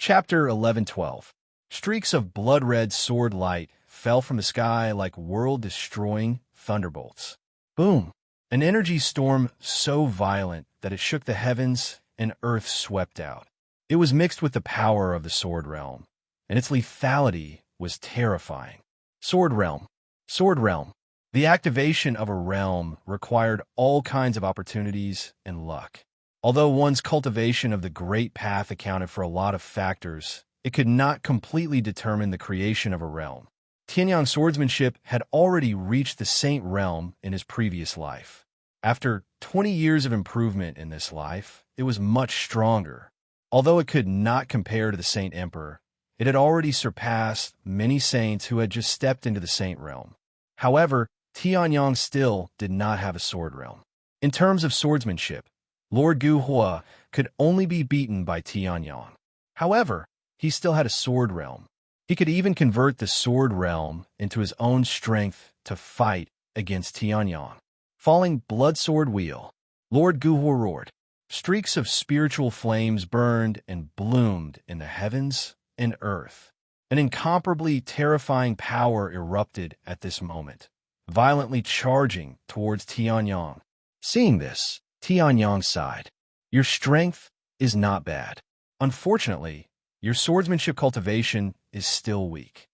Chapter 11:12. Streaks of blood-red sword light fell from the sky like world-destroying thunderbolts. Boom! An energy storm so violent that it shook the heavens and earth swept out. It was mixed with the power of the sword realm, and its lethality was terrifying. Sword realm. Sword realm. The activation of a realm required all kinds of opportunities and luck. Although one's cultivation of the Great Path accounted for a lot of factors, it could not completely determine the creation of a realm. Tianyang's swordsmanship had already reached the Saint realm in his previous life. After 20 years of improvement in this life, it was much stronger. Although it could not compare to the Saint Emperor, it had already surpassed many saints who had just stepped into the Saint realm. However, Tianyang still did not have a sword realm. In terms of swordsmanship, Lord Guhua could only be beaten by Tianyang. However, he still had a sword realm. He could even convert the sword realm into his own strength to fight against Tianyang. Falling blood sword wheel. Lord Guhua roared. Streaks of spiritual flames burned and bloomed in the heavens and earth. An incomparably terrifying power erupted at this moment, violently charging towards Tianyang. Seeing this, Tianyang sighed. Your strength is not bad. Unfortunately, your swordsmanship cultivation is still weak.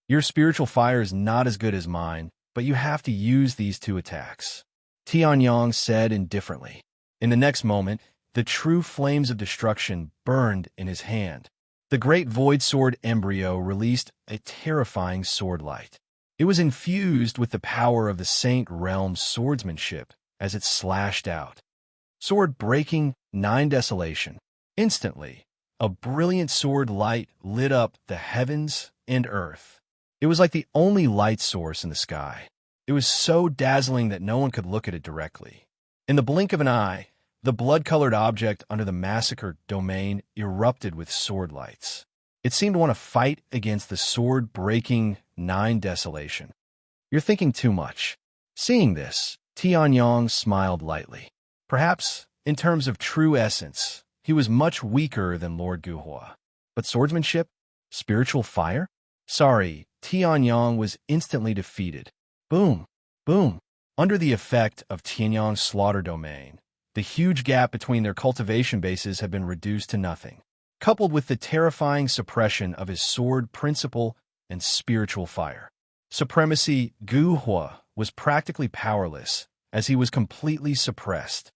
Your spiritual fire is not as good as mine, but you have to use these two attacks. Tianyang said indifferently. In the next moment, the true flames of destruction burned in his hand. The great void sword embryo released a terrifying sword light. It was infused with the power of the Saint Realm's swordsmanship as it slashed out. Sword breaking 9 desolation. Instantly, a brilliant sword light lit up the heavens and earth. It was like the only light source in the sky. It was so dazzling that no one could look at it directly. In the blink of an eye, the blood-colored object under the massacred domain erupted with sword lights. It seemed to want to fight against the sword-breaking 9 desolation. You're thinking too much. Seeing this, Tianyang smiled lightly. Perhaps, in terms of true essence, he was much weaker than Lord Guhua. But swordsmanship? Spiritual fire? Sorry, Tianyang was instantly defeated. Boom, boom. Under the effect of Tianyang's slaughter domain, the huge gap between their cultivation bases had been reduced to nothing, coupled with the terrifying suppression of his sword principle and spiritual fire. Supremacy Guhua was practically powerless, as he was completely suppressed.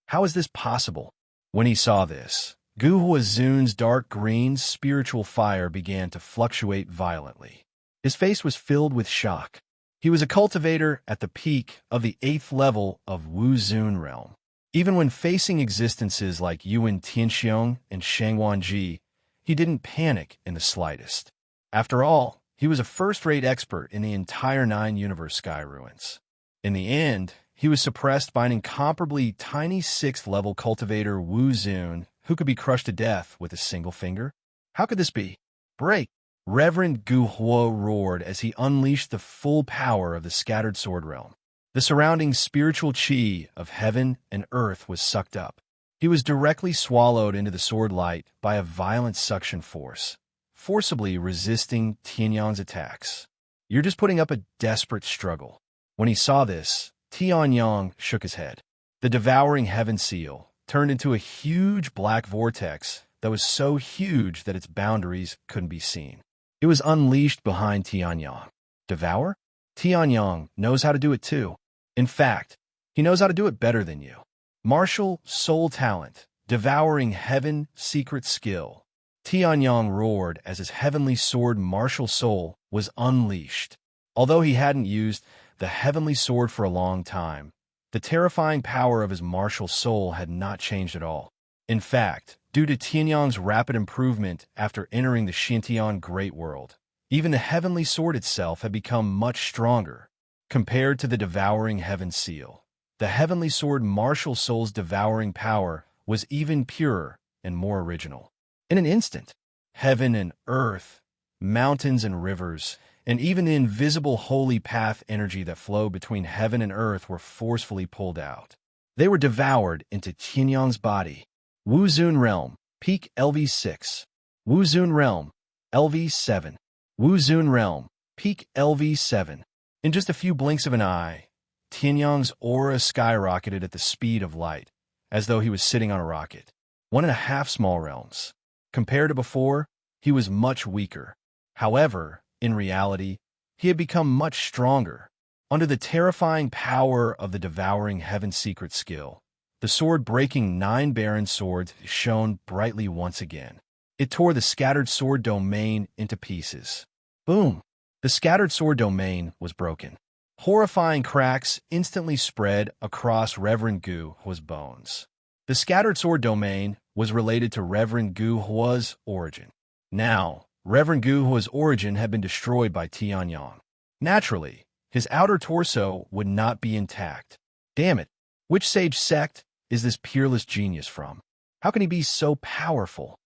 How is this possible? When he saw this, Guhua Zun's dark green spiritual fire began to fluctuate violently. His face was filled with shock. He was a cultivator at the peak of the 8th level of Wu Zun realm. Even when facing existences like Yuan Tianxiong and Shangwanji, he didn't panic in the slightest. After all, he was a first-rate expert in the entire 9-universe sky ruins. In the end, he was suppressed by an incomparably tiny 6th-level cultivator Wu Zun who could be crushed to death with a single finger. How could this be? Break! Reverend Guhua roared as he unleashed the full power of the scattered sword realm. The surrounding spiritual chi of heaven and earth was sucked up. He was directly swallowed into the sword light by a violent suction force, forcibly resisting Tianyang's attacks. You're just putting up a desperate struggle. When he saw this, Tianyang shook his head. The devouring heaven seal turned into a huge black vortex that was so huge that its boundaries couldn't be seen. It was unleashed behind Tianyang. Devour? Tianyang knows how to do it too. In fact, he knows how to do it better than you. Martial soul talent, devouring heaven secret skill. Tianyang roared as his heavenly sword martial soul was unleashed. Although he hadn't used the heavenly sword for a long time, the terrifying power of his martial soul had not changed at all. In fact, due to Tianyang's rapid improvement after entering the Xintian Great World, even the heavenly sword itself had become much stronger. Compared to the devouring heaven seal, the heavenly sword martial soul's devouring power was even purer and more original. In an instant, heaven and earth, mountains and rivers, and even the invisible holy path energy that flowed between heaven and earth were forcefully pulled out. They were devoured into Tianyang's body. Wu Zun Realm, Peak LV6. Wuzun Realm, LV7. Wuzun Realm, peak LV7. In just a few blinks of an eye, Tianyang's aura skyrocketed at the speed of light, as though he was sitting on a rocket. 1.5 small realms. Compared to before, he was much weaker. However, in reality, he had become much stronger. Under the terrifying power of the devouring heaven secret skill, the sword breaking 9 barren swords shone brightly once again. It tore the scattered sword domain into pieces. Boom! The scattered sword domain was broken. Horrifying cracks instantly spread across Reverend Gu Hua's bones. The scattered sword domain was related to Reverend Gu Hua's origin. Now, Reverend Gu Hua's origin had been destroyed by Tianyang. Naturally, his outer torso would not be intact. Damn it! Which sage sect is this peerless genius from? How can he be so powerful?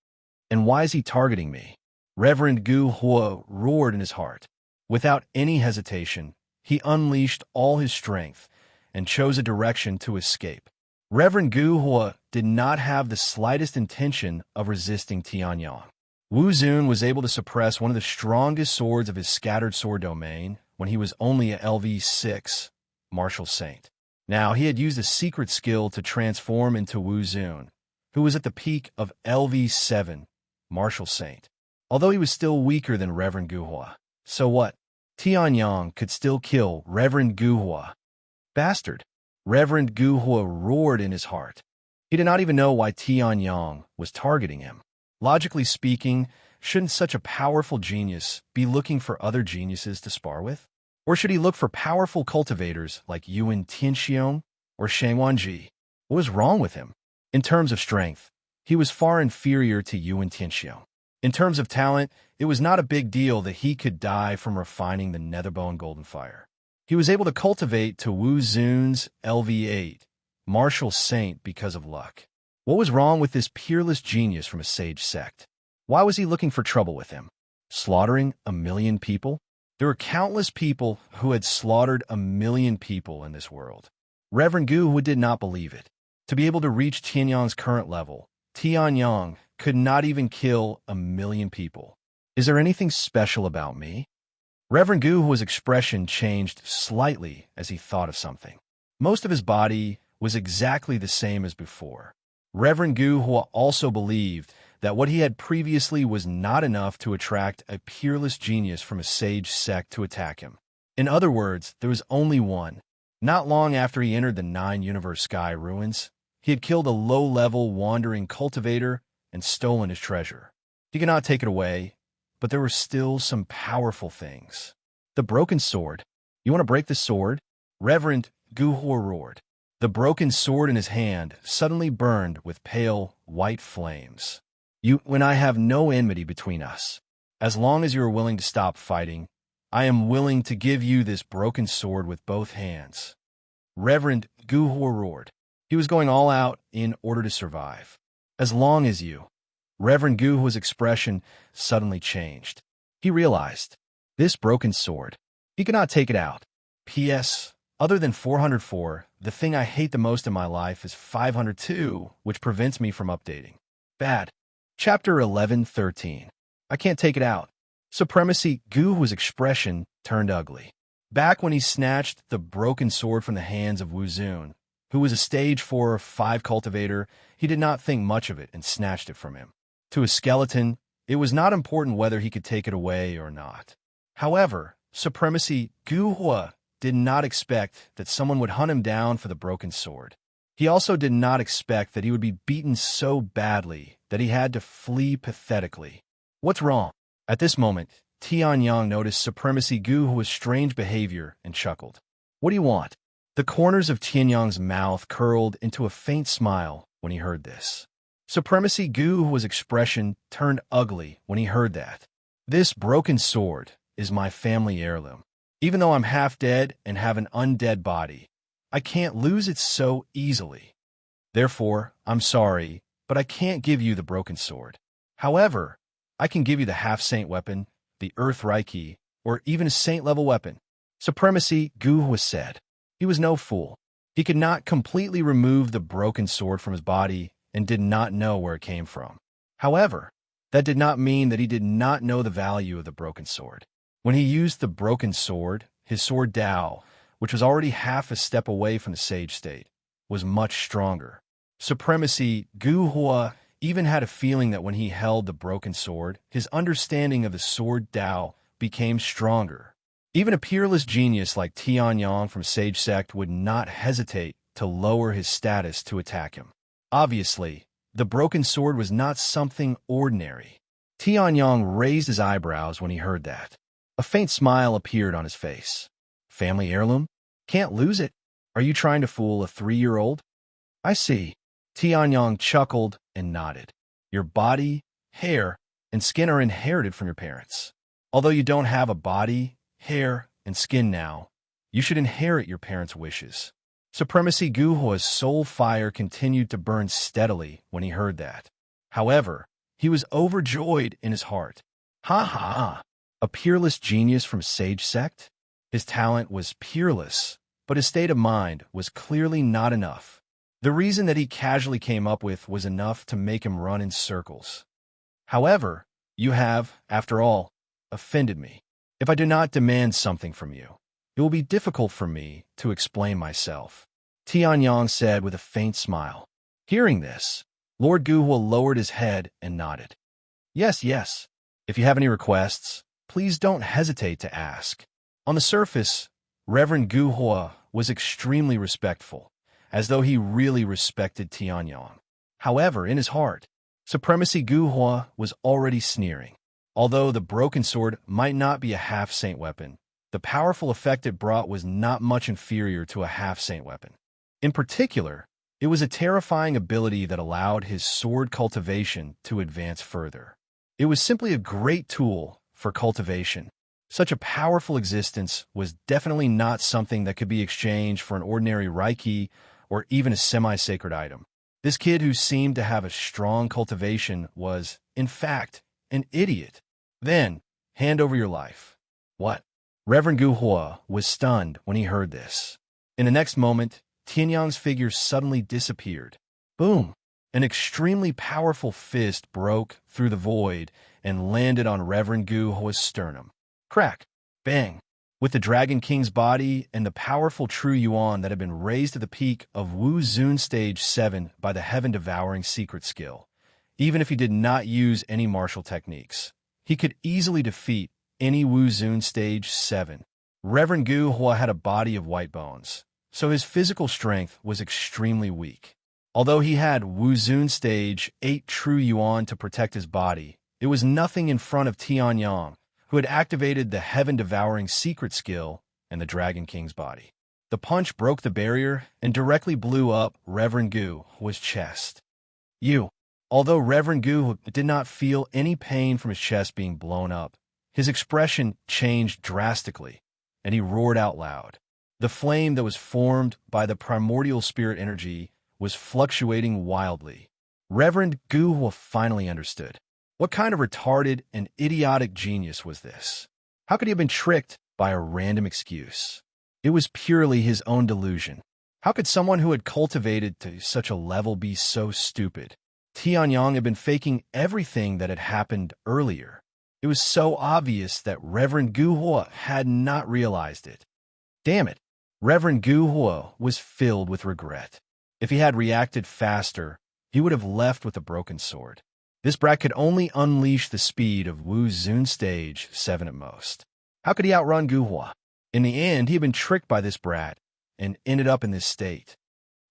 And why is he targeting me? Reverend Gu Hua roared in his heart. Without any hesitation, he unleashed all his strength and chose a direction to escape. Reverend Gu Hua did not have the slightest intention of resisting Tianyang. Wu Zun was able to suppress one of the strongest swords of his scattered sword domain when he was only a LV6 martial saint. Now he had used a secret skill to transform into Wu Zun, who was at the peak of LV7 martial saint. Although he was still weaker than Reverend Gu Hua. So what? Tianyang could still kill Reverend Gu Hua. Bastard! Reverend Gu Hua roared in his heart. He did not even know why Tianyang was targeting him. Logically speaking, shouldn't such a powerful genius be looking for other geniuses to spar with? Or should he look for powerful cultivators like Yuan Tianxiong or Shang Wanji? What was wrong with him? In terms of strength, he was far inferior to Yuan Tianxiong. In terms of talent, it was not a big deal that he could die from refining the Netherbone Golden Fire. He was able to cultivate to Wu Zun's LV8, martial saint, because of luck. What was wrong with this peerless genius from a sage sect? Why was he looking for trouble with him? Slaughtering 1,000,000 people? There were countless people who had slaughtered 1,000,000 people in this world. Reverend Gu Hua did not believe it. To be able to reach Tianyang's current level, Tianyang could not even kill 1,000,000 people. Is there anything special about me? Reverend Gu Hua's expression changed slightly as he thought of something. Most of his body was exactly the same as before. Reverend Gu Hua also believed that what he had previously was not enough to attract a peerless genius from a sage sect to attack him. In other words, there was only one. Not long after he entered the 9-universe sky ruins, he had killed a low-level wandering cultivator and stolen his treasure. He could not take it away, but there were still some powerful things. The broken sword. You want to break the sword? Reverend Gu Hua roared. The broken sword in his hand suddenly burned with pale, white flames. When I have no enmity between us. As long as you are willing to stop fighting, I am willing to give you this broken sword with both hands. Reverend Gu Hua roared. He was going all out in order to survive. As long as you. Reverend Gu Hua's expression suddenly changed. He realized, this broken sword, he could not take it out. P.S. Other than 404, the thing I hate the most in my life is 502, which prevents me from updating. Bad. Chapter 11:13. I can't take it out. Supremacy. Gu Hua's expression turned ugly. Back when he snatched the broken sword from the hands of Wu Zun, who was a stage 4 or 5 cultivator, he did not think much of it and snatched it from him. To a skeleton, it was not important whether he could take it away or not. However, Supremacy. Gu Hua did not expect that someone would hunt him down for the broken sword. He also did not expect that he would be beaten so badly that he had to flee pathetically. What's wrong? At this moment, Tianyang noticed Supremacy Gu Hua's strange behavior and chuckled. What do you want? The corners of Tianyang's mouth curled into a faint smile when he heard this. Supremacy Gu Hua's expression turned ugly when he heard that. This broken sword is my family heirloom. Even though I'm half dead and have an undead body, I can't lose it so easily. Therefore, I'm sorry, but I can't give you the broken sword. However, I can give you the half-saint weapon, the Earth Reiki, or even a saint-level weapon. Supremacy Gu Hua said. He was no fool. He could not completely remove the broken sword from his body and did not know where it came from. However, That did not mean that he did not know the value of the broken sword. When he used the broken sword, his sword Dao, which was already half a step away from the sage state, was much stronger. Supremacy Gu Hua even had a feeling that when he held the broken sword, his understanding of the sword Dao became stronger. Even a peerless genius like Tianyang from Sage Sect would not hesitate to lower his status to attack him. Obviously, the broken sword was not something ordinary. Tianyang raised his eyebrows when he heard that. A faint smile appeared on his face. Family heirloom? Can't lose it. Are you trying to fool a 3-year-old? I see. Tianyang chuckled and nodded. Your body, hair, and skin are inherited from your parents. Although you don't have a body, hair, and skin now, you should inherit your parents' wishes. Supremacy Gu Hua's soul fire continued to burn steadily when he heard that. However, he was overjoyed in his heart. Ha ha! A peerless genius from Sage Sect? His talent was peerless, but his state of mind was clearly not enough. The reason that he casually came up with was enough to make him run in circles. However, you have, after all, offended me. If I do not demand something from you, it will be difficult for me to explain myself, Tianyang said with a faint smile. Hearing this, Lord Guhua lowered his head and nodded. Yes, yes. If you have any requests, please don't hesitate to ask. On the surface, Reverend Guhua was extremely respectful, as though he really respected Tianyang. However, in his heart, Supremacy Guhua was already sneering. Although the broken sword might not be a half-saint weapon, the powerful effect it brought was not much inferior to a half-saint weapon. In particular, it was a terrifying ability that allowed his sword cultivation to advance further. It was simply a great tool for cultivation. Such a powerful existence was definitely not something that could be exchanged for an ordinary Reiki or even a semi-sacred item. This kid who seemed to have a strong cultivation was, in fact, an idiot. Then, hand over your life. What? Reverend Guhua was stunned when he heard this. In the next moment, Tianyang's figure suddenly disappeared. Boom! An extremely powerful fist broke through the void and landed on Reverend Guhua's sternum. Crack! Bang! With the Dragon King's body and the powerful True Yuan that had been raised to the peak of Wu Zun Stage 7 by the heaven-devouring secret skill, even if he did not use any martial techniques, he could easily defeat any Wu Zun Stage 7. Reverend Guhua had a body of white bones, so his physical strength was extremely weak. Although he had Wu Zun Stage 8 True Yuan to protect his body, it was nothing in front of Tianyang, who had activated the heaven-devouring secret skill and the Dragon King's body. The punch broke the barrier and directly blew up Reverend Guhua's chest. Although Reverend Gu did not feel any pain from his chest being blown up, his expression changed drastically, and he roared out loud. The flame that was formed by the primordial spirit energy was fluctuating wildly. Reverend Gu finally understood. What kind of retarded and idiotic genius was this? How could he have been tricked by a random excuse? It was purely his own delusion. How could someone who had cultivated to such a level be so stupid? Tianyang had been faking everything that had happened earlier. It was so obvious that Reverend Guhua had not realized it. Damn it! Reverend Guhua was filled with regret. If he had reacted faster, he would have left with a broken sword. This brat could only unleash the speed of Wu Zun Stage 7 at most. How could he outrun Guhua? In the end, he had been tricked by this brat and ended up in this state.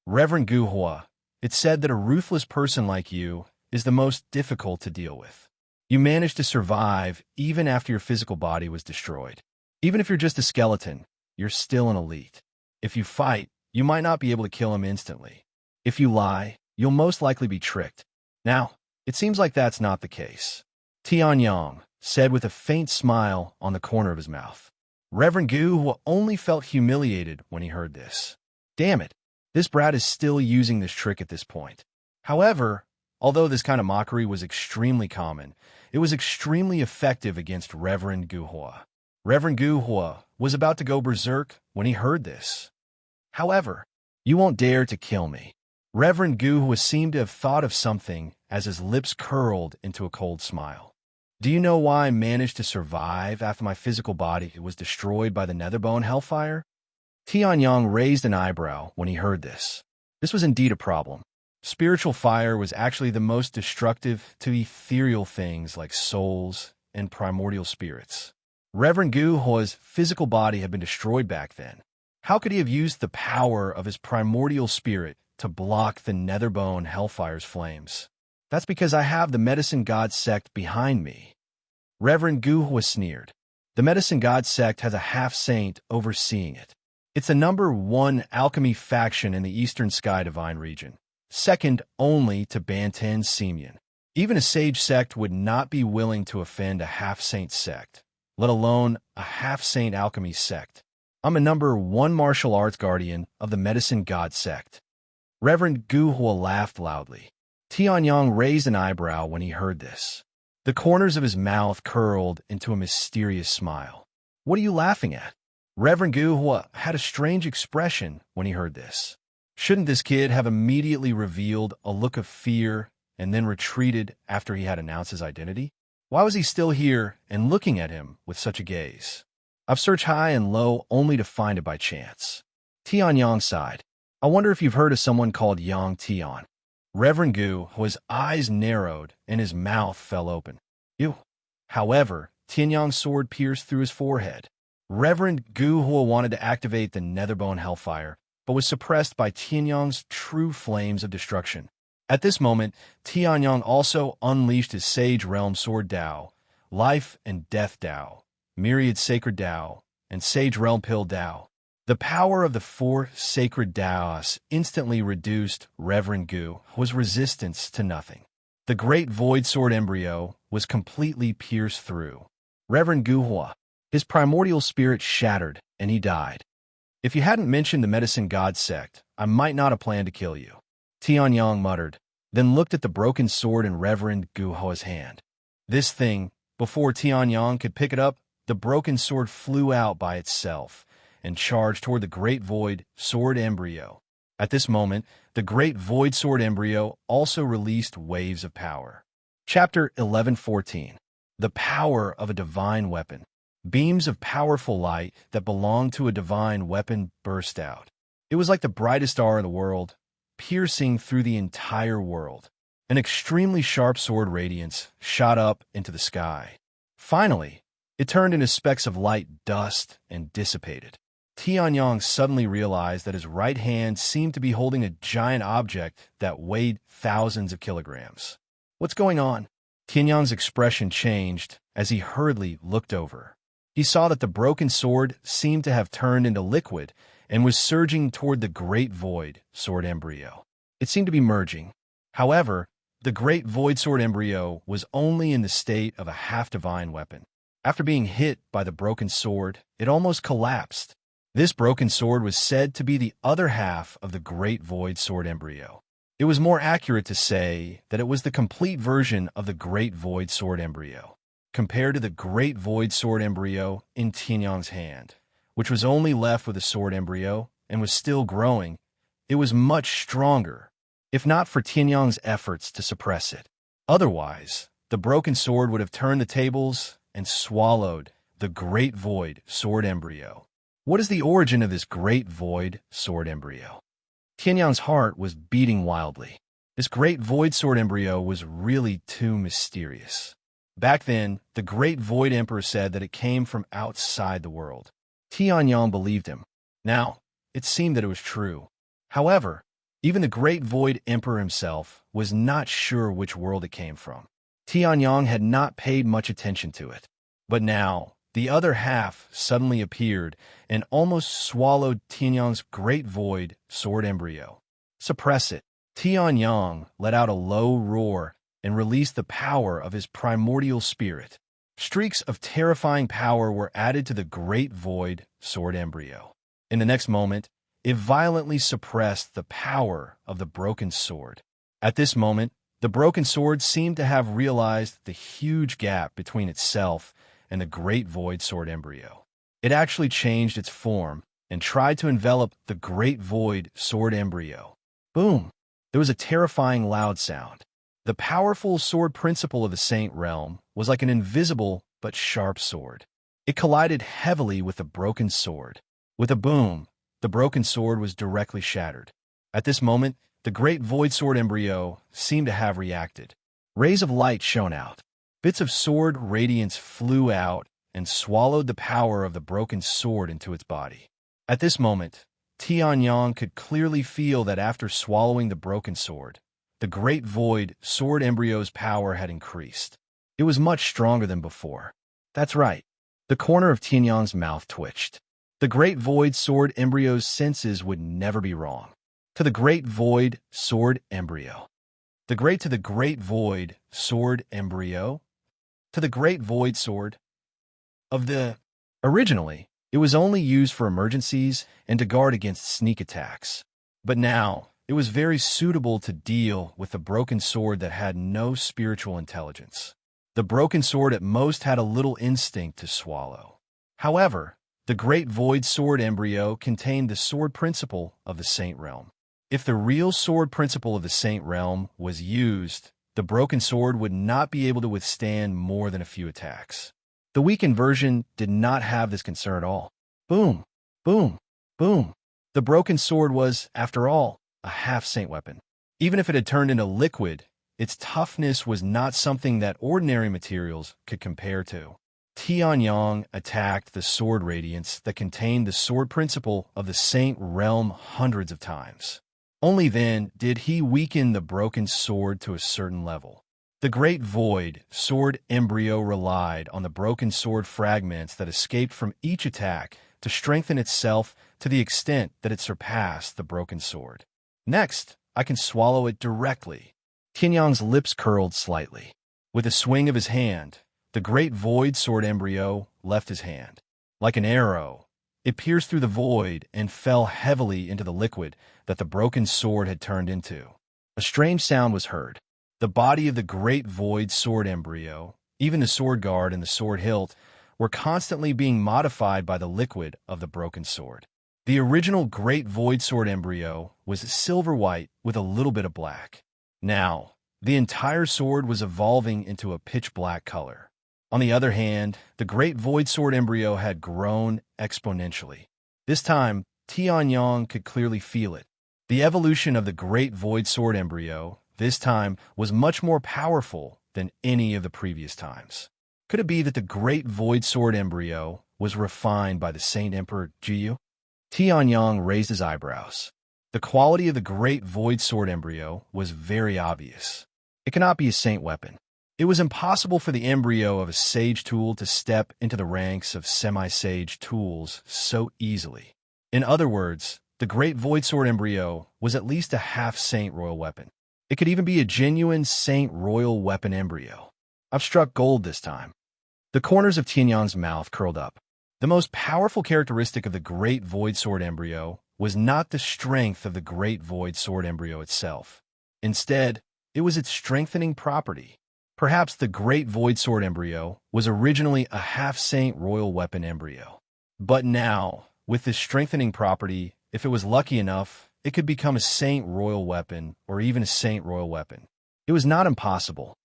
Reverend Guhua, it's said that a ruthless person like you is the most difficult to deal with. You managed to survive even after your physical body was destroyed. Even if you're just a skeleton, you're still an elite. If you fight, you might not be able to kill him instantly. If you lie, you'll most likely be tricked. Now, it seems like that's not the case, Tianyang said with a faint smile on the corner of his mouth. Reverend Gu only felt humiliated when he heard this. Damn it, this brat is still using this trick at this point. However, although this kind of mockery was extremely common, it was extremely effective against Reverend Guhua. Reverend Guhua was about to go berserk when he heard this. However, you won't dare to kill me. Reverend Guhua seemed to have thought of something as his lips curled into a cold smile. Do you know why I managed to survive after my physical body was destroyed by the Netherbone hellfire? Tianyang raised an eyebrow when he heard this. This was indeed a problem. Spiritual fire was actually the most destructive to ethereal things like souls and primordial spirits. Reverend Gu Hua's physical body had been destroyed back then. How could he have used the power of his primordial spirit to block the Netherbone hellfire's flames? That's because I have the Medicine God sect behind me. Reverend Gu Hua sneered. The Medicine God sect has a half-saint overseeing it. It's the #1 alchemy faction in the Eastern Sky Divine region, second only to Banten Semyon. Even a sage sect would not be willing to offend a half-saint sect, let alone a half-saint alchemy sect. I'm a #1 martial arts guardian of the Medicine God sect. Reverend Gu Hua laughed loudly. Tianyang raised an eyebrow when he heard this. The corners of his mouth curled into a mysterious smile. What are you laughing at? Reverend Gu Hua had a strange expression when he heard this. Shouldn't this kid have immediately revealed a look of fear and then retreated after he had announced his identity? Why was he still here and looking at him with such a gaze? I've searched high and low only to find it by chance. Tianyang sighed. I wonder if you've heard of someone called Yang Tian. Reverend Gu Hua's eyes narrowed and his mouth fell open. Ew. However, Tianyang's sword pierced through his forehead. Reverend Gu Hua wanted to activate the Netherbone hellfire, but was suppressed by Tianyang's true flames of destruction. At this moment, Tianyang also unleashed his Sage Realm Sword Dao, Life and Death Dao, Myriad Sacred Dao, and Sage Realm Pill Dao. The power of the 4 sacred Daos instantly reduced Reverend Gu Hua's resistance to nothing. The Great Void Sword Embryo was completely pierced through. Reverend Gu Hua, his primordial spirit shattered, and he died. If you hadn't mentioned the Medicine God sect, I might not have planned to kill you. Tianyang muttered, then looked at the broken sword in Reverend Gu Hua's hand. This thing, before Tianyang could pick it up, the broken sword flew out by itself and charged toward the Great Void Sword Embryo. At this moment, the Great Void Sword Embryo also released waves of power. Chapter 11:14. The Power of a Divine Weapon. Beams of powerful light that belonged to a divine weapon burst out. It was like the brightest star in the world, piercing through the entire world. An extremely sharp sword radiance shot up into the sky. Finally, it turned into specks of light dust and dissipated. Tianyang suddenly realized that his right hand seemed to be holding a giant object that weighed thousands of kilograms. What's going on? Tianyang's expression changed as he hurriedly looked over. He saw that the broken sword seemed to have turned into liquid and was surging toward the Great Void Sword Embryo. It seemed to be merging. However, the Great Void Sword Embryo was only in the state of a half-divine weapon. After being hit by the broken sword, it almost collapsed. This broken sword was said to be the other half of the Great Void Sword Embryo. It was more accurate to say that it was the complete version of the Great Void Sword Embryo, compared to the Great Void Sword Embryo in Tianyang's hand, which was only left with a sword embryo and was still growing. It was much stronger, if not for Tianyang's efforts to suppress it. Otherwise, the broken sword would have turned the tables and swallowed the Great Void Sword Embryo. What is the origin of this Great Void Sword Embryo? Tianyang's heart was beating wildly. This Great Void Sword Embryo was really too mysterious. Back then, the Great Void Emperor said that it came from outside the world. Tianyang believed him. Now, it seemed that it was true. However, even the Great Void Emperor himself was not sure which world it came from. Tianyang had not paid much attention to it. But now, the other half suddenly appeared and almost swallowed Tianyang's Great Void Sword Embryo. Suppress it. Tianyang let out a low roar and released the power of his primordial spirit. Streaks of terrifying power were added to the Great Void Sword Embryo. In the next moment, it violently suppressed the power of the broken sword. At this moment, the broken sword seemed to have realized the huge gap between itself and the Great Void Sword Embryo. It actually changed its form and tried to envelop the Great Void Sword Embryo. Boom! There was a terrifying loud sound. The powerful sword principle of the Saint Realm was like an invisible but sharp sword. It collided heavily with the broken sword. With a boom, the broken sword was directly shattered. At this moment, the great void sword embryo seemed to have reacted. Rays of light shone out. Bits of sword radiance flew out and swallowed the power of the broken sword into its body. At this moment, Tianyang could clearly feel that after swallowing the broken sword, the great void sword embryo's power had increased. It was much stronger than before. That's right. The corner of Tianyang's mouth twitched. The great void sword embryo's senses would never be wrong. To the great void sword embryo. To the great void sword embryo. To the great void sword of the... Originally, it was only used for emergencies and to guard against sneak attacks. But now, it was very suitable to deal with the broken sword that had no spiritual intelligence. The broken sword at most had a little instinct to swallow. However, the great void sword embryo contained the sword principle of the Saint Realm. If the real sword principle of the Saint Realm was used, the broken sword would not be able to withstand more than a few attacks. The weakened version did not have this concern at all. Boom, boom, boom. The broken sword was, after all, a half-saint weapon. Even if it had turned into liquid, its toughness was not something that ordinary materials could compare to. Tianyang attacked the sword radiance that contained the sword principle of the Saint Realm hundreds of times. Only then did he weaken the broken sword to a certain level. The great void sword embryo relied on the broken sword fragments that escaped from each attack to strengthen itself to the extent that it surpassed the broken sword. Next, I can swallow it directly. Tianyang's lips curled slightly. With a swing of his hand, the great void sword embryo left his hand. Like an arrow, it pierced through the void and fell heavily into the liquid that the broken sword had turned into. A strange sound was heard. The body of the great void sword embryo, even the sword guard and the sword hilt, were constantly being modified by the liquid of the broken sword. The original great void sword embryo was silver white with a little bit of black. Now, the entire sword was evolving into a pitch black color. On the other hand, the great void sword embryo had grown exponentially. This time, Tianyang could clearly feel it. The evolution of the great void sword embryo, this time, was much more powerful than any of the previous times. Could it be that the great void sword embryo was refined by the Saint Emperor Jiyu? Tianyang raised his eyebrows. The quality of the great void sword embryo was very obvious. It cannot be a saint weapon. It was impossible for the embryo of a sage tool to step into the ranks of semi-sage tools so easily. In other words, the great void sword embryo was at least a half-saint royal weapon. It could even be a genuine saint royal weapon embryo. I've struck gold this time. The corners of Tianyang's mouth curled up. The most powerful characteristic of the great void sword embryo was not the strength of the great void sword embryo itself. Instead, it was its strengthening property. Perhaps the great void sword embryo was originally a half-saint royal weapon embryo. But now, with this strengthening property, if it was lucky enough, it could become a saint royal weapon or even a saint royal weapon. It was not impossible.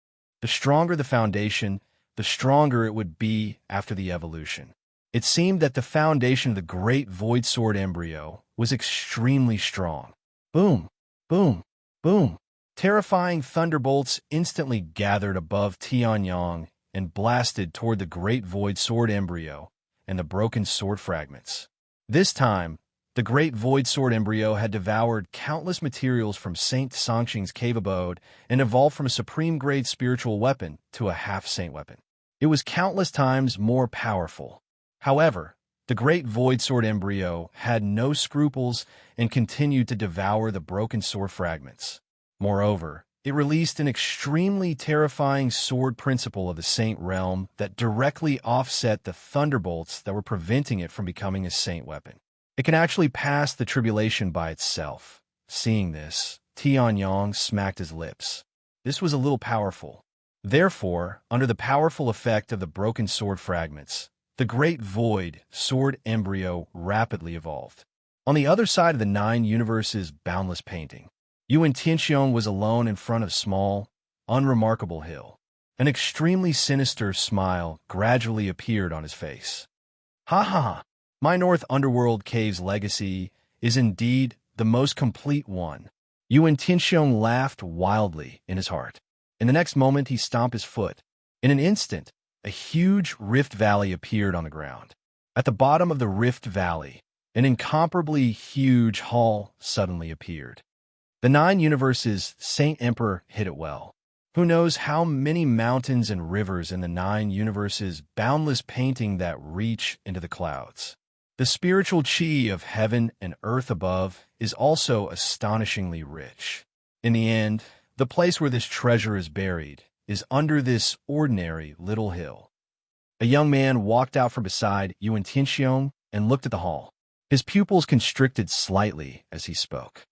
The stronger the foundation, the stronger it would be after the evolution. It seemed that the foundation of the great void sword embryo was extremely strong. Boom, boom, boom. Terrifying thunderbolts instantly gathered above Tianyang and blasted toward the great void sword embryo and the broken sword fragments. This time, the great void sword embryo had devoured countless materials from Saint Songqing's cave abode and evolved from a supreme-grade spiritual weapon to a half-saint weapon. It was countless times more powerful. However, the great void sword embryo had no scruples and continued to devour the broken sword fragments. Moreover, it released an extremely terrifying sword principle of the Saint Realm that directly offset the thunderbolts that were preventing it from becoming a saint weapon. It can actually pass the tribulation by itself. Seeing this, Tianyang smacked his lips. This was a little powerful. Therefore, under the powerful effect of the broken sword fragments, the great void sword embryo rapidly evolved. On the other side of the Nine Universes boundless painting, Yuan Tianxiong was alone in front of small, unremarkable hill. An extremely sinister smile gradually appeared on his face. Ha ha ha! My North Underworld Cave's legacy is indeed the most complete one. Yuan Tianxiong laughed wildly in his heart. In the next moment, he stomped his foot. In an instant, a huge rift valley appeared on the ground. At the bottom of the rift valley, an incomparably huge hall suddenly appeared. The Nine Universes Saint Emperor hit it well. Who knows how many mountains and rivers in the Nine Universes' boundless painting that reach into the clouds. The spiritual chi of heaven and earth above is also astonishingly rich. In the end, the place where this treasure is buried is under this ordinary little hill. A young man walked out from beside Yuan Tianxiong and looked at the hall. His pupils constricted slightly as he spoke.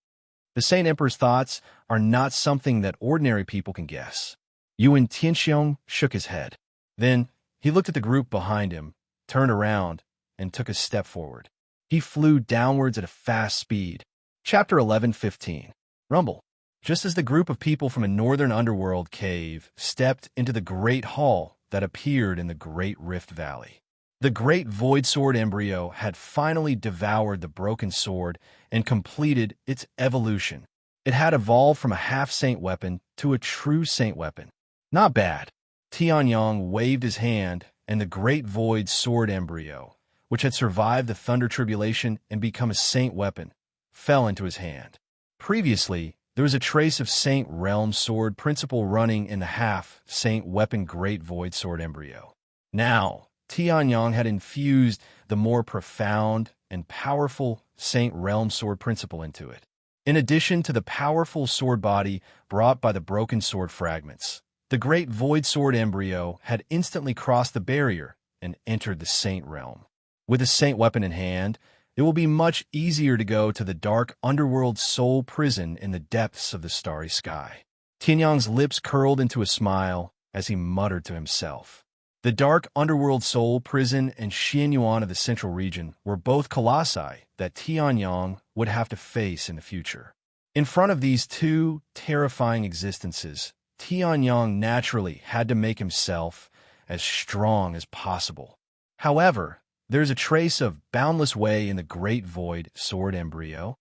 The Saint Emperor's thoughts are not something that ordinary people can guess. Yuan Tianxiong shook his head. Then he looked at the group behind him, turned around, and took a step forward. He flew downwards at a fast speed. Chapter 11:15. Rumble. Just as the group of people from a northern underworld cave stepped into the great hall that appeared in the Great Rift Valley. The great void sword embryo had finally devoured the broken sword and completed its evolution. It had evolved from a half-saint weapon to a true saint weapon. Not bad. Tianyang waved his hand, and the great void sword embryo, which had survived the thunder tribulation and become a saint weapon, fell into his hand. Previously, there was a trace of Saint Realm Sword principle running in the half-saint weapon Great Void Sword embryo. Now, Tianyang had infused the more profound and powerful Saint Realm Sword principle into it. In addition to the powerful sword body brought by the broken sword fragments, the Great Void Sword embryo had instantly crossed the barrier and entered the Saint Realm. With a saint weapon in hand, it will be much easier to go to the dark underworld soul prison in the depths of the starry sky. Tianyang's lips curled into a smile as he muttered to himself. The dark underworld soul prison and Xianyuan of the central region were both colossi that Tianyang would have to face in the future. In front of these two terrifying existences, Tianyang naturally had to make himself as strong as possible. However, there is a trace of boundless way in the great void sword embryo.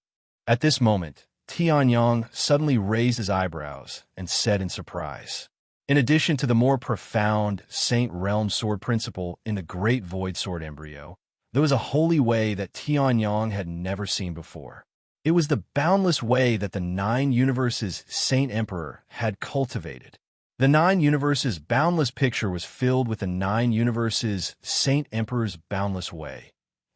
At this moment, Tianyang suddenly raised his eyebrows and said in surprise, in addition to the more profound Saint Realm Sword principle in the Great Void Sword embryo, there was a holy way that Tianyang had never seen before. It was the boundless way that the Nine Universes Saint Emperor had cultivated. The Nine Universes boundless picture was filled with the Nine Universes Saint Emperor's boundless way,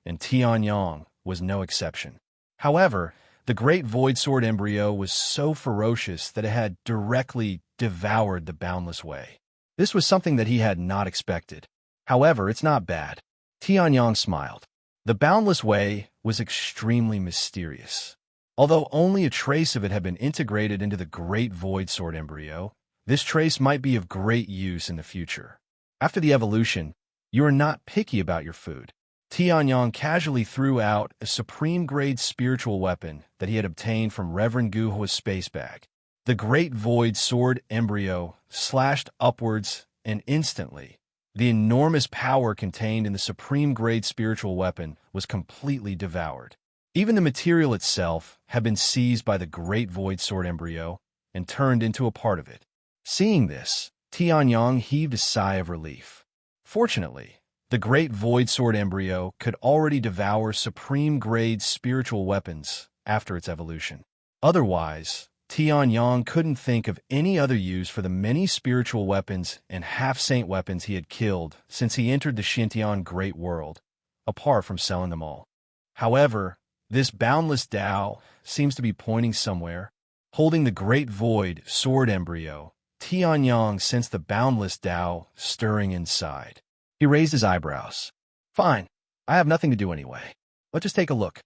and Tianyang was no exception. However, the Great Void Sword embryo was so ferocious that it had directly devoured the boundless way. This was something that he had not expected. However, it's not bad. Tianyang smiled. The boundless way was extremely mysterious. Although only a trace of it had been integrated into the Great Void Sword embryo, this trace might be of great use in the future. After the evolution, you are not picky about your food. Tianyang casually threw out a supreme-grade spiritual weapon that he had obtained from Reverend Guhua's space bag. The Great Void Sword embryo slashed upwards, and instantly, the enormous power contained in the supreme-grade spiritual weapon was completely devoured. Even the material itself had been seized by the Great Void Sword embryo and turned into a part of it. Seeing this, Tianyang heaved a sigh of relief. Fortunately, the Great Void Sword embryo could already devour supreme-grade spiritual weapons after its evolution. Otherwise, Tianyang couldn't think of any other use for the many spiritual weapons and half-saint weapons he had killed since he entered the Xintian Great World, apart from selling them all. However, this boundless Tao seems to be pointing somewhere. Holding the Great Void Sword embryo, Tianyang sensed the boundless Tao stirring inside. He raised his eyebrows. Fine, I have nothing to do anyway. Let's just take a look.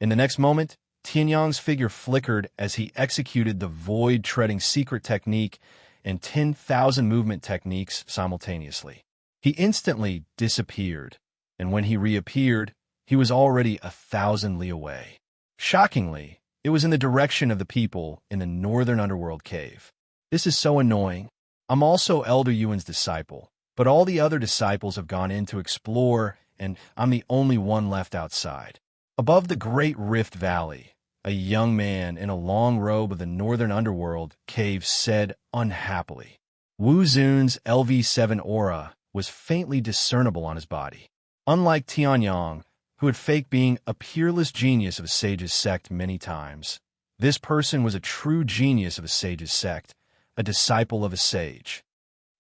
In the next moment, Tianyang's figure flickered as he executed the void-treading secret technique and 10,000 movement techniques simultaneously. He instantly disappeared, and when he reappeared, he was already 1,000 li away. Shockingly, it was in the direction of the people in the northern underworld cave. This is so annoying. I'm also Elder Yuan's disciple, but all the other disciples have gone in to explore, and I'm the only one left outside. Above the Great Rift Valley, a young man in a long robe of the northern underworld cave said unhappily. Wu Zun's LV7 aura was faintly discernible on his body. Unlike Tianyang, who had faked being a peerless genius of a sage's sect many times, this person was a true genius of a sage's sect, a disciple of a sage.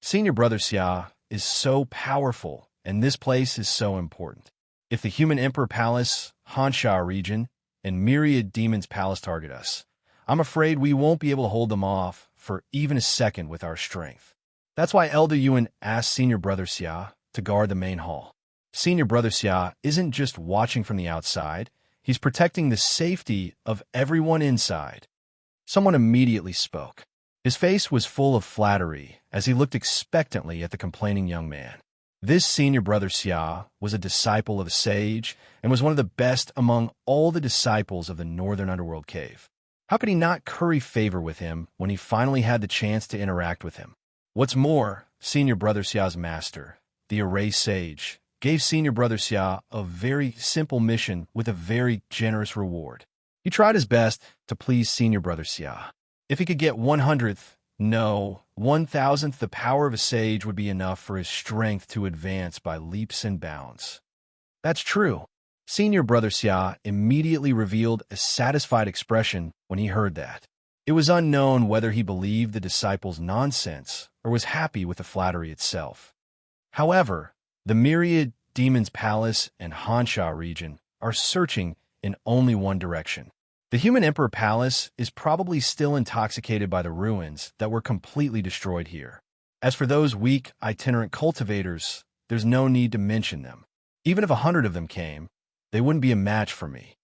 Senior Brother Xia is so powerful, and this place is so important. If the Human Emperor Palace, Hansha region, and myriad demons palace target us, I'm afraid we won't be able to hold them off for even a second with our strength. That's why Elder Yuan asked Senior Brother Xia to guard the main hall. Senior Brother Xia isn't just watching from the outside, he's protecting the safety of everyone inside. Someone immediately spoke. His face was full of flattery as he looked expectantly at the complaining young man. This Senior Brother Xia was a disciple of a sage and was one of the best among all the disciples of the Northern Underworld Cave. How could he not curry favor with him when he finally had the chance to interact with him? What's more, Senior Brother Xia's master, the Array Sage, gave Senior Brother Xia a very simple mission with a very generous reward. He tried his best to please Senior Brother Xia. If he could get 100th, no, 1,000th the power of a sage would be enough for his strength to advance by leaps and bounds. That's true. Senior Brother Xia immediately revealed a satisfied expression when he heard that. It was unknown whether he believed the disciple's nonsense or was happy with the flattery itself. However, the myriad demons palace and Hansha region are searching in only one direction. The Human Emperor Palace is probably still intoxicated by the ruins that were completely destroyed here. As for those weak, itinerant cultivators, there's no need to mention them. Even if 100 of them came, they wouldn't be a match for me.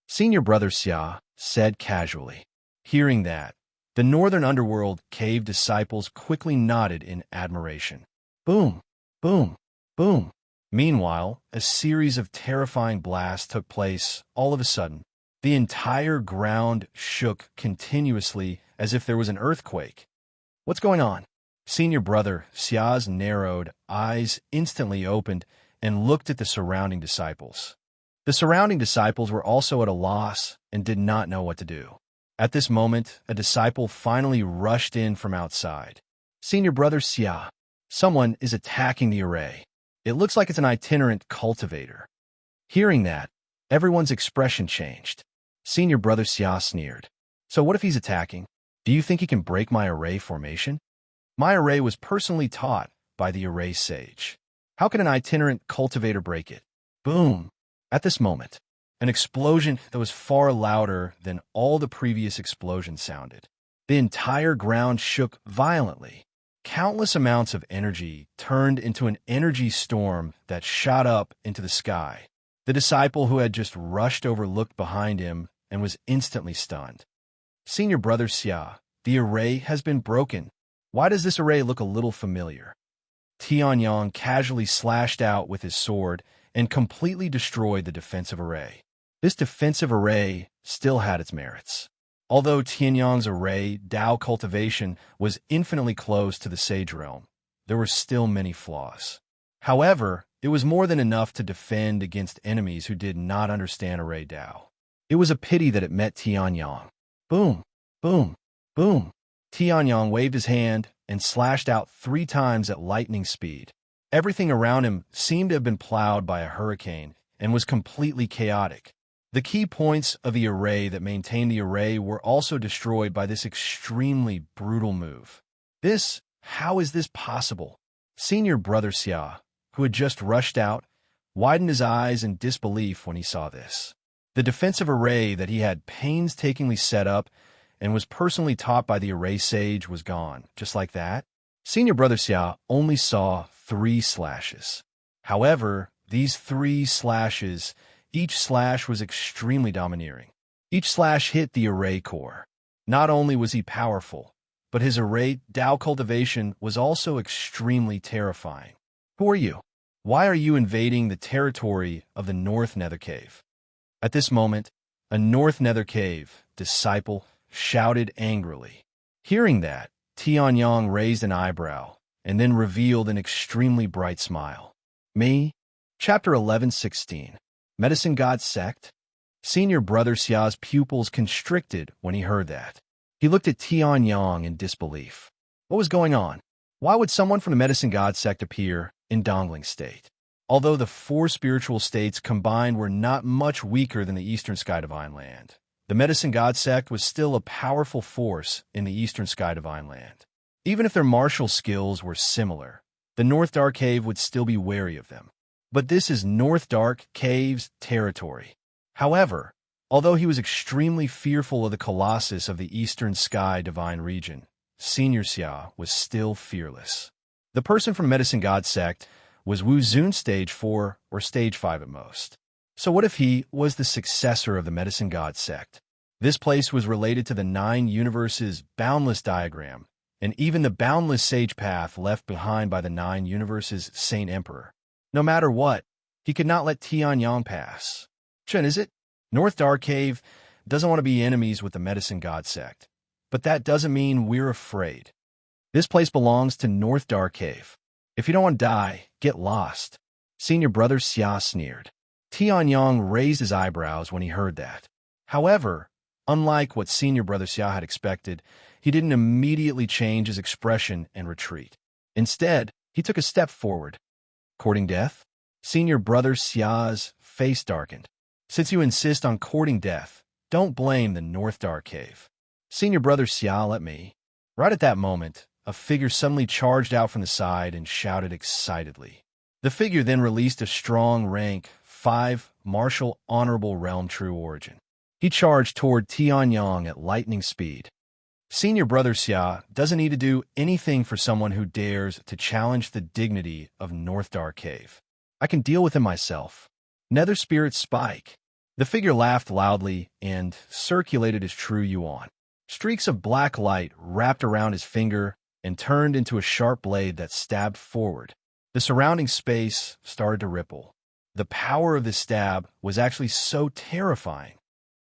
Senior Brother Xia said casually. Hearing that, the Northern Underworld cave disciples quickly nodded in admiration. Boom, boom, boom. Meanwhile, a series of terrifying blasts took place all of a sudden. The entire ground shook continuously as if there was an earthquake. What's going on? Senior Brother Xia's narrowed eyes instantly opened and looked at the surrounding disciples. The surrounding disciples were also at a loss and did not know what to do. At this moment, a disciple finally rushed in from outside. Senior Brother Xia, someone is attacking the array. It looks like it's an itinerant cultivator. Hearing that, everyone's expression changed. Senior Brother Xia sneered. So what if he's attacking? Do you think he can break my array formation? My array was personally taught by the Array Sage. How can an itinerant cultivator break it? Boom! At this moment, an explosion that was far louder than all the previous explosions sounded. The entire ground shook violently. Countless amounts of energy turned into an energy storm that shot up into the sky. The disciple who had just rushed over looked behind him and was instantly stunned. Senior Brother Xia, the array has been broken. Why does this array look a little familiar? Tianyang casually slashed out with his sword and completely destroyed the defensive array. This defensive array still had its merits. Although Tianyang's array, Dao cultivation, was infinitely close to the Sage realm, there were still many flaws. However, it was more than enough to defend against enemies who did not understand array Dao. It was a pity that it met Tianyang. Boom, boom, boom. Tianyang waved his hand and slashed out 3 times at lightning speed. Everything around him seemed to have been plowed by a hurricane and was completely chaotic. The key points of the array that maintained the array were also destroyed by this extremely brutal move. How is this possible? Senior Brother Xia, who had just rushed out, widened his eyes in disbelief when he saw this. The defensive array that he had painstakingly set up and was personally taught by the Array Sage was gone, just like that. Senior Brother Xia only saw 3 slashes. However, these 3 slashes, each slash was extremely domineering. Each slash hit the array core. Not only was he powerful, but his array Dao cultivation was also extremely terrifying. Who are you? Why are you invading the territory of the North Nether Cave? At this moment, a North Nether Cave disciple shouted angrily. Hearing that, Tianyang raised an eyebrow and then revealed an extremely bright smile. Me? Chapter 11:16. Medicine God Sect? Senior Brother Xia's pupils constricted when he heard that. He looked at Tianyang in disbelief. What was going on? Why would someone from the Medicine God Sect appear in Dongling State? Although the four spiritual states combined were not much weaker than the Eastern Sky Divine Land, the Medicine God Sect was still a powerful force in the Eastern Sky Divine Land. Even if their martial skills were similar, the North Dark Cave would still be wary of them. But this is North Dark Cave's territory. However, although he was extremely fearful of the Colossus of the Eastern Sky Divine Region, Senior Xia was still fearless. The person from Medicine God Sect was Wu Zun Stage 4 or Stage 5 at most. So what if he was the successor of the Medicine God Sect? This place was related to the Nine Universes Boundless diagram, and even the boundless sage path left behind by the Nine Universes Saint Emperor. No matter what, he could not let Tianyang pass. Chen, is it? North Dark Cave doesn't want to be enemies with the Medicine God Sect, but that doesn't mean we're afraid. This place belongs to North Dark Cave. If you don't want to die, get lost. Senior Brother Xia sneered. Tianyang raised his eyebrows when he heard that. However, unlike what Senior Brother Xia had expected, he didn't immediately change his expression and retreat. Instead, he took a step forward. Courting death? Senior Brother Xia's face darkened. Since you insist on courting death, don't blame the North Dark Cave. Senior Brother Xia, let me. Right at that moment, a figure suddenly charged out from the side and shouted excitedly. The figure then released a strong rank 5 martial honorable realm true origin. He charged toward Tianyang at lightning speed. Senior Brother Xia doesn't need to do anything for someone who dares to challenge the dignity of North Dark Cave. I can deal with him myself. Nether Spirit Spike. The figure laughed loudly and circulated his true yuan. Streaks of black light wrapped around his finger and turned into a sharp blade that stabbed forward. The surrounding space started to ripple. The power of the stab was actually so terrifying.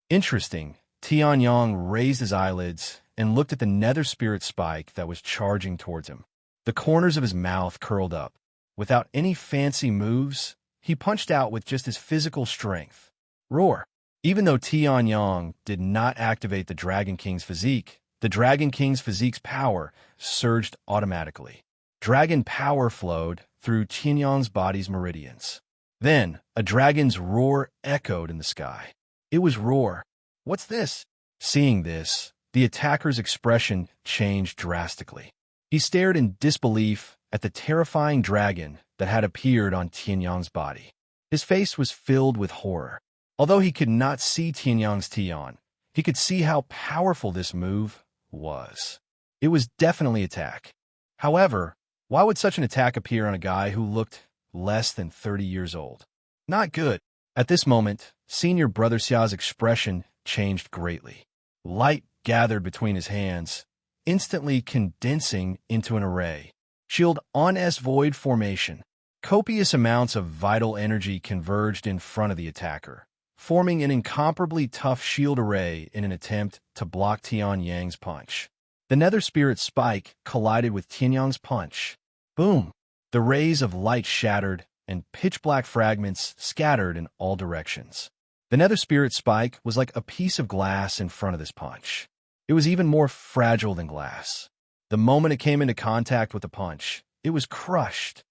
Interesting, Tianyang raised his eyelids and looked at the Nether Spirit Spike that was charging towards him. The corners of his mouth curled up. Without any fancy moves, he punched out with just his physical strength. Roar! Even though Tianyang did not activate the Dragon King's physique, the Dragon King's physique's power surged automatically. Dragon power flowed through Tianyang's body's meridians. Then, a dragon's roar echoed in the sky. It was Roar. What's this? Seeing this, the attacker's expression changed drastically. He stared in disbelief at the terrifying dragon that had appeared on Tianyang's body. His face was filled with horror. Although he could not see Tianyang's Tian, he could see how powerful this move was. It was definitely attack. However, why would such an attack appear on a guy who looked less than 30 years old? Not good. At this moment, Senior Brother Xia's expression changed greatly. Light gathered between his hands, instantly condensing into an array. Shield on S void formation. Copious amounts of vital energy converged in front of the attacker, forming an incomparably tough shield array in an attempt to block Tianyang's punch. The Nether Spirit Spike collided with Tianyang's punch. Boom! The rays of light shattered, and pitch-black fragments scattered in all directions. The Nether Spirit Spike was like a piece of glass in front of this punch. It was even more fragile than glass. The moment it came into contact with the punch, it was crushed.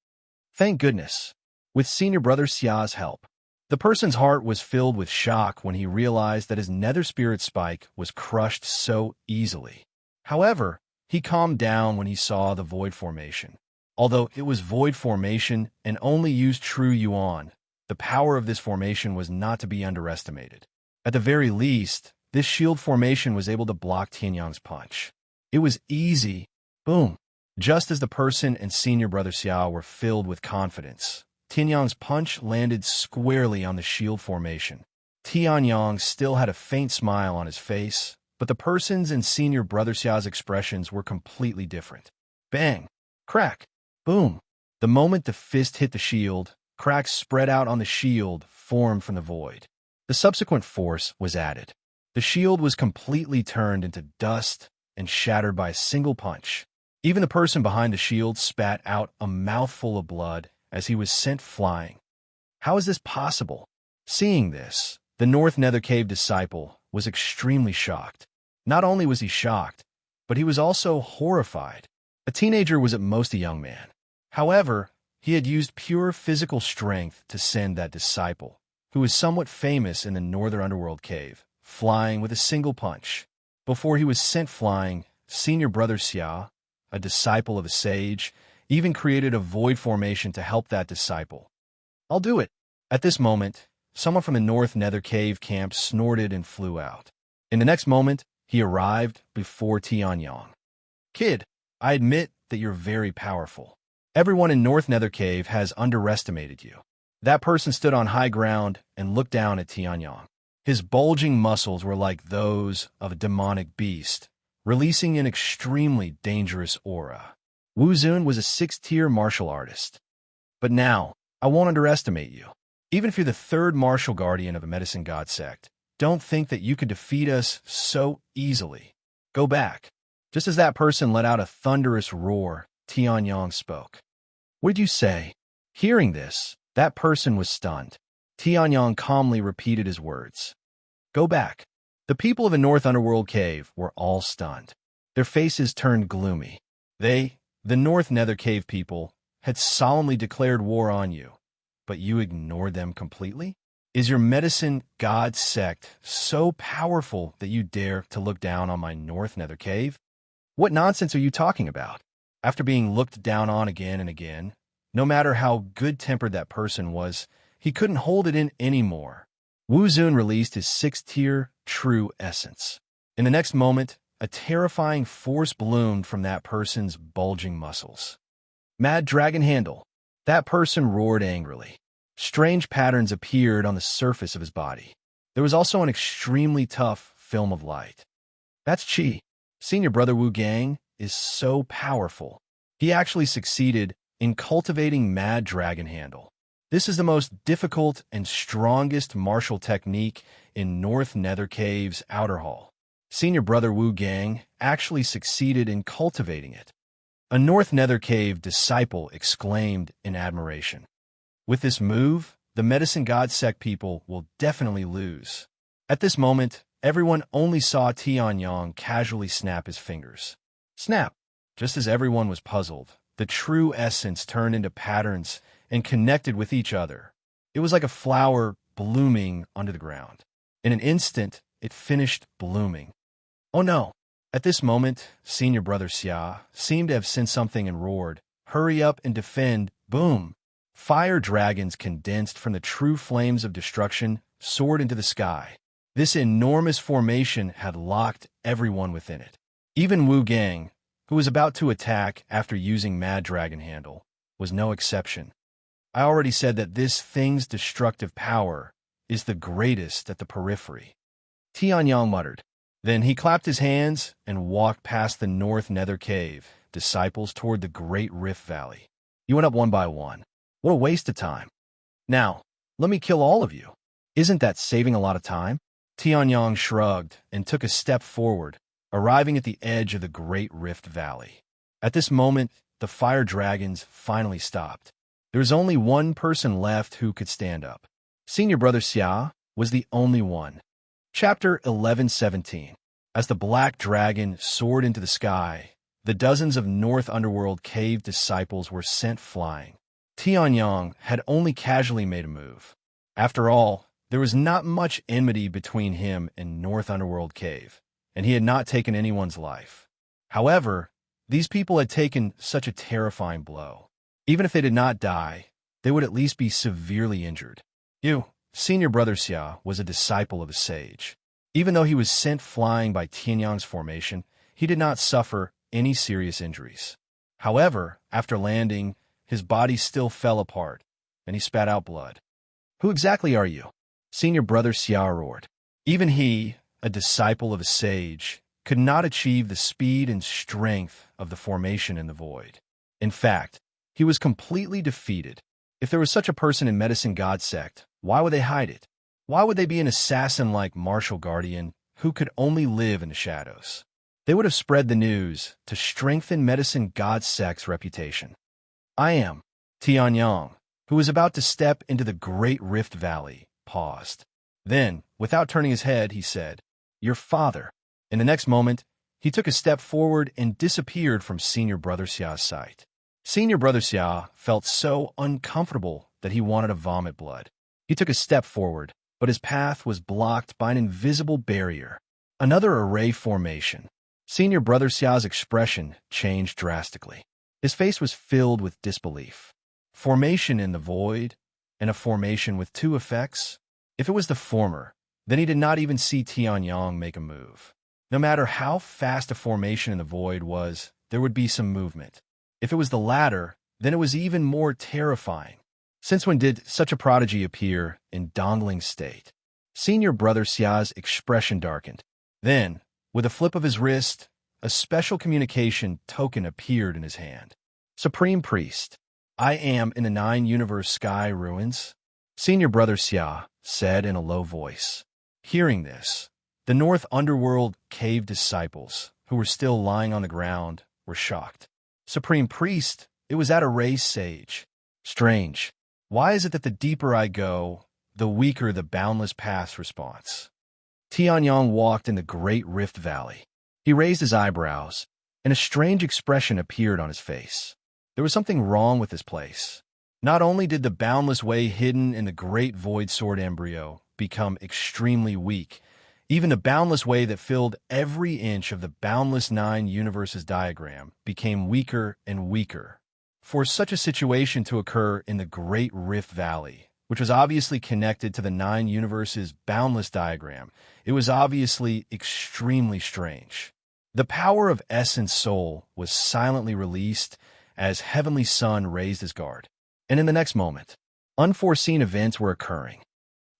Thank goodness. With Senior Brother Xia's help, the person's heart was filled with shock when he realized that his Nether Spirit Spike was crushed so easily. However, he calmed down when he saw the void formation. Although it was void formation and only used true yuan, the power of this formation was not to be underestimated. At the very least, this shield formation was able to block Tianyang's punch. It was easy. Boom. Just as the person and Senior Brother Xia were filled with confidence, Tianyang's punch landed squarely on the shield formation. Tianyang still had a faint smile on his face, but the person's and Senior Brother Xia's expressions were completely different. Bang! Crack! Boom! The moment the fist hit the shield, cracks spread out on the shield formed from the void. The subsequent force was added. The shield was completely turned into dust, and shattered by a single punch. Even the person behind the shield spat out a mouthful of blood as he was sent flying. How is this possible? Seeing this, the North Nether Cave disciple was extremely shocked. Not only was he shocked, but he was also horrified. A teenager was at most a young man. However, he had used pure physical strength to send that disciple, who was somewhat famous in the Northern Underworld cave, flying with a single punch. Before he was sent flying, senior brother Xia, a disciple of a sage, even created a void formation to help that disciple. I'll do it. At this moment, someone from the North Nether Cave camp snorted and flew out. In the next moment, he arrived before Tianyang. Kid, I admit that you're very powerful. Everyone in North Nether Cave has underestimated you. That person stood on high ground and looked down at Tianyang. His bulging muscles were like those of a demonic beast, releasing an extremely dangerous aura. Wu Zun was a 6th-tier martial artist. But now, I won't underestimate you. Even if you're the 3rd martial guardian of a medicine god sect, don't think that you could defeat us so easily. Go back. Just as that person let out a thunderous roar, Tianyang spoke. What did you say? Hearing this, that person was stunned. Tianyang calmly repeated his words. Go back. The people of the North Underworld Cave were all stunned. Their faces turned gloomy. They, the North Nether Cave people, had solemnly declared war on you, but you ignored them completely? Is your medicine god sect so powerful that you dare to look down on my North Nether Cave? What nonsense are you talking about? After being looked down on again and again, no matter how good-tempered that person was, he couldn't hold it in anymore. Wu Zun released his 6th-tier true essence. In the next moment, a terrifying force bloomed from that person's bulging muscles. Mad Dragon Handle. That person roared angrily. Strange patterns appeared on the surface of his body. There was also an extremely tough film of light. That's Qi. Senior brother Wu Gang is so powerful. He actually succeeded in cultivating Mad Dragon Handle. This is the most difficult and strongest martial technique in North Nether Cave's outer hall. Senior brother Wu Gang actually succeeded in cultivating it. A North Nether Cave disciple exclaimed in admiration. With this move, the Medicine God sect people will definitely lose. At this moment, everyone only saw Tianyang casually snap his fingers. Snap! Just as everyone was puzzled, the true essence turned into patterns and connected with each other. It was like a flower blooming under the ground. In an instant, it finished blooming. Oh no! At this moment, senior brother Xia seemed to have sensed something and roared, Hurry up and defend! Boom! Fire dragons condensed from the true flames of destruction soared into the sky. This enormous formation had locked everyone within it. Even Wu Gang, who was about to attack after using Mad Dragon Handle, was no exception. I already said that this thing's destructive power is the greatest at the periphery. Tianyang muttered. Then he clapped his hands and walked past the North Nether Cave, disciples toward the Great Rift Valley. He went up one by one. What a waste of time. Now, let me kill all of you. Isn't that saving a lot of time? Tianyang shrugged and took a step forward, arriving at the edge of the Great Rift Valley. At this moment, the fire dragons finally stopped. There was only one person left who could stand up. Senior brother Xia was the only one. Chapter 11:17. As the black dragon soared into the sky, the dozens of North Underworld cave disciples were sent flying. Tianyang had only casually made a move. After all, there was not much enmity between him and North Underworld Cave, and he had not taken anyone's life. However, these people had taken such a terrifying blow. Even if they did not die, they would at least be severely injured. Senior brother Xia was a disciple of a sage. Even though he was sent flying by Tianyang's formation, he did not suffer any serious injuries. However, after landing, his body still fell apart, and he spat out blood. Who exactly are you? Senior brother Xia roared. Even he, a disciple of a sage, could not achieve the speed and strength of the formation in the void. In fact, he was completely defeated. If there was such a person in Medicine God sect, why would they hide it? Why would they be an assassin like Martial Guardian who could only live in the shadows? They would have spread the news to strengthen medicine god Sek's reputation. I am Tianyang, who was about to step into the Great Rift Valley, paused. Then, without turning his head, he said, "Your father." In the next moment, he took a step forward and disappeared from Senior Brother Xia's sight. Senior Brother Xia felt so uncomfortable that he wanted to vomit blood. He took a step forward, but his path was blocked by an invisible barrier. Another array formation. Senior Brother Xia's expression changed drastically. His face was filled with disbelief. Formation in the void, and a formation with two effects? If it was the former, then he did not even see Tianyang make a move. No matter how fast a formation in the void was, there would be some movement. If it was the latter, then it was even more terrifying. Since when did such a prodigy appear in dongling state? Senior Brother Xia's expression darkened. Then, with a flip of his wrist, a special communication token appeared in his hand. Supreme Priest, I am in the 9-universe sky ruins, Senior Brother Xia said in a low voice. Hearing this, the North Underworld cave disciples, who were still lying on the ground, were shocked. Supreme Priest, it was at a race sage. Strange. Why is it that the deeper I go, the weaker the boundless path's response? Tianyang walked in the Great Rift Valley. He raised his eyebrows, and a strange expression appeared on his face. There was something wrong with this place. Not only did the boundless way hidden in the great void sword embryo become extremely weak, even the boundless way that filled every inch of the boundless 9 universes diagram became weaker and weaker. For such a situation to occur in the Great Rift Valley, which was obviously connected to the 9 universes boundless diagram, it was obviously extremely strange. The power of Essence Soul was silently released as Heavenly Sun raised his guard. And in the next moment, unforeseen events were occurring.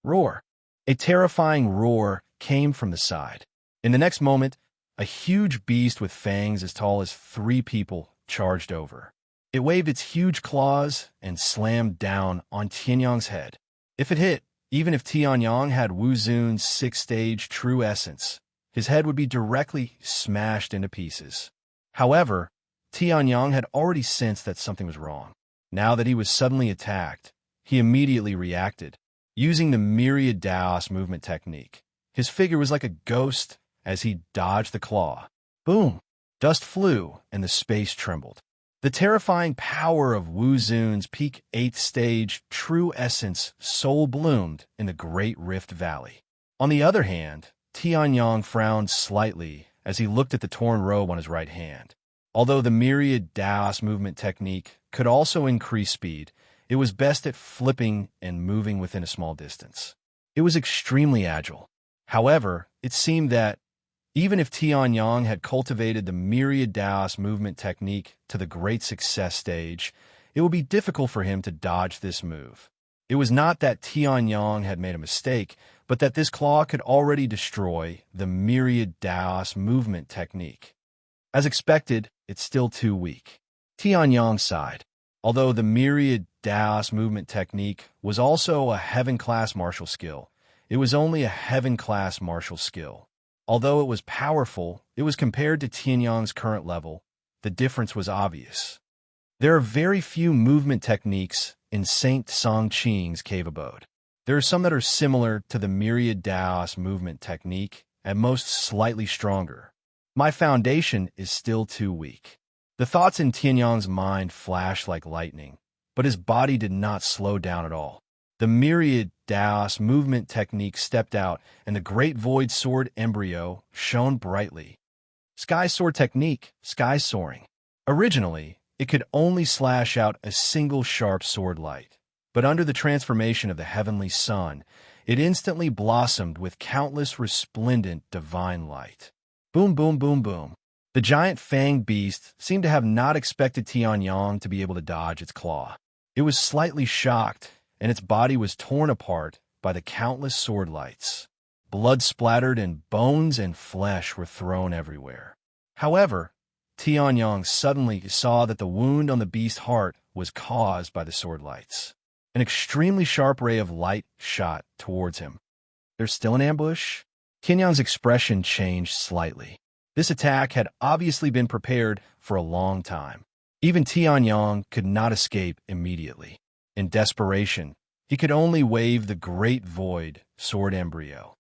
Roar. A terrifying roar came from the side. In the next moment, a huge beast with fangs as tall as 3 people charged over. It waved its huge claws and slammed down on Tianyang's head. If it hit, even if Tianyang had Wu Zun's 6th-stage true essence, his head would be directly smashed into pieces. However, Tianyang had already sensed that something was wrong. Now that he was suddenly attacked, he immediately reacted, using the myriad Daos movement technique. His figure was like a ghost as he dodged the claw. Boom! Dust flew, and the space trembled. The terrifying power of Wu Zun's peak 8th stage true essence soul bloomed in the Great Rift Valley. On the other hand, Tianyang frowned slightly as he looked at the torn robe on his right hand. Although the myriad Daos movement technique could also increase speed, it was best at flipping and moving within a small distance. It was extremely agile. However, it seemed that, even if Tianyang had cultivated the myriad Daos movement technique to the great success stage, it would be difficult for him to dodge this move. It was not that Tianyang had made a mistake, but that this claw could already destroy the myriad Daos movement technique. As expected, it's still too weak. Tianyang sighed. Although the myriad Daos movement technique was also a heaven-class martial skill, it was only a heaven-class martial skill. Although it was powerful, it was compared to Tianyang's current level. The difference was obvious. There are very few movement techniques in Saint Songqing's cave abode. There are some that are similar to the myriad Daos movement technique, at most slightly stronger. My foundation is still too weak. The thoughts in Tianyang's mind flashed like lightning, but his body did not slow down at all. The myriad Daos movement technique stepped out, and the great void sword embryo shone brightly. Sky sword technique, sky soaring. Originally, it could only slash out a single sharp sword light, but under the transformation of the heavenly sun, it instantly blossomed with countless resplendent divine light. Boom, boom, boom, boom. The giant fanged beast seemed to have not expected Tianyang to be able to dodge its claw. It was slightly shocked, and its body was torn apart by the countless sword lights. Blood splattered and bones and flesh were thrown everywhere. However, Tianyang suddenly saw that the wound on the beast's heart was caused by the sword lights. An extremely sharp ray of light shot towards him. There's still an ambush? Tianyang's expression changed slightly. This attack had obviously been prepared for a long time. Even Tianyang could not escape immediately. In desperation, he could only wave the Great Void Sword Embryo.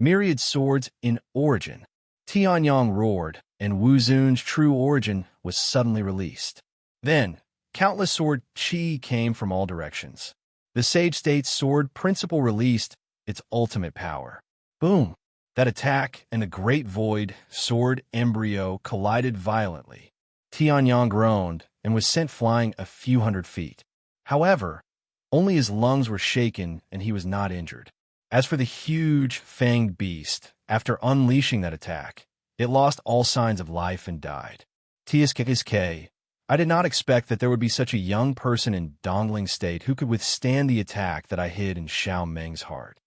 Myriad swords in origin. Tianyang roared, and Wu Zun's true origin was suddenly released. Then, countless sword chi came from all directions. The Sage State's sword principle released its ultimate power. Boom! That attack and the Great Void Sword Embryo collided violently. Tianyang groaned and was sent flying a few hundred feet. However, only his lungs were shaken and he was not injured. As for the huge, fanged beast, after unleashing that attack, it lost all signs of life and died. TSKSK, I did not expect that there would be such a young person in Dongling State who could withstand the attack that I hid in Xiao Meng's heart.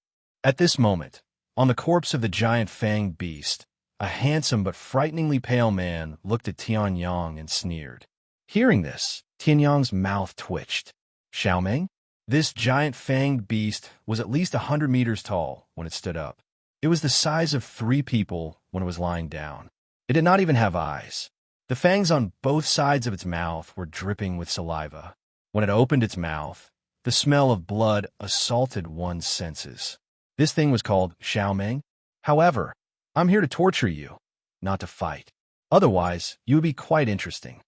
At this moment, on the corpse of the giant fanged beast, a handsome but frighteningly pale man looked at Tianyang and sneered. Hearing this, Tianyang's mouth twitched. Xiao Meng? This giant fanged beast was at least 100 meters tall when it stood up. It was the size of 3 people when it was lying down. It did not even have eyes. The fangs on both sides of its mouth were dripping with saliva. When it opened its mouth, the smell of blood assaulted one's senses. This thing was called Xiao Meng. However, I'm here to torture you, not to fight. Otherwise, you would be quite interesting.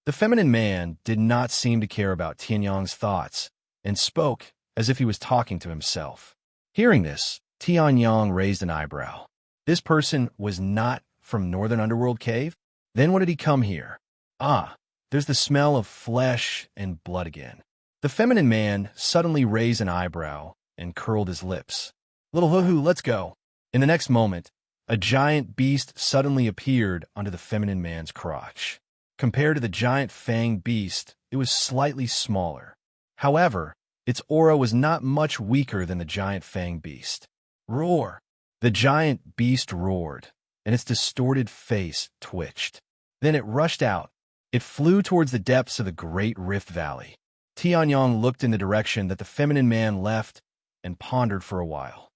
The feminine man did not seem to care about Tianyang's thoughts and spoke as if he was talking to himself. Hearing this, Tianyang raised an eyebrow. This person was not from Northern Underworld Cave? Then when did he come here? Ah, there's the smell of flesh and blood again. The feminine man suddenly raised an eyebrow and curled his lips. Little hoo-hoo, let's go. In the next moment, a giant beast suddenly appeared under the feminine man's crotch. Compared to the giant fanged beast, it was slightly smaller. However, its aura was not much weaker than the giant fanged beast. Roar! The giant beast roared, and its distorted face twitched. Then it rushed out. It flew towards the depths of the Great Rift Valley. Tianyang looked in the direction that the feminine man left and pondered for a while.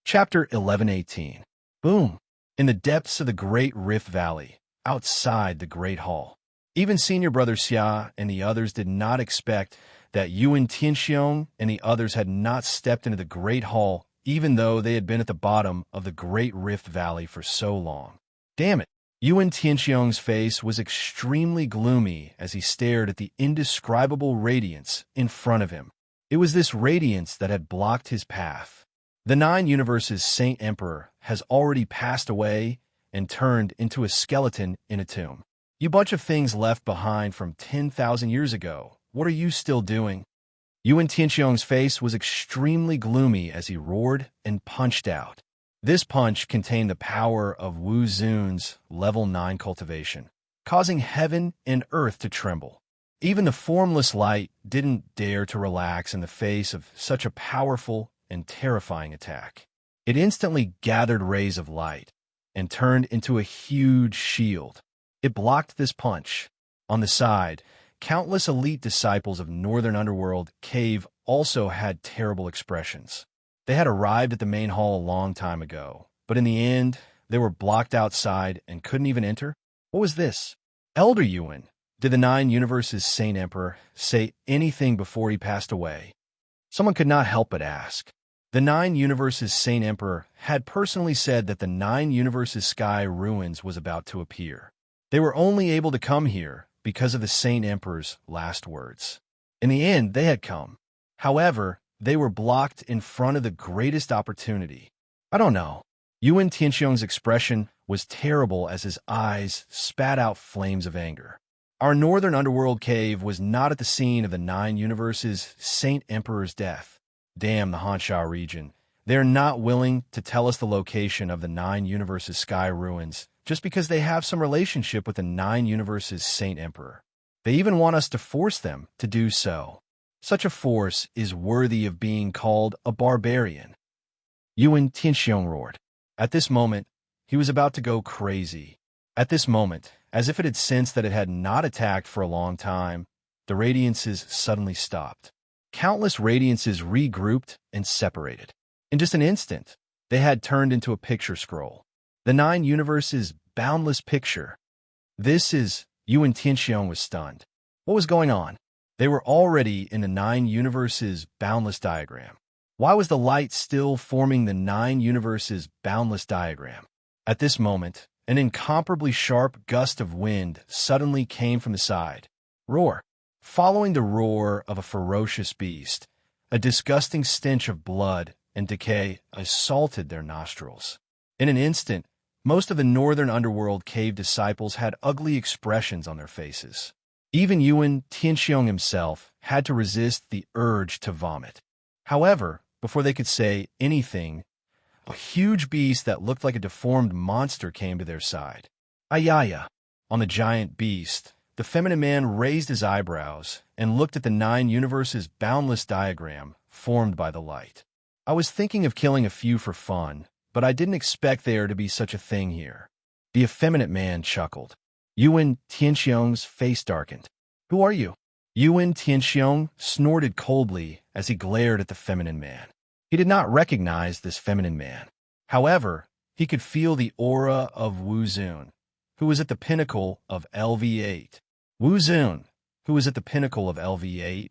Chapter 1118. Boom! In the depths of the Great Rift Valley, outside the Great Hall. Even Senior Brother Xia and the others did not expect that Yuan Tianxiong and the others had not stepped into the Great Hall, even though they had been at the bottom of the Great Rift Valley for so long. Damn it! Yuan Tianxiong's face was extremely gloomy as he stared at the indescribable radiance in front of him. It was this radiance that had blocked his path. The 9 Universes' Saint Emperor has already passed away and turned into a skeleton in a tomb. You bunch of things left behind from 10,000 years ago. What are you still doing? Yuan Tianxiong's face was extremely gloomy as he roared and punched out. This punch contained the power of Wu Zun's level 9 cultivation, causing heaven and earth to tremble. Even the formless light didn't dare to relax in the face of such a powerful and terrifying attack. It instantly gathered rays of light and turned into a huge shield. It blocked this punch. On the side, countless elite disciples of Northern Underworld Cave also had terrible expressions. They had arrived at the main hall a long time ago, but in the end, they were blocked outside and couldn't even enter. What was this? Elder Yuan, did the 9 Universes' Saint Emperor say anything before he passed away? Someone could not help but ask. The 9 Universes' Saint Emperor had personally said that the 9 Universes' Sky Ruins was about to appear. They were only able to come here because of the Saint Emperor's last words. In the end, they had come. However, they were blocked in front of the greatest opportunity. I don't know. Yuan Tianxiong's expression was terrible as his eyes spat out flames of anger. Our Northern Underworld Cave was not at the scene of the 9 Universes' Saint Emperor's death. Damn the Hansha region. They are not willing to tell us the location of the 9 Universes' Sky Ruins just because they have some relationship with the 9 Universes' Saint Emperor. They even want us to force them to do so. Such a force is worthy of being called a barbarian. Yuan Tianxiong roared. At this moment, he was about to go crazy. At this moment, as if it had sensed that it had not attacked for a long time, the radiances suddenly stopped. Countless radiances regrouped and separated. In just an instant, they had turned into a picture scroll. The 9 Universes' boundless picture. This is... Yuan Tianxiong was stunned. What was going on? They were already in the nine universes boundless diagram. Why was the light still forming the nine universes boundless diagram? At this moment, an incomparably sharp gust of wind suddenly came from the side. Roar. Following the roar of a ferocious beast, a disgusting stench of blood and decay assaulted their nostrils. In an instant, most of the northern underworld cave disciples had ugly expressions on their faces. Even Yuan Tianxiong himself had to resist the urge to vomit. However, before they could say anything, a huge beast that looked like a deformed monster came to their side. Ayaya! On the giant beast, the feminine man raised his eyebrows and looked at the nine universes boundless diagram formed by the light. I was thinking of killing a few for fun, but I didn't expect there to be such a thing here. The effeminate man chuckled. Yuan Tianxiong's face darkened. Who are you? Yuan Tianxiong snorted coldly as he glared at the feminine man. He did not recognize this feminine man. However, he could feel the aura of Wu Zun, who was at the pinnacle of LV8. Wu Zun, who was at the pinnacle of LV8,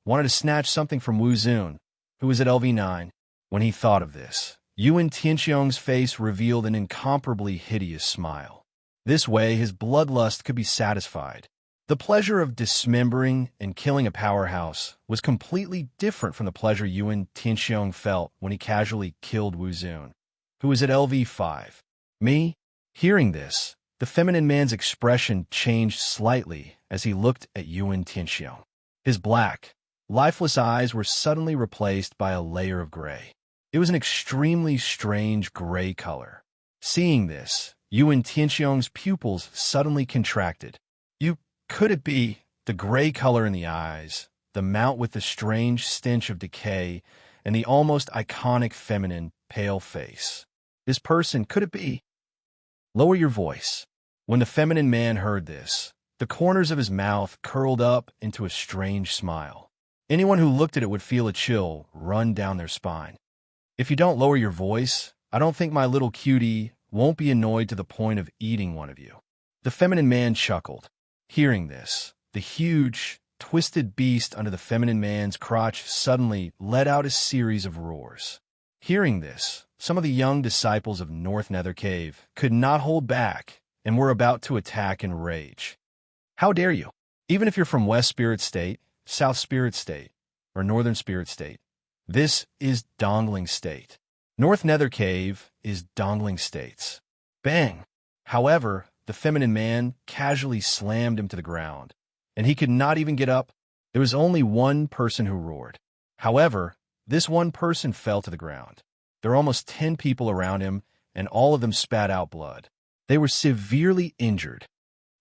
wanted to snatch something from Wu Zun, who was at LV9. When he thought of this, Yuan Tianxiong's face revealed an incomparably hideous smile. This way, his bloodlust could be satisfied. The pleasure of dismembering and killing a powerhouse was completely different from the pleasure Yuan Tianxiong felt when he casually killed Wu Zun, who was at LV5. Me? Hearing this, the feminine man's expression changed slightly as he looked at Yuan Tianxiong. His black, lifeless eyes were suddenly replaced by a layer of gray. It was an extremely strange gray color. Seeing this, Yuan Tianxiong's pupils suddenly contracted. Could it be the gray color in the eyes, the mount with the strange stench of decay, and the almost iconic feminine, pale face? This person, could it be? Lower your voice. When the feminine man heard this, the corners of his mouth curled up into a strange smile. Anyone who looked at it would feel a chill run down their spine. If you don't lower your voice, I don't think my little cutie won't be annoyed to the point of eating one of you. The feminine man chuckled. Hearing this, the huge, twisted beast under the feminine man's crotch suddenly let out a series of roars. Hearing this, some of the young disciples of North Nether Cave could not hold back and were about to attack in rage. How dare you? Even if you're from West Spirit State, South Spirit State, or Northern Spirit State, this is Dongling State. North Nether Cave is Dongling States. Bang! However, the feminine man casually slammed him to the ground, and he could not even get up. There was only one person who roared. However, this one person fell to the ground. There were almost 10 people around him, and all of them spat out blood. They were severely injured.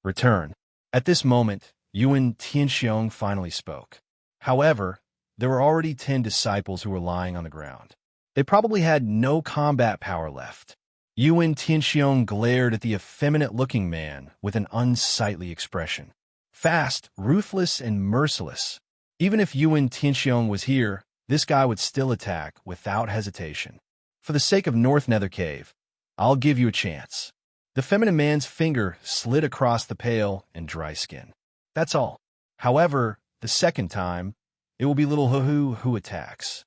Return. At this moment, Yuan Tianxiong finally spoke. However, there were already 10 disciples who were lying on the ground. They probably had no combat power left. Yuan Tianxiong glared at the effeminate-looking man with an unsightly expression. Fast, ruthless, and merciless. Even if Yuan Tianxiong was here, this guy would still attack without hesitation. For the sake of North Nether Cave, I'll give you a chance. The feminine man's finger slid across the pale and dry skin. That's all. However, the second time, it will be little Huhu who attacks.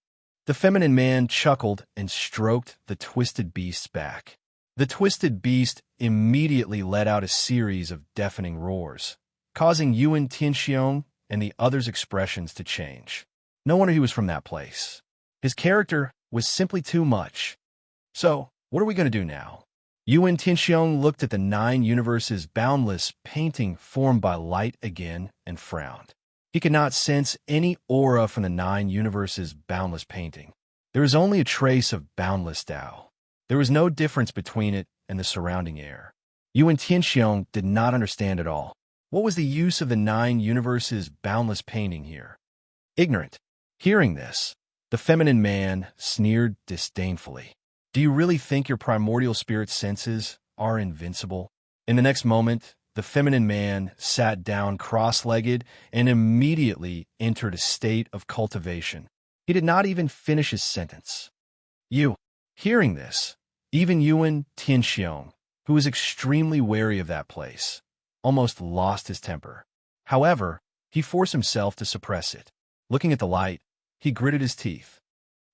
The feminine man chuckled and stroked the twisted beast's back. The twisted beast immediately let out a series of deafening roars, causing Yuan Tianxiong and the others' expressions to change. No wonder he was from that place. His character was simply too much. So, what are we going to do now? Yuan Tianxiong looked at the nine universes boundless painting formed by light again and frowned. He could not sense any aura from the nine universes boundless painting. There was only a trace of boundless Tao. There was no difference between it and the surrounding air. Yuan Tianxiong did not understand at all. What was the use of the nine universes boundless painting here? Ignorant. Hearing this, the feminine man sneered disdainfully. Do you really think your primordial spirit senses are invincible? In the next moment, the feminine man sat down cross-legged and immediately entered a state of cultivation. He did not even finish his sentence. Hearing this, even Yuan Tianxiong, who was extremely wary of that place, almost lost his temper. However, he forced himself to suppress it. Looking at the light, he gritted his teeth.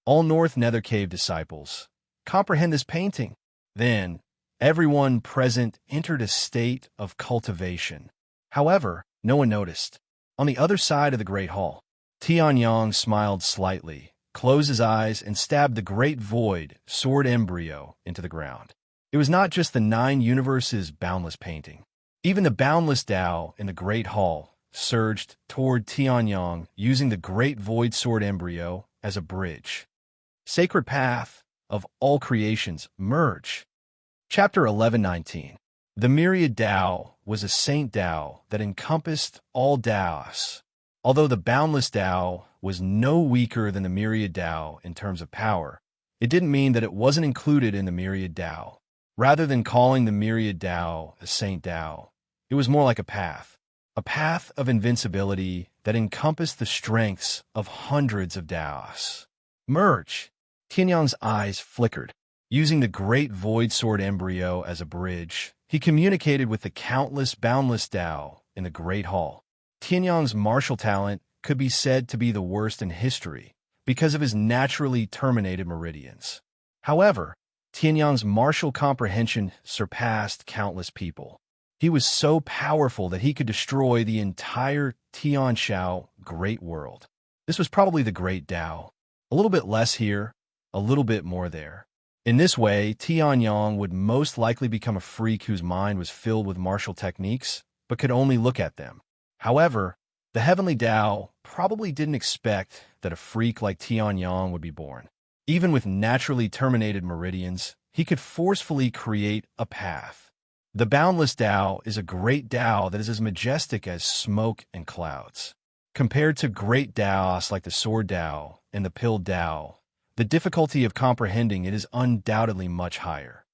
All North Nether Cave disciples, comprehend this painting. Then, everyone present entered a state of cultivation. However, no one noticed. On the other side of the Great Hall, Tianyang smiled slightly, closed his eyes, and stabbed the Great Void sword embryo into the ground. It was not just the 9 universes boundless painting. Even the boundless Tao in the Great Hall surged toward Tianyang using the Great Void sword embryo as a bridge. Sacred path of all creations merge. Chapter 11:19. The myriad Tao was a saint Tao that encompassed all Taos. Although the boundless Tao was no weaker than the myriad Tao in terms of power, it didn't mean that it wasn't included in the myriad Tao. Rather than calling the myriad Tao a saint Tao, it was more like a path of invincibility that encompassed the strengths of hundreds of Taos. Merge. Tianyang's eyes flickered. Using the Great Void Sword embryo as a bridge, he communicated with the countless boundless Tao in the Great Hall. Tianyang's martial talent could be said to be the worst in history because of his naturally terminated meridians. However, Tianyang's martial comprehension surpassed countless people. He was so powerful that he could destroy the entire Tianshao Great World. This was probably the Great Tao. A little bit less here, a little bit more there. In this way, Tianyang would most likely become a freak whose mind was filled with martial techniques, but could only look at them. However, the Heavenly Tao probably didn't expect that a freak like Tianyang would be born. Even with naturally terminated meridians, he could forcefully create a path. The boundless Tao is a great Tao that is as majestic as smoke and clouds. Compared to great Taos like the Sword Tao and the Pill Tao, the difficulty of comprehending it is undoubtedly much higher.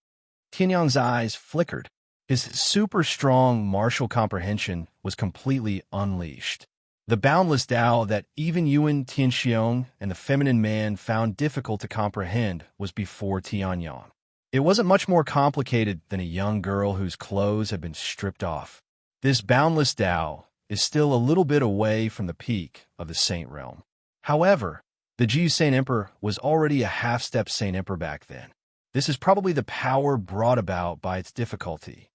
Tianyang's eyes flickered. His super strong martial comprehension was completely unleashed. The boundless Tao that even Yuan Tianxiong and the feminine man found difficult to comprehend was before Tianyang. It wasn't much more complicated than a young girl whose clothes had been stripped off. This boundless Tao is still a little bit away from the peak of the Saint Realm. However, the Jiu Saint Emperor was already a half-step Saint Emperor back then. This is probably the power brought about by its difficulty.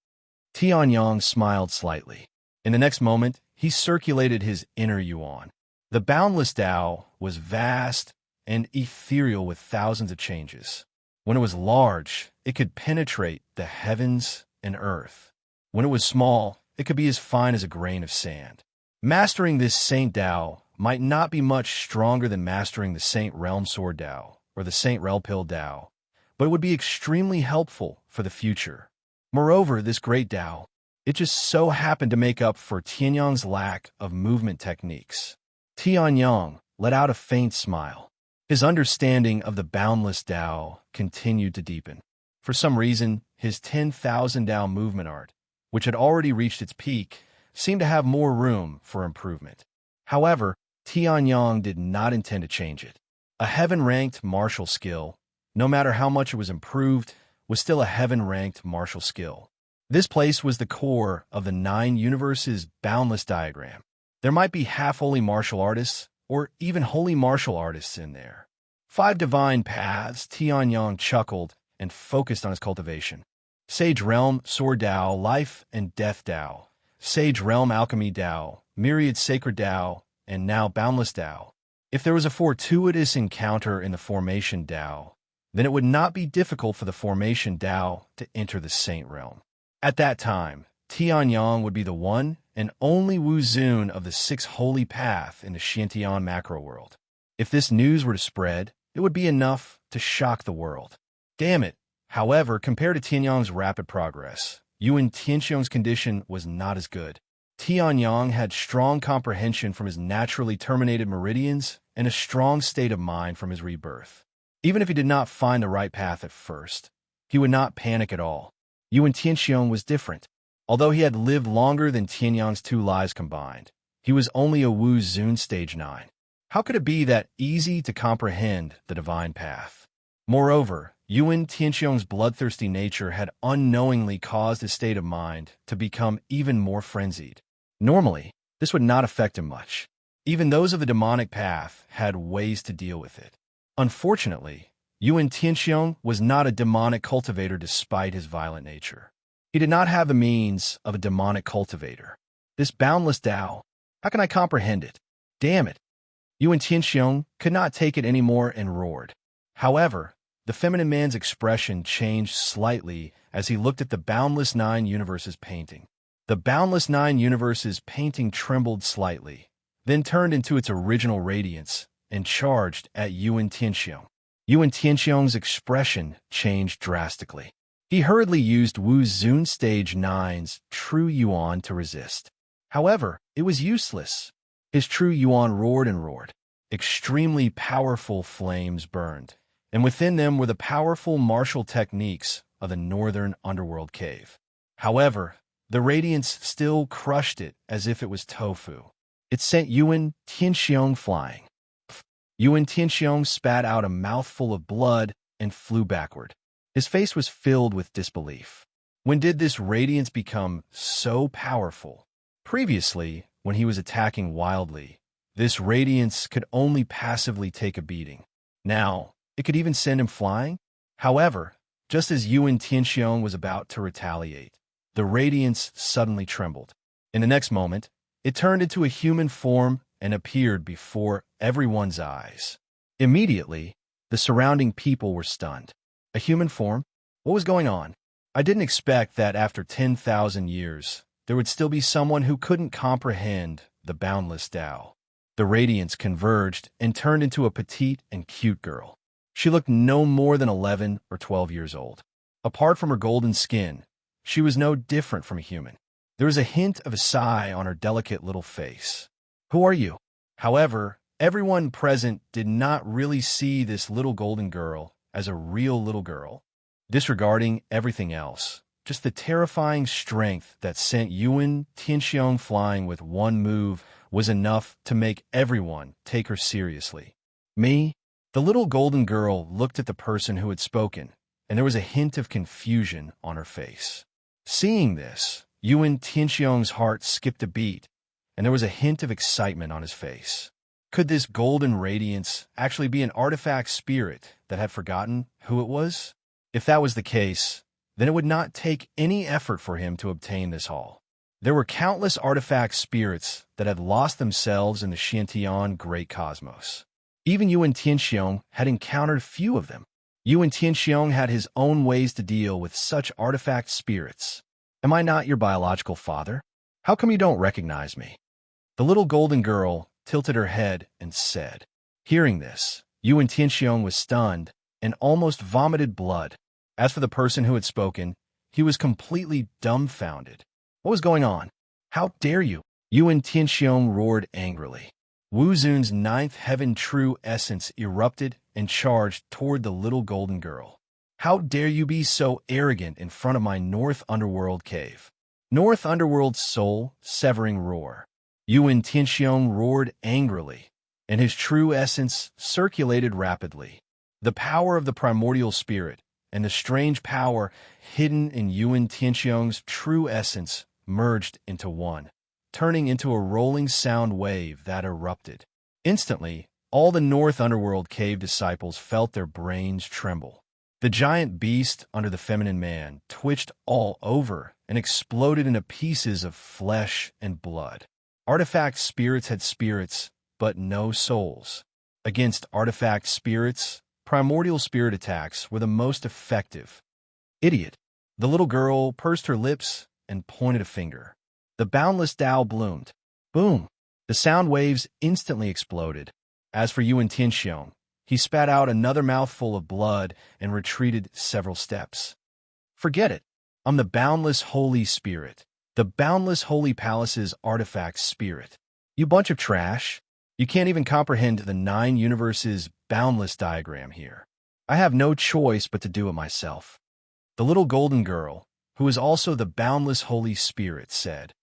Tianyang smiled slightly. In the next moment, he circulated his inner Yuan. The boundless Tao was vast and ethereal with thousands of changes. When it was large, it could penetrate the heavens and earth. When it was small, it could be as fine as a grain of sand. Mastering this Saint Tao might not be much stronger than mastering the Saint Realm Sword Tao or the Saint Realm Pill Tao, but it would be extremely helpful for the future. Moreover, this great Tao, it just so happened to make up for Tianyang's lack of movement techniques. Tianyang let out a faint smile. His understanding of the boundless Tao continued to deepen. For some reason, his 10,000 Tao movement art, which had already reached its peak, seemed to have more room for improvement. However, Tianyang did not intend to change it. A heaven-ranked martial skill, no matter how much it was improved, was still a heaven-ranked martial skill. This place was the core of the 9 universes boundless diagram. There might be half-holy martial artists, or even holy martial artists in there. 5 divine paths, Tianyang chuckled and focused on his cultivation. Sage Realm, Sword Tao, Life and Death Tao. Sage Realm, Alchemy Tao, Myriad Sacred Tao, and now Boundless Tao. If there was a fortuitous encounter in the Formation Tao, then it would not be difficult for the Formation Tao to enter the Saint Realm. At that time, Tianyang would be the one and only Wuzun of the 6 holy path in the Xiantian macro world. If this news were to spread, it would be enough to shock the world. Damn it. However, compared to Tianyang's rapid progress, Yuan Tianxiong's condition was not as good. Tianyang had strong comprehension from his naturally terminated meridians and a strong state of mind from his rebirth. Even if he did not find the right path at first, he would not panic at all. Yuan Tianxiong was different. Although he had lived longer than Tianyang's 2 lives combined, he was only a Wu Zun stage 9. How could it be that easy to comprehend the divine path? Moreover, Yuan Tianxiong's bloodthirsty nature had unknowingly caused his state of mind to become even more frenzied. Normally, this would not affect him much. Even those of the demonic path had ways to deal with it. Unfortunately, Yuan Tianxiong was not a demonic cultivator despite his violent nature. He did not have the means of a demonic cultivator. This boundless Tao, how can I comprehend it? Damn it! Yuan Tianxiong could not take it anymore and roared. However, the feminine man's expression changed slightly as he looked at the Boundless Nine Universes painting. The Boundless Nine Universes painting trembled slightly, then turned into its original radiance and charged at Yuan Tianxiong. Yuan Tianxiong's expression changed drastically. He hurriedly used Wu Zun Stage 9's True Yuan to resist. However, it was useless. His True Yuan roared and roared. Extremely powerful flames burned, and within them were the powerful martial techniques of the northern underworld cave. However, the radiance still crushed it as if it was tofu. It sent Yuan Tianxiong flying. Yuan Tianxiong spat out a mouthful of blood and flew backward. His face was filled with disbelief. When did this radiance become so powerful? Previously, when he was attacking wildly, this radiance could only passively take a beating. Now, it could even send him flying? However, just as Yuan Tianxiong was about to retaliate, the radiance suddenly trembled. In the next moment, it turned into a human form and appeared before everyone's eyes. Immediately, the surrounding people were stunned. A human form? What was going on? I didn't expect that after 10,000 years, there would still be someone who couldn't comprehend the boundless Tao. The radiance converged and turned into a petite and cute girl. She looked no more than 11 or 12 years old. Apart from her golden skin, she was no different from a human. There was a hint of a sigh on her delicate little face. Who are you? However, everyone present did not really see this little golden girl as a real little girl. Disregarding everything else, just the terrifying strength that sent Yuan Tianxiong flying with one move was enough to make everyone take her seriously. Me? The little golden girl looked at the person who had spoken, and there was a hint of confusion on her face. Seeing this, Yuan Tianxiong's heart skipped a beat, and there was a hint of excitement on his face. Could this golden radiance actually be an artifact spirit that had forgotten who it was? If that was the case, then it would not take any effort for him to obtain this haul. There were countless artifact spirits that had lost themselves in the Xiantian Great Cosmos. Even Yuan Tianxiong had encountered few of them. Yuan Tianxiong had his own ways to deal with such artifact spirits. Am I not your biological father? How come you don't recognize me? The little golden girl tilted her head and said. Hearing this, Yuan Tianxiong was stunned and almost vomited blood. As for the person who had spoken, he was completely dumbfounded. What was going on? How dare you? Yuan Tianxiong roared angrily. Wu Zun's ninth heaven true essence erupted and charged toward the little golden girl. How dare you be so arrogant in front of my North Underworld cave? North Underworld's soul severing roar. Yuan Tianxiong roared angrily, and his true essence circulated rapidly. The power of the primordial spirit and the strange power hidden in Yuan Tianxiong's true essence merged into one, turning into a rolling sound wave that erupted. Instantly, all the North Underworld cave disciples felt their brains tremble. The giant beast under the feminine man twitched all over and exploded into pieces of flesh and blood. Artifact spirits had spirits, but no souls. Against artifact spirits, primordial spirit attacks were the most effective. Idiot. The little girl pursed her lips and pointed a finger. The boundless Tao bloomed. Boom! The sound waves instantly exploded. As for Yuan Tianxiong, he spat out another mouthful of blood and retreated several steps. Forget it. I'm the boundless Holy Spirit, the boundless Holy Palace's artifact spirit. You bunch of trash. You can't even comprehend the 9 universes boundless diagram here. I have no choice but to do it myself. The little golden girl, who is also the boundless Holy Spirit, said,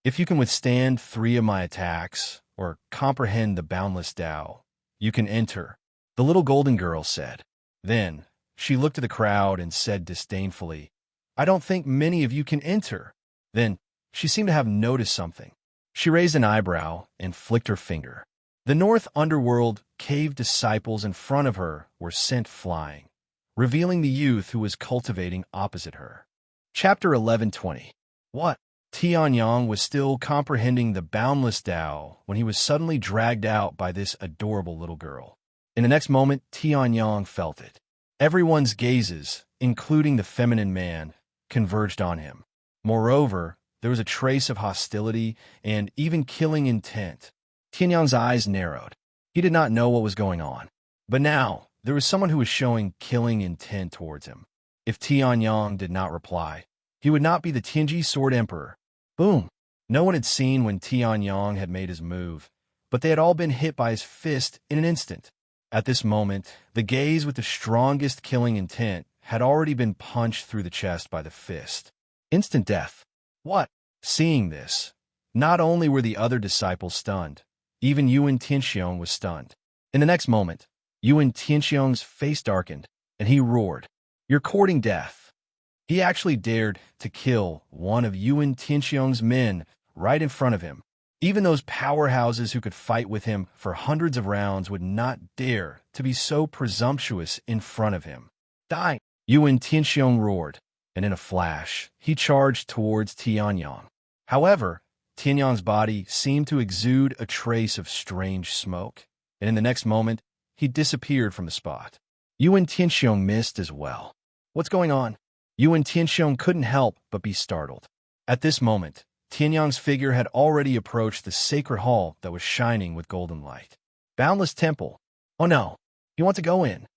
If you can withstand 3 of my attacks, or comprehend the boundless Tao, you can enter, the little golden girl said. Then, She looked at the crowd and said disdainfully, "I don't think many of you can enter." Then, she seemed to have noticed something. She raised an eyebrow and flicked her finger. The North Underworld cave disciples in front of her were sent flying, revealing the youth who was cultivating opposite her. Chapter 11:20. What? Tianyang was still comprehending the boundless Tao when he was suddenly dragged out by this adorable little girl. In the next moment, Tianyang felt it. Everyone's gazes, including the feminine man, converged on him. Moreover, there was a trace of hostility and even killing intent. Tianyang's eyes narrowed. He did not know what was going on. But now, there was someone who was showing killing intent towards him. If Tianyang did not reply, he would not be the Tianji Sword Emperor. Boom! No one had seen when Tianyang had made his move, but they had all been hit by his fist in an instant. At this moment, the gaze with the strongest killing intent had already been punched through the chest by the fist. Instant death. What? Seeing this, not only were the other disciples stunned, even Yuan Tianxiong was stunned. In the next moment, Yuan Tianxiong's face darkened, and he roared, "You're courting death." He actually dared to kill one of Yuan Tianxiong's men right in front of him. Even those powerhouses who could fight with him for hundreds of rounds would not dare to be so presumptuous in front of him. "Die!" Yuan Tianxiong roared, and in a flash, he charged towards Tianyang. However, Tianyang's body seemed to exude a trace of strange smoke, and in the next moment, he disappeared from the spot. Yuan Tianxiong missed as well. What's going on? Yuan Tianxiong couldn't help but be startled. At this moment, Tianyang's figure had already approached the sacred hall that was shining with golden light. Boundless temple. Oh no, you want to go in?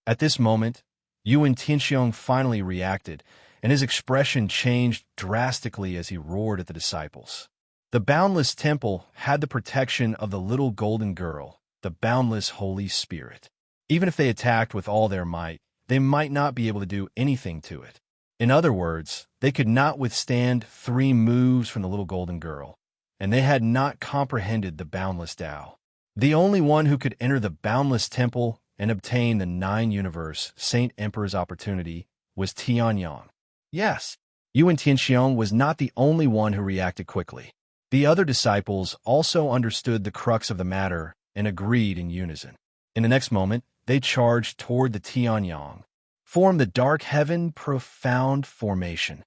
At this moment, Yuan Tianxiong finally reacted, and his expression changed drastically as he roared at the disciples. The boundless temple had the protection of the little golden girl, the boundless Holy Spirit. Even if they attacked with all their might, they might not be able to do anything to it. In other words, they could not withstand 3 moves from the little golden girl, and they had not comprehended the boundless Tao. The only one who could enter the boundless temple and obtain the 9-universe Saint Emperor's opportunity was Tianyang. Yes, Yuan Tianxiong was not the only one who reacted quickly. The other disciples also understood the crux of the matter and agreed in unison. In the next moment, they charged toward the Tianyang. Form the dark heaven profound formation.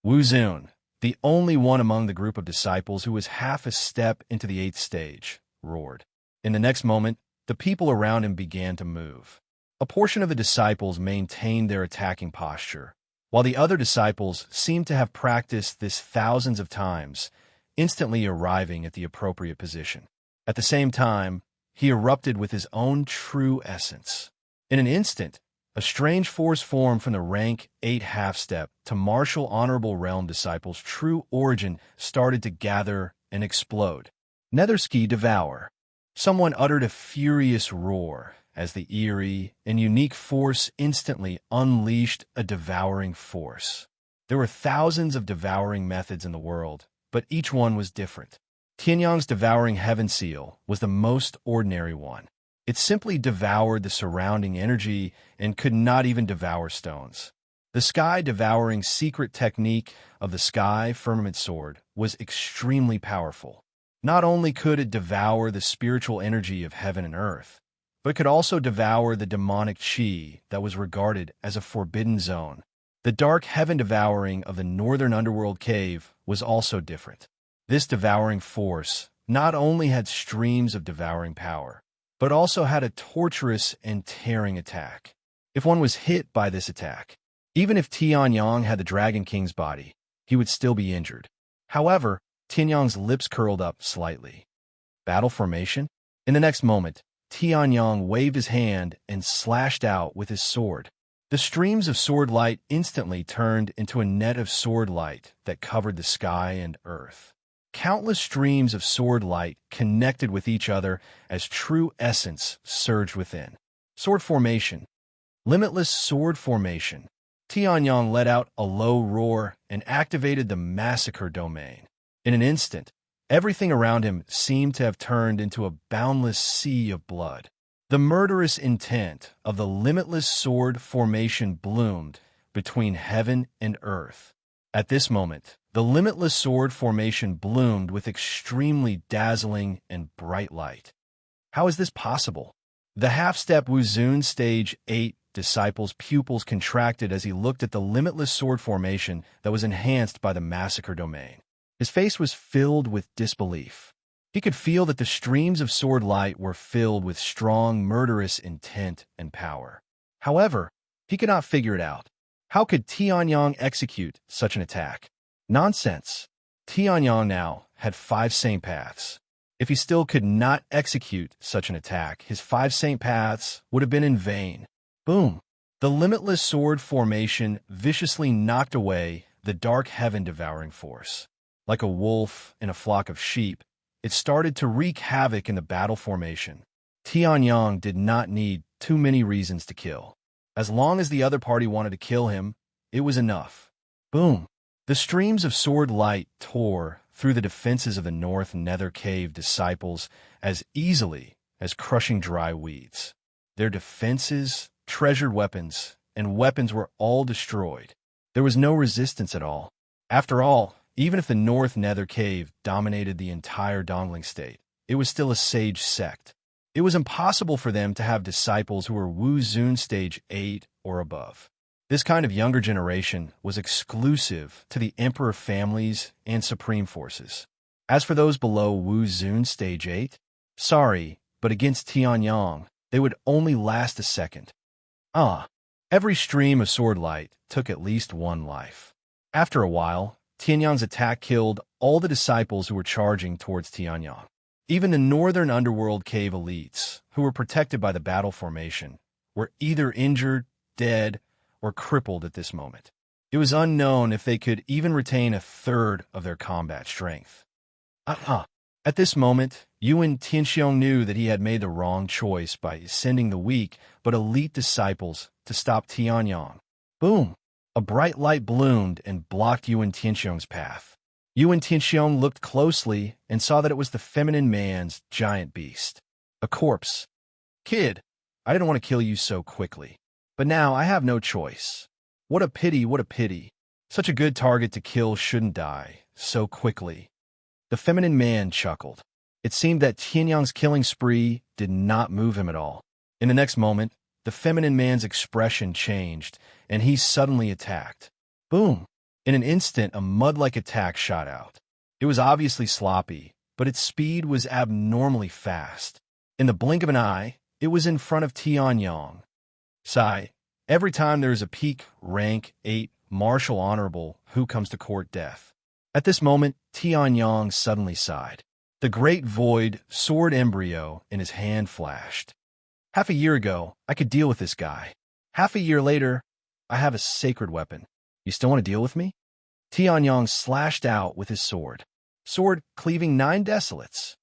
Wu Zun, the only one among the group of disciples who was half a step into the 8th stage, roared. In the next moment, the people around him began to move. A portion of the disciples maintained their attacking posture, while the other disciples seemed to have practiced this thousands of times, instantly arriving at the appropriate position. At the same time, he erupted with his own true essence. In an instant, a strange force formed from the rank 8 half-step to martial honorable realm disciples' true origin started to gather and explode. Netherski devour. Someone uttered a furious roar as the eerie and unique force instantly unleashed a devouring force. There were thousands of devouring methods in the world, but each one was different. Tianyang's devouring heaven seal was the most ordinary one. It simply devoured the surrounding energy and could not even devour stones. The sky-devouring secret technique of the Sky Firmament Sword was extremely powerful. Not only could it devour the spiritual energy of heaven and earth, but it could also devour the demonic chi that was regarded as a forbidden zone. The dark heaven-devouring of the northern underworld cave was also different. This devouring force not only had streams of devouring power, but also had a torturous and tearing attack. If one was hit by this attack, even if Tianyang had the Dragon King's body, he would still be injured. However, Tianyang's lips curled up slightly. Battle formation? In the next moment, Tianyang waved his hand and slashed out with his sword. The streams of sword light instantly turned into a net of sword light that covered the sky and earth. Countless streams of sword light connected with each other as true essence surged within. Sword formation. Limitless sword formation. Tianyang let out a low roar and activated the massacre domain. In an instant, everything around him seemed to have turned into a boundless sea of blood. The murderous intent of the limitless sword formation bloomed between heaven and earth. At this moment, the limitless sword formation bloomed with extremely dazzling and bright light. How is this possible? The half-step Wuzun Stage 8 disciple's pupils contracted as he looked at the limitless sword formation that was enhanced by the massacre domain. His face was filled with disbelief. He could feel that the streams of sword light were filled with strong, murderous intent and power. However, he could not figure it out. How could Tianyang execute such an attack? Nonsense. Tianyang now had 5 saint paths. If he still could not execute such an attack, his 5 saint paths would have been in vain. Boom! The limitless sword formation viciously knocked away the dark heaven-devouring force. Like a wolf in a flock of sheep, it started to wreak havoc in the battle formation. Tianyang did not need too many reasons to kill. As long as the other party wanted to kill him, it was enough. Boom! The streams of sword light tore through the defenses of the North Nether Cave disciples as easily as crushing dry weeds. Their defenses, treasured weapons, and weapons were all destroyed. There was no resistance at all. After all, even if the North Nether Cave dominated the entire Dongling state, it was still a sage sect. It was impossible for them to have disciples who were Wuzun Stage 8 or above. This kind of younger generation was exclusive to the emperor families and supreme forces. As for those below Wuzun Stage 8, sorry, but against Tianyang, they would only last a second. Every stream of sword light took at least 1 life. After a while, Tianyang's attack killed all the disciples who were charging towards Tianyang. Even the northern underworld cave elites, who were protected by the battle formation, were either injured, dead, or crippled at this moment. It was unknown if they could even retain a third of their combat strength. At this moment, Yuan Tianxiong knew that he had made the wrong choice by sending the weak but elite disciples to stop Tianyang. Boom! A bright light bloomed and blocked Yuan Tianxiong's path. Yuan Tianxiong looked closely and saw that it was the feminine man's giant beast. A corpse. Kid, I didn't want to kill you so quickly. But now I have no choice. What a pity, what a pity. Such a good target to kill shouldn't die so quickly. The feminine man chuckled. It seemed that Tianyang's killing spree did not move him at all. In the next moment, the feminine man's expression changed, and he suddenly attacked. Boom! In an instant, a mud-like attack shot out. It was obviously sloppy, but its speed was abnormally fast. In the blink of an eye, it was in front of Tianyang. Sigh. Every time there is a peak rank 8 martial honorable who comes to court death. At this moment, Tianyang suddenly sighed. The great void sword embryo in his hand flashed. Half a year ago, I could deal with this guy. Half a year later, I have a sacred weapon. You still want to deal with me? Tianyang slashed out with his sword. Sword cleaving 9 desolates.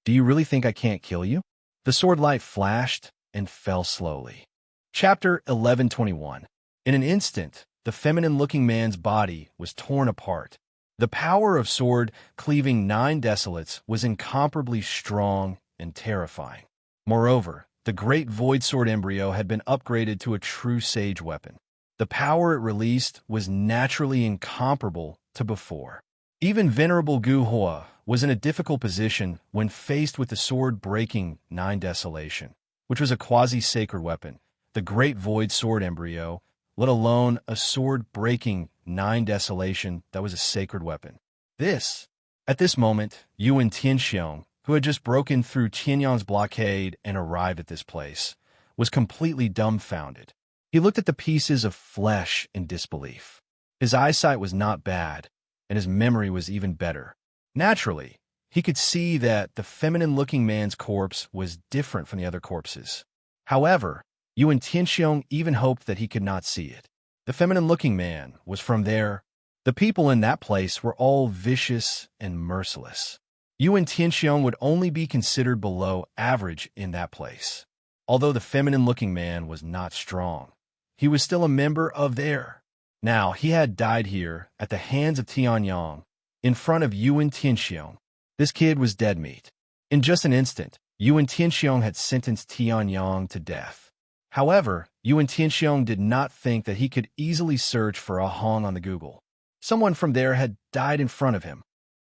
Do you really think I can't kill you? The sword light flashed and fell slowly. Chapter 1121. In an instant, the feminine-looking man's body was torn apart. The power of sword cleaving 9 desolates was incomparably strong and terrifying. Moreover, the great void sword embryo had been upgraded to a true sage weapon. The power it released was naturally incomparable to before. Even Venerable Gu Hua was in a difficult position when faced with the sword-breaking 9 desolation, which was a quasi-sacred weapon. The great void sword embryo, let alone a sword-breaking 9 desolation that was a sacred weapon. At this moment, Yuan Tianxiong, who had just broken through Tianyang's blockade and arrived at this place, was completely dumbfounded. He looked at the pieces of flesh in disbelief. His eyesight was not bad, and his memory was even better. Naturally, he could see that the feminine-looking man's corpse was different from the other corpses. However, Yuan Tianxiong even hoped that he could not see it. The feminine-looking man was from there. The people in that place were all vicious and merciless. Yuan Tianxiong would only be considered below average in that place. Although the feminine-looking man was not strong, he was still a member of there. Now, he had died here at the hands of Tianyang, in front of Yuan Tianxiong. This kid was dead meat. In just an instant, Yuan Tianxiong had sentenced Tianyang to death. However, Yuan Tianxiong did not think that he could easily search for a Hong on the Google. Someone from there had died in front of him.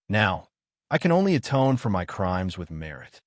Now, I can only atone for my crimes with merit.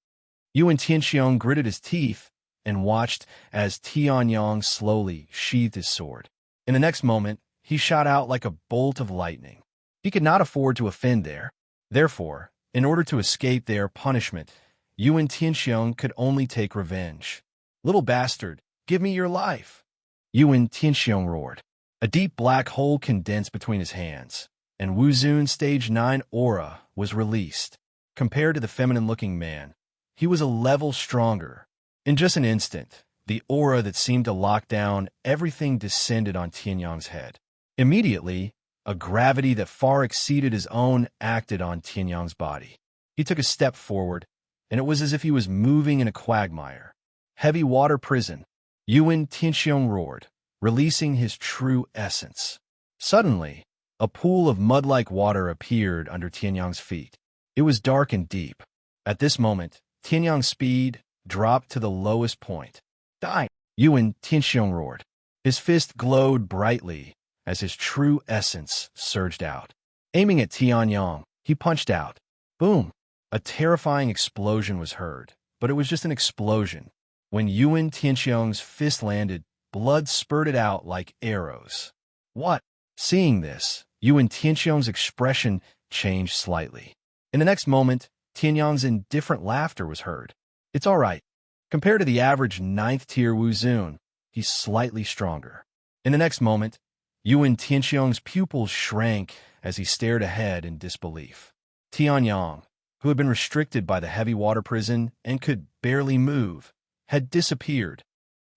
Yuan Tianxiong gritted his teeth and watched as Tianyang slowly sheathed his sword. In the next moment, he shot out like a bolt of lightning. He could not afford to offend there. Therefore, in order to escape their punishment, Yuan Tianxiong could only take revenge. "Little bastard, give me your life!" Yuan Tianxiong roared. A deep black hole condensed between his hands, and Wu Zun's Stage 9 aura was released. Compared to the feminine-looking man, he was a level stronger. In just an instant, the aura that seemed to lock down everything descended on Tianyang's head. Immediately, a gravity that far exceeded his own acted on Tianyang's body. He took a step forward, and it was as if he was moving in a quagmire. "Heavy water prison," Yuan Tianxiong roared, releasing his true essence. Suddenly, a pool of mud-like water appeared under Tianyang's feet. It was dark and deep. At this moment, Tianyang's speed dropped to the lowest point. "Die!" Yuan Tianxiong roared. His fist glowed brightly as his true essence surged out. Aiming at Tianyang, he punched out. Boom! A terrifying explosion was heard, but it was just an explosion. When Yuan Tianxiong's fist landed, blood spurted out like arrows. "What?" Seeing this, Yuan Tianxiong's expression changed slightly. In the next moment, Tianyang's indifferent laughter was heard. "It's all right. Compared to the average 9th-tier Wu Zun, he's slightly stronger." In the next moment, Yuan Tianxiong's pupils shrank as he stared ahead in disbelief. Tianyang, who had been restricted by the heavy water prison and could barely move, had disappeared.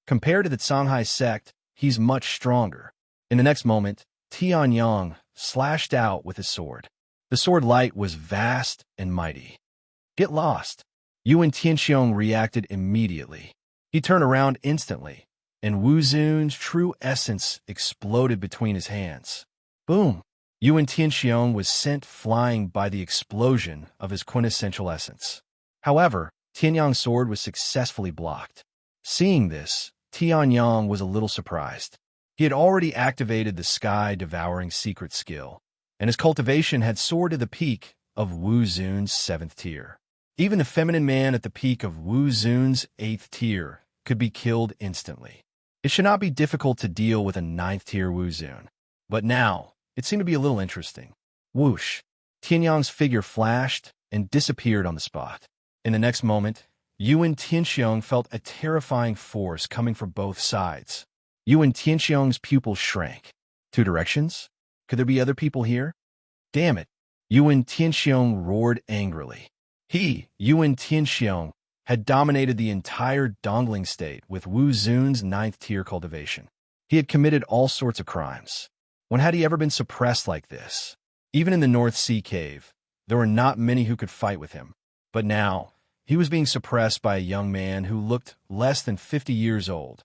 Compared to the Songhai sect, he's much stronger. In the next moment, Tianyang slashed out with his sword. The sword light was vast and mighty. "Get lost!" Yuan Tianxiong reacted immediately. He turned around instantly, and Wu Zun's true essence exploded between his hands. Boom! Yuan Tianxiong was sent flying by the explosion of his quintessential essence. However, Tianyang's sword was successfully blocked. Seeing this, Tianyang was a little surprised. He had already activated the sky-devouring secret skill, and his cultivation had soared to the peak of Wu Zun's 7th tier. Even the feminine man at the peak of Wu Zun's 8th tier could be killed instantly. It should not be difficult to deal with a 9th-tier Wu Zun. But now, it seemed to be a little interesting. Whoosh! Tianyang's figure flashed and disappeared on the spot. In the next moment, Yuan Tianxiong felt a terrifying force coming from both sides. Yuan Tianxiong's pupils shrank. 2 directions? Could there be other people here? Damn it! Yuan Tianxiong roared angrily. He, Yuan Tianxiong, had dominated the entire Dongling state with Wu Zun's 9th-tier cultivation. He had committed all sorts of crimes. When had he ever been suppressed like this? Even in the North Sea Cave, there were not many who could fight with him. But now, he was being suppressed by a young man who looked less than 50 years old.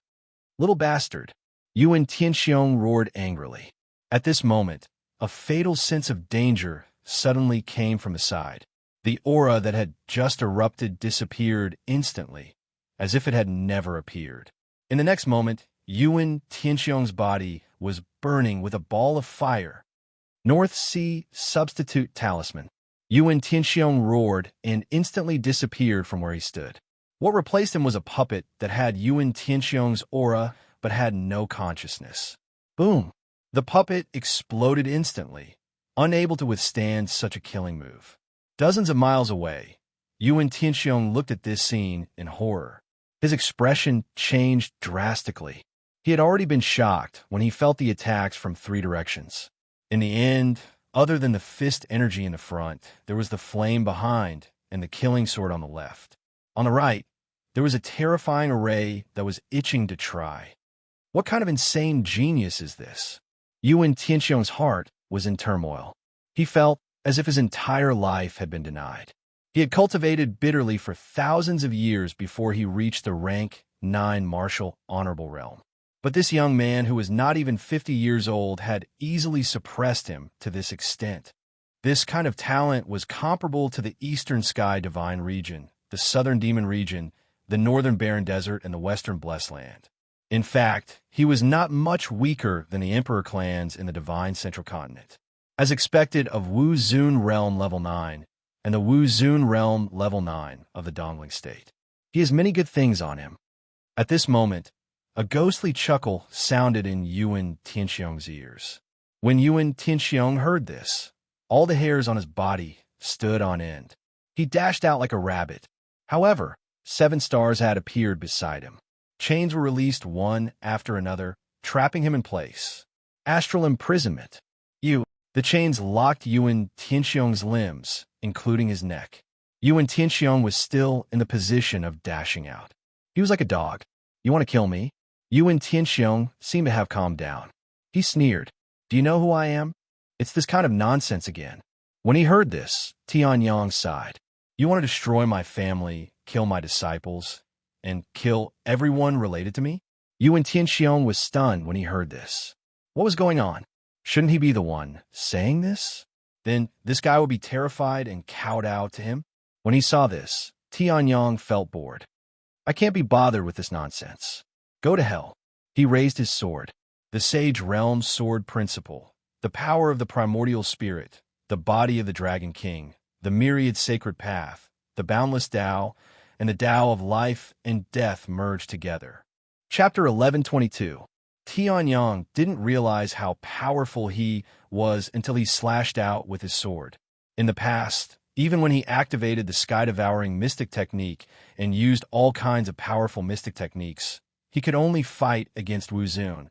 "Little bastard!" Yuan Tianxiong roared angrily. At this moment, a fatal sense of danger suddenly came from his side. The aura that had just erupted disappeared instantly, as if it had never appeared. In the next moment, Yuan Tianxiong's body was burning with a ball of fire. North Sea Substitute Talisman. Yuan Tianxiong roared and instantly disappeared from where he stood. What replaced him was a puppet that had Yuan Tianxiong's aura but had no consciousness. Boom! The puppet exploded instantly, unable to withstand such a killing move. Dozens of miles away, Yuan Tianxiong looked at this scene in horror. His expression changed drastically. He had already been shocked when he felt the attacks from 3 directions. In the end, other than the fist energy in the front, there was the flame behind and the killing sword on the left. On the right, there was a terrifying array that was itching to try. What kind of insane genius is this? Yuan Tianxiong's heart was in turmoil. He felt as if his entire life had been denied. He had cultivated bitterly for thousands of years before he reached the rank 9 martial honorable realm. But this young man who was not even 50 years old had easily suppressed him to this extent. This kind of talent was comparable to the Eastern Sky Divine region the southern demon region, the northern barren desert, and the western blessed land. In fact, he was not much weaker than the Emperor clans in the divine central continent. As expected of Wu Zun Realm Level 9 and the Wu Zun Realm Level 9 of the Dongling State. He has many good things on him. At this moment, a ghostly chuckle sounded in Yuan Tianxiong's ears. When Yuan Tianxiong heard this, all the hairs on his body stood on end. He dashed out like a rabbit. However, 7 stars had appeared beside him. Chains were released one after another, trapping him in place. Astral imprisonment. The chains locked Yuan Tianxiong's limbs, including his neck. Yuan Tianxiong was still in the position of dashing out. He was like a dog. You want to kill me? Yuan Tianxiong seemed to have calmed down. He sneered. Do you know who I am? It's this kind of nonsense again. When he heard this, Tianyang sighed. You want to destroy my family, kill my disciples, and kill everyone related to me? Yuan Tianxiong was stunned when he heard this. What was going on? Shouldn't he be the one saying this? Then this guy would be terrified and cowed out to him. When he saw this, Tianyang felt bored. I can't be bothered with this nonsense. Go to hell. He raised his sword. The Sage Realm Sword Principle, the power of the primordial spirit, the body of the Dragon King, the myriad sacred path, the boundless Tao, and the Tao of life and death merged together. Chapter 1122. Tianyang didn't realize how powerful he was until he slashed out with his sword. In the past, even when he activated the sky-devouring mystic technique and used all kinds of powerful mystic techniques, he could only fight against Wu Zun,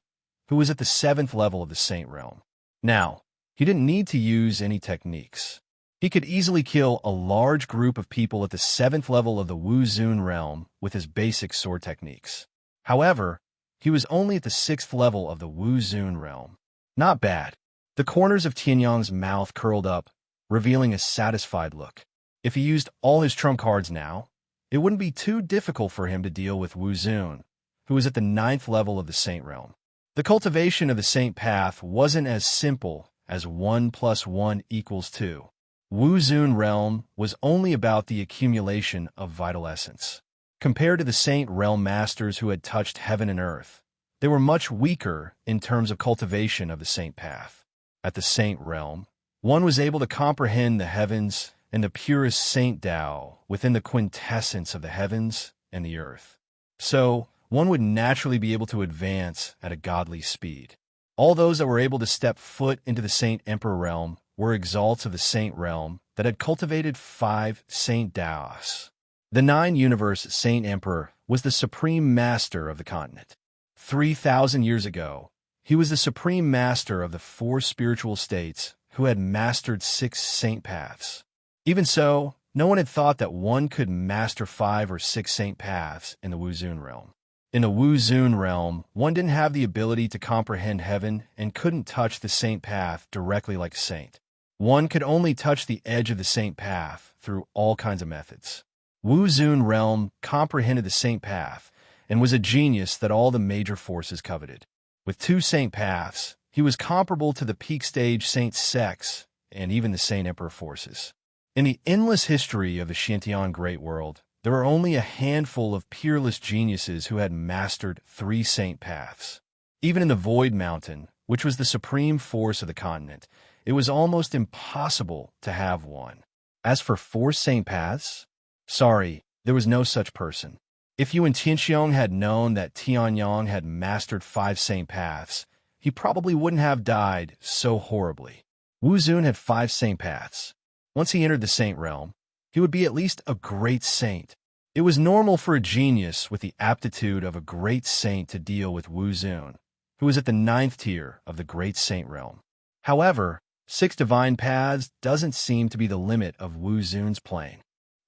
who was at the 7th level of the Saint Realm. Now, he didn't need to use any techniques. He could easily kill a large group of people at the 7th level of the Wu Zun realm with his basic sword techniques. However, he was only at the 6th level of the Wu Zun realm. Not bad. The corners of Tianyang's mouth curled up, revealing a satisfied look. If he used all his trump cards now, it wouldn't be too difficult for him to deal with Wu Zun, who was at the 9th level of the Saint realm. The cultivation of the Saint Path wasn't as simple as 1 + 1 = 2. Wu Zun realm was only about the accumulation of vital essence. Compared to the Saint Realm Masters who had touched heaven and earth, they were much weaker in terms of cultivation of the Saint Path. At the Saint Realm, one was able to comprehend the heavens and the purest Saint Tao within the quintessence of the heavens and the earth. So, one would naturally be able to advance at a godly speed. All those that were able to step foot into the Saint Emperor realm were exalts of the Saint Realm that had cultivated 5 Saint Taos. The 9-universe Saint Emperor was the supreme master of the continent. 3,000 years ago, he was the supreme master of the 4 spiritual states who had mastered 6 Saint Paths. Even so, no one had thought that one could master 5 or 6 Saint Paths in the Wu Zun realm. In the Wu Zun realm, one didn't have the ability to comprehend heaven and couldn't touch the Saint Path directly like a saint. One could only touch the edge of the Saint Path through all kinds of methods. Wu Zun realm comprehended the Saint Path and was a genius that all the major forces coveted. With 2 Saint Paths, he was comparable to the peak stage Saint Sex and even the Saint Emperor forces. In the endless history of the Shintian Great World, there were only a handful of peerless geniuses who had mastered 3 Saint Paths. Even in the Void Mountain, which was the supreme force of the continent, it was almost impossible to have one. As for 4 Saint Paths, sorry, there was no such person. If Yuan Tianxiong had known that Tianyang had mastered 5 Saint Paths, he probably wouldn't have died so horribly. Wu Zun had 5 Saint Paths. Once he entered the Saint Realm, he would be at least a great saint. It was normal for a genius with the aptitude of a great saint to deal with Wu Zun, who was at the 9th tier of the Great Saint Realm. However, 6 divine paths doesn't seem to be the limit of Wu Zun's plane.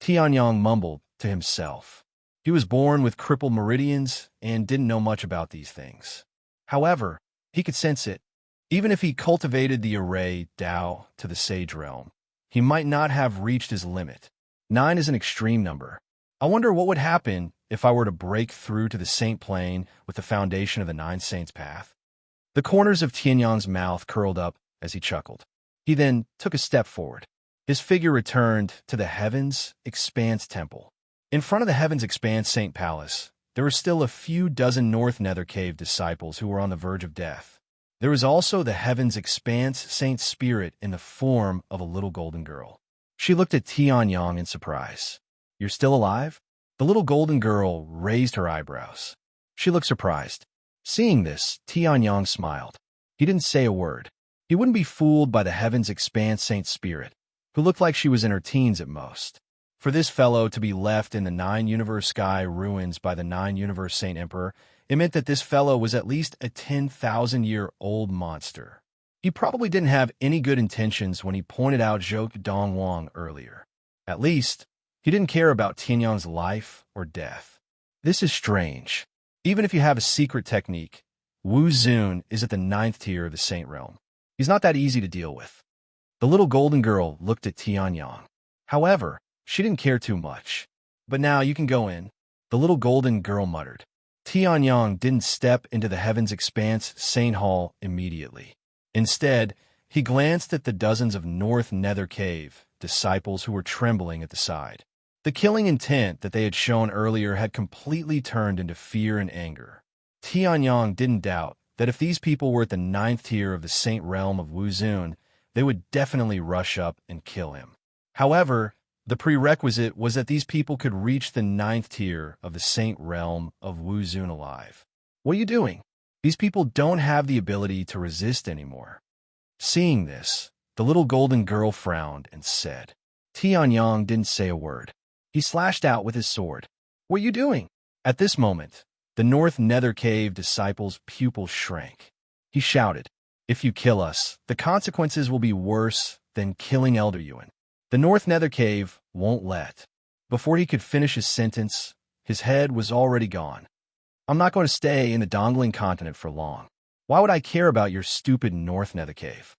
Tianyang mumbled to himself. He was born with crippled meridians and didn't know much about these things. However, he could sense it. Even if he cultivated the array Tao to the Sage Realm, he might not have reached his limit. 9 is an extreme number. I wonder what would happen if I were to break through to the Saint Plane with the foundation of the 9 Saints Path. The corners of Tianyang's mouth curled up as he chuckled. He then took a step forward. His figure returned to the Heavens Expanse Temple. In front of the Heaven's Expanse Saint Palace, there were still a few dozen North Nether Cave disciples who were on the verge of death. There was also the Heaven's Expanse Saint Spirit in the form of a little golden girl. She looked at Tianyang in surprise. "You're still alive?" The little golden girl raised her eyebrows. She looked surprised. Seeing this, Tianyang smiled. He didn't say a word. He wouldn't be fooled by the Heaven's Expanse Saint Spirit, who looked like she was in her teens at most. For this fellow to be left in the Nine-Universe Sky ruins by the Nine-Universe Saint Emperor, it meant that this fellow was at least a 10,000-year-old monster. He probably didn't have any good intentions when he pointed out Zhou Dongwang earlier. At least, he didn't care about Tianyang's life or death. This is strange. Even if you have a secret technique, Wu Zun is at the 9th tier of the Saint Realm. He's not that easy to deal with. The little golden girl looked at Tianyang. However, she didn't care too much. "But now you can go in," the little golden girl muttered. Tianyang didn't step into the Heaven's Expanse Saint Hall immediately. Instead, he glanced at the dozens of North Nether Cave disciples who were trembling at the side. The killing intent that they had shown earlier had completely turned into fear and anger. Tianyang didn't doubt that if these people were at the 9th tier of the Saint Realm of Wu Zun, they would definitely rush up and kill him. However, the prerequisite was that these people could reach the 9th tier of the Saint Realm of Wu Zun alive. "What are you doing? These people don't have the ability to resist anymore." Seeing this, the little golden girl frowned and said. Tianyang didn't say a word. He slashed out with his sword. "What are you doing?" At this moment, the North Nether Cave disciple's pupils shrank. He shouted, "If you kill us, the consequences will be worse than killing Elder Yuan. The North Nether Cave won't let." Before he could finish his sentence, his head was already gone. "I'm not going to stay in the Dongling continent for long. Why would I care about your stupid North Nether Cave?"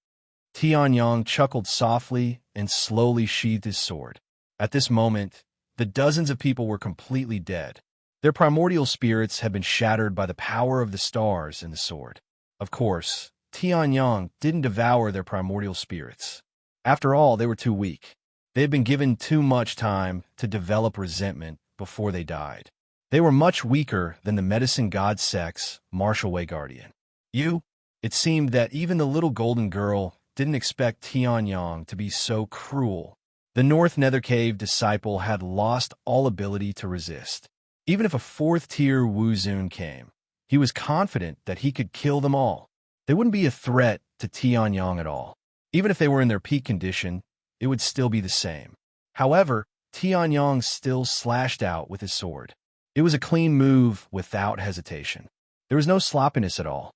Tianyang chuckled softly and slowly sheathed his sword. At this moment, the dozens of people were completely dead. Their primordial spirits had been shattered by the power of the stars in the sword. Of course, Tianyang didn't devour their primordial spirits. After all, they were too weak. They had been given too much time to develop resentment before they died. They were much weaker than the medicine god Sex, Martial Way Guardian. It seemed that even the little golden girl didn't expect Tianyang to be so cruel. The North Nether Cave disciple had lost all ability to resist. Even if a 4th tier Wu Zun came, he was confident that he could kill them all. They wouldn't be a threat to Tianyang at all. Even if they were in their peak condition, it would still be the same. However, Tianyang still slashed out with his sword. It was a clean move without hesitation. There was no sloppiness at all.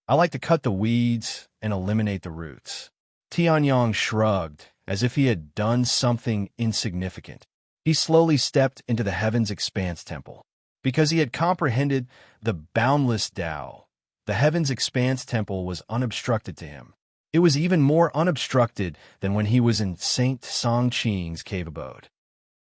"I like to cut the weeds and eliminate the roots." Tianyang shrugged, as if he had done something insignificant. He slowly stepped into the Heaven's Expanse Temple. Because he had comprehended the boundless Tao, the Heaven's Expanse Temple was unobstructed to him. It was even more unobstructed than when he was in Saint Songqing's cave abode.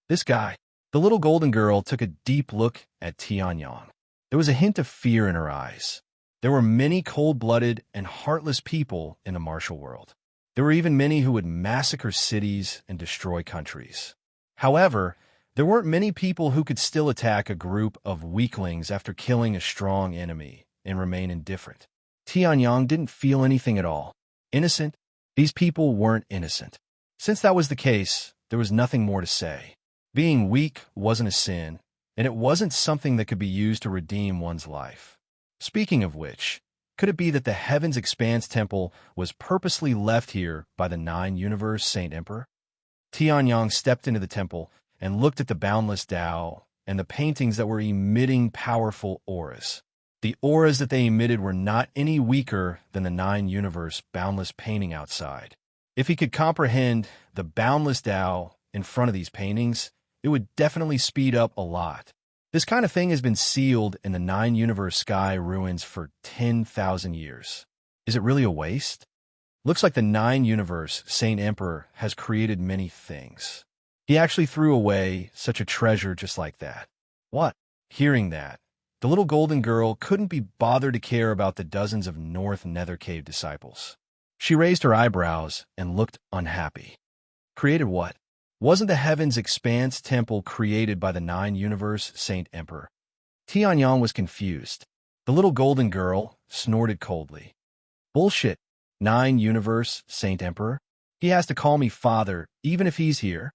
This guy, the little golden girl, took a deep look at Tianyang. There was a hint of fear in her eyes. There were many cold-blooded and heartless people in the martial world. There were even many who would massacre cities and destroy countries. However, there weren't many people who could still attack a group of weaklings after killing a strong enemy and remain indifferent. Tianyang didn't feel anything at all. Innocent? These people weren't innocent. Since that was the case, there was nothing more to say. Being weak wasn't a sin, and it wasn't something that could be used to redeem one's life. Speaking of which, could it be that the Heaven's Expanse Temple was purposely left here by the Nine-Universe Saint Emperor? Tianyang stepped into the temple and looked at the boundless Tao and the paintings that were emitting powerful auras. The auras that they emitted were not any weaker than the Nine-Universe boundless painting outside. If he could comprehend the boundless Tao in front of these paintings, it would definitely speed up a lot. This kind of thing has been sealed in the Nine-Universe Sky ruins for 10,000 years. Is it really a waste? Looks like the Nine-Universe Saint Emperor has created many things. He actually threw away such a treasure just like that. What? Hearing that, the little golden girl couldn't be bothered to care about the dozens of North Nether Cave disciples. She raised her eyebrows and looked unhappy. Created what? Wasn't the heavens expanse temple created by the nine-universe Saint Emperor? Tianyang was confused. The little golden girl snorted coldly. Bullshit. Nine-universe Saint Emperor? He has to call me father, even if he's here.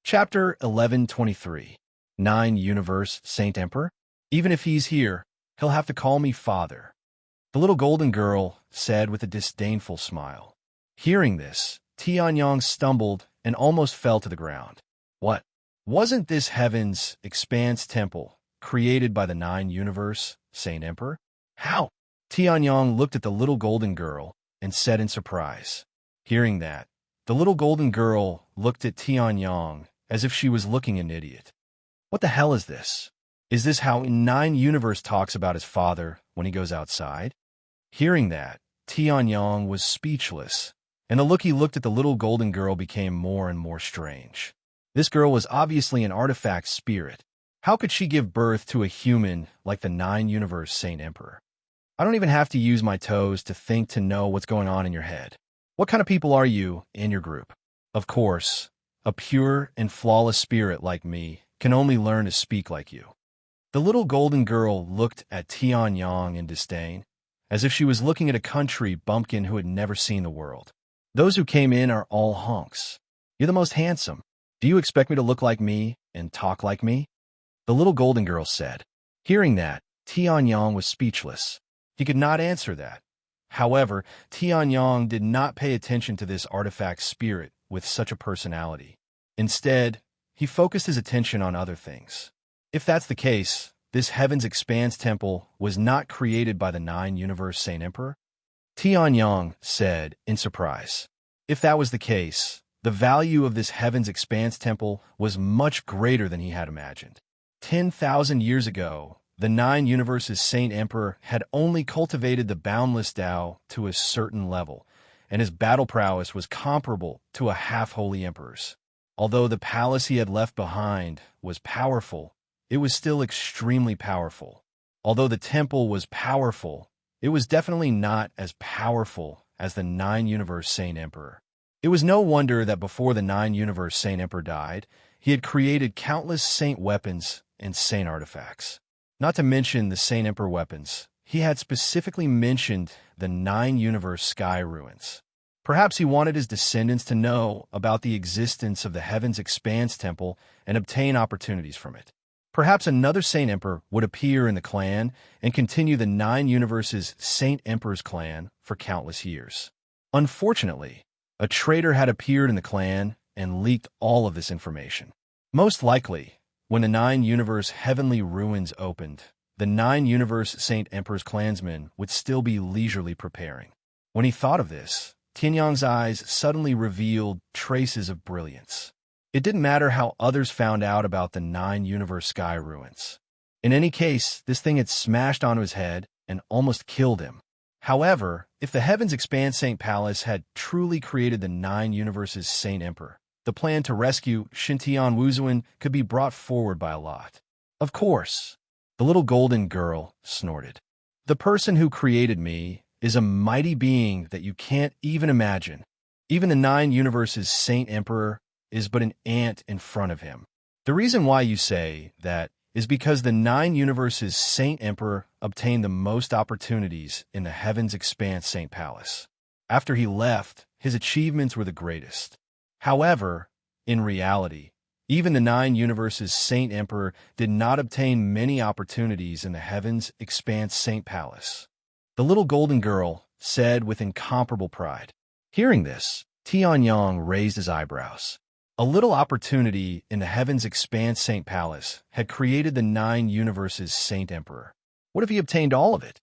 Chapter 1123. Nine-universe Saint Emperor? Even if he's here, he'll have to call me father. The little golden girl said with a disdainful smile. Hearing this, Tianyang stumbled and almost fell to the ground. What? Wasn't this heaven's expanse temple created by the nine-universe Saint Emperor? How? Tianyang looked at the little golden girl and said in surprise. Hearing that, the little golden girl looked at Tianyang as if she was looking an idiot. What the hell is this? Is this how Nine-Universe talks about his father when he goes outside? Hearing that, Tianyang was speechless, and the look he looked at the little golden girl became more and more strange. This girl was obviously an artifact spirit. How could she give birth to a human like the Nine-Universe Saint Emperor? I don't even have to use my toes to think to know what's going on in your head. What kind of people are you in your group? Of course, a pure and flawless spirit like me can only learn to speak like you. The little golden girl looked at Tianyang in disdain, as if she was looking at a country bumpkin who had never seen the world. Those who came in are all hunks. You're the most handsome. Do you expect me to look like me and talk like me? The little golden girl said. Hearing that, Tianyang was speechless. He could not answer that. However, Tianyang did not pay attention to this artifact spirit with such a personality. Instead, he focused his attention on other things. If that's the case, this heaven's expanse temple was not created by the nine-universe Saint Emperor? Tianyang said in surprise. If that was the case, the value of this heaven's expanse temple was much greater than he had imagined. 10,000 years ago, the nine-universe's Saint Emperor had only cultivated the boundless Tao to a certain level, and his battle prowess was comparable to a half-holy emperor's. Although the palace he had left behind was powerful, it was still extremely powerful. Although the temple was powerful, it was definitely not as powerful as the nine-universe Saint Emperor. It was no wonder that before the nine-universe Saint Emperor died, he had created countless saint weapons and saint artifacts. Not to mention the Saint Emperor weapons, he had specifically mentioned the nine-universe sky ruins. Perhaps he wanted his descendants to know about the existence of the Heaven's Expanse Temple and obtain opportunities from it. Perhaps another Saint Emperor would appear in the clan and continue the Nine Universes' Saint Emperor's clan for countless years. Unfortunately, a traitor had appeared in the clan and leaked all of this information. Most likely, when the Nine-Universe Heavenly Ruins opened, the Nine-Universe Saint Emperor's clansmen would still be leisurely preparing. When he thought of this, Tianyang's eyes suddenly revealed traces of brilliance. It didn't matter how others found out about the Nine-Universe Sky Ruins. In any case, this thing had smashed onto his head and almost killed him. However, if the Heavens Expanse Saint Palace had truly created the Nine Universes Saint Emperor, the plan to rescue Xintian Wuzuan could be brought forward by a lot. Of course, the little golden girl snorted. The person who created me is a mighty being that you can't even imagine. Even the Nine Universes Saint Emperor is but an ant in front of him. The reason why you say that is because the Nine Universes Saint Emperor obtained the most opportunities in the Heavens Expanse Saint Palace. After he left, his achievements were the greatest. However, in reality, even the Nine Universes Saint Emperor did not obtain many opportunities in the Heavens Expanse Saint Palace. The little golden girl said with incomparable pride. Hearing this, Tianyang raised his eyebrows. A little opportunity in the Heavens Expanse Saint Palace had created the Nine Universes Saint Emperor. What if he obtained all of it?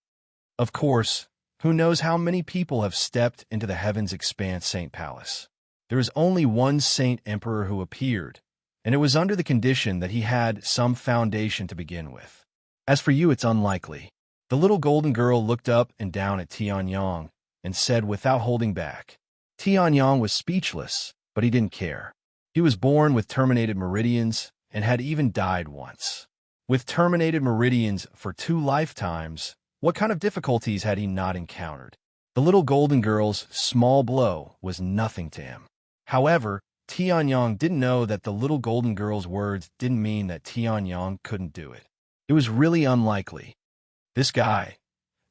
Of course, who knows how many people have stepped into the Heavens Expanse Saint Palace. There is only one Saint Emperor who appeared, and it was under the condition that he had some foundation to begin with. As for you, it's unlikely. The little golden girl looked up and down at Tianyang and said without holding back. Tianyang was speechless, but he didn't care. He was born with terminated meridians and had even died once. With terminated meridians for 2 lifetimes, what kind of difficulties had he not encountered? The little golden girl's small blow was nothing to him. However, Tianyang didn't know that the little golden girl's words didn't mean that Tianyang couldn't do it. It was really unlikely. This guy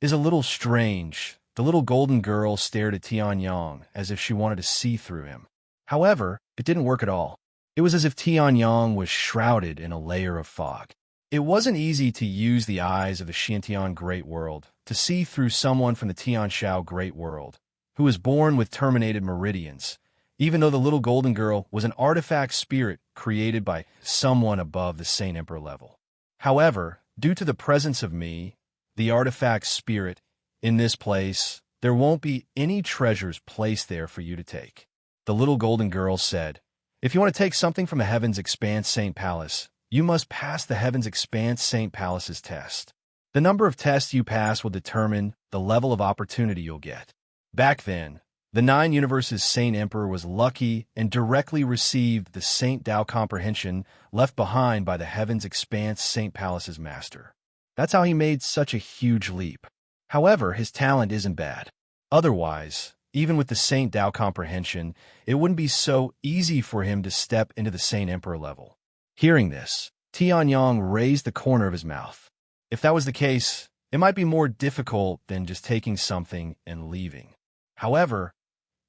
is a little strange. The little golden girl stared at Tianyang as if she wanted to see through him. However, it didn't work at all. It was as if Tianyang was shrouded in a layer of fog. It wasn't easy to use the eyes of the Xiantian Great World to see through someone from the Tianshao Great World, who was born with terminated meridians, even though the little golden girl was an artifact spirit created by someone above the Saint Emperor level. However, due to the presence of me, the artifact spirit, in this place, there won't be any treasures placed there for you to take. The little golden girl said, "If you want to take something from the Heaven's Expanse Saint Palace, you must pass the Heaven's Expanse Saint Palace's test. The number of tests you pass will determine the level of opportunity you'll get." Back then, the Nine Universes Saint Emperor was lucky and directly received the Saint Tao comprehension left behind by the Heaven's Expanse Saint Palace's master. That's how he made such a huge leap. However, his talent isn't bad. Otherwise, even with the Saint Tao comprehension, it wouldn't be so easy for him to step into the Saint Emperor level. Hearing this, Tianyang raised the corner of his mouth. If that was the case, it might be more difficult than just taking something and leaving. However,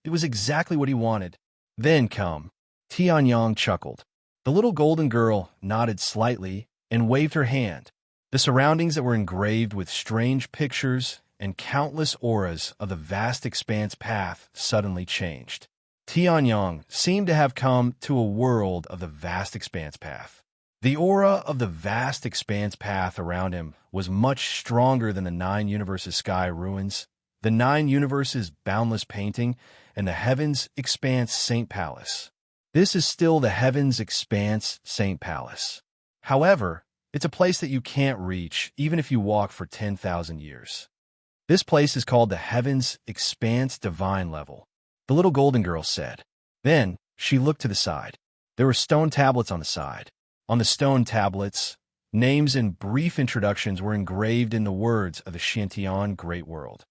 it was exactly what he wanted. "Then come." Tianyang chuckled. The little golden girl nodded slightly and waved her hand. The surroundings that were engraved with strange pictures and countless auras of the vast expanse path suddenly changed. Tianyang seemed to have come to a world of the vast expanse path. The aura of the vast expanse path around him was much stronger than the Nine Universes Sky Ruins, the Nine Universes Boundless Painting, and the Heaven's Expanse Saint Palace. This is still the Heaven's Expanse Saint Palace. However, it's a place that you can't reach even if you walk for 10,000 years. This place is called the Heaven's Expanse Divine Level, the little golden girl said. Then she looked to the side. There were stone tablets on the side. On the stone tablets, names and brief introductions were engraved in the words of the Xiantian Great World.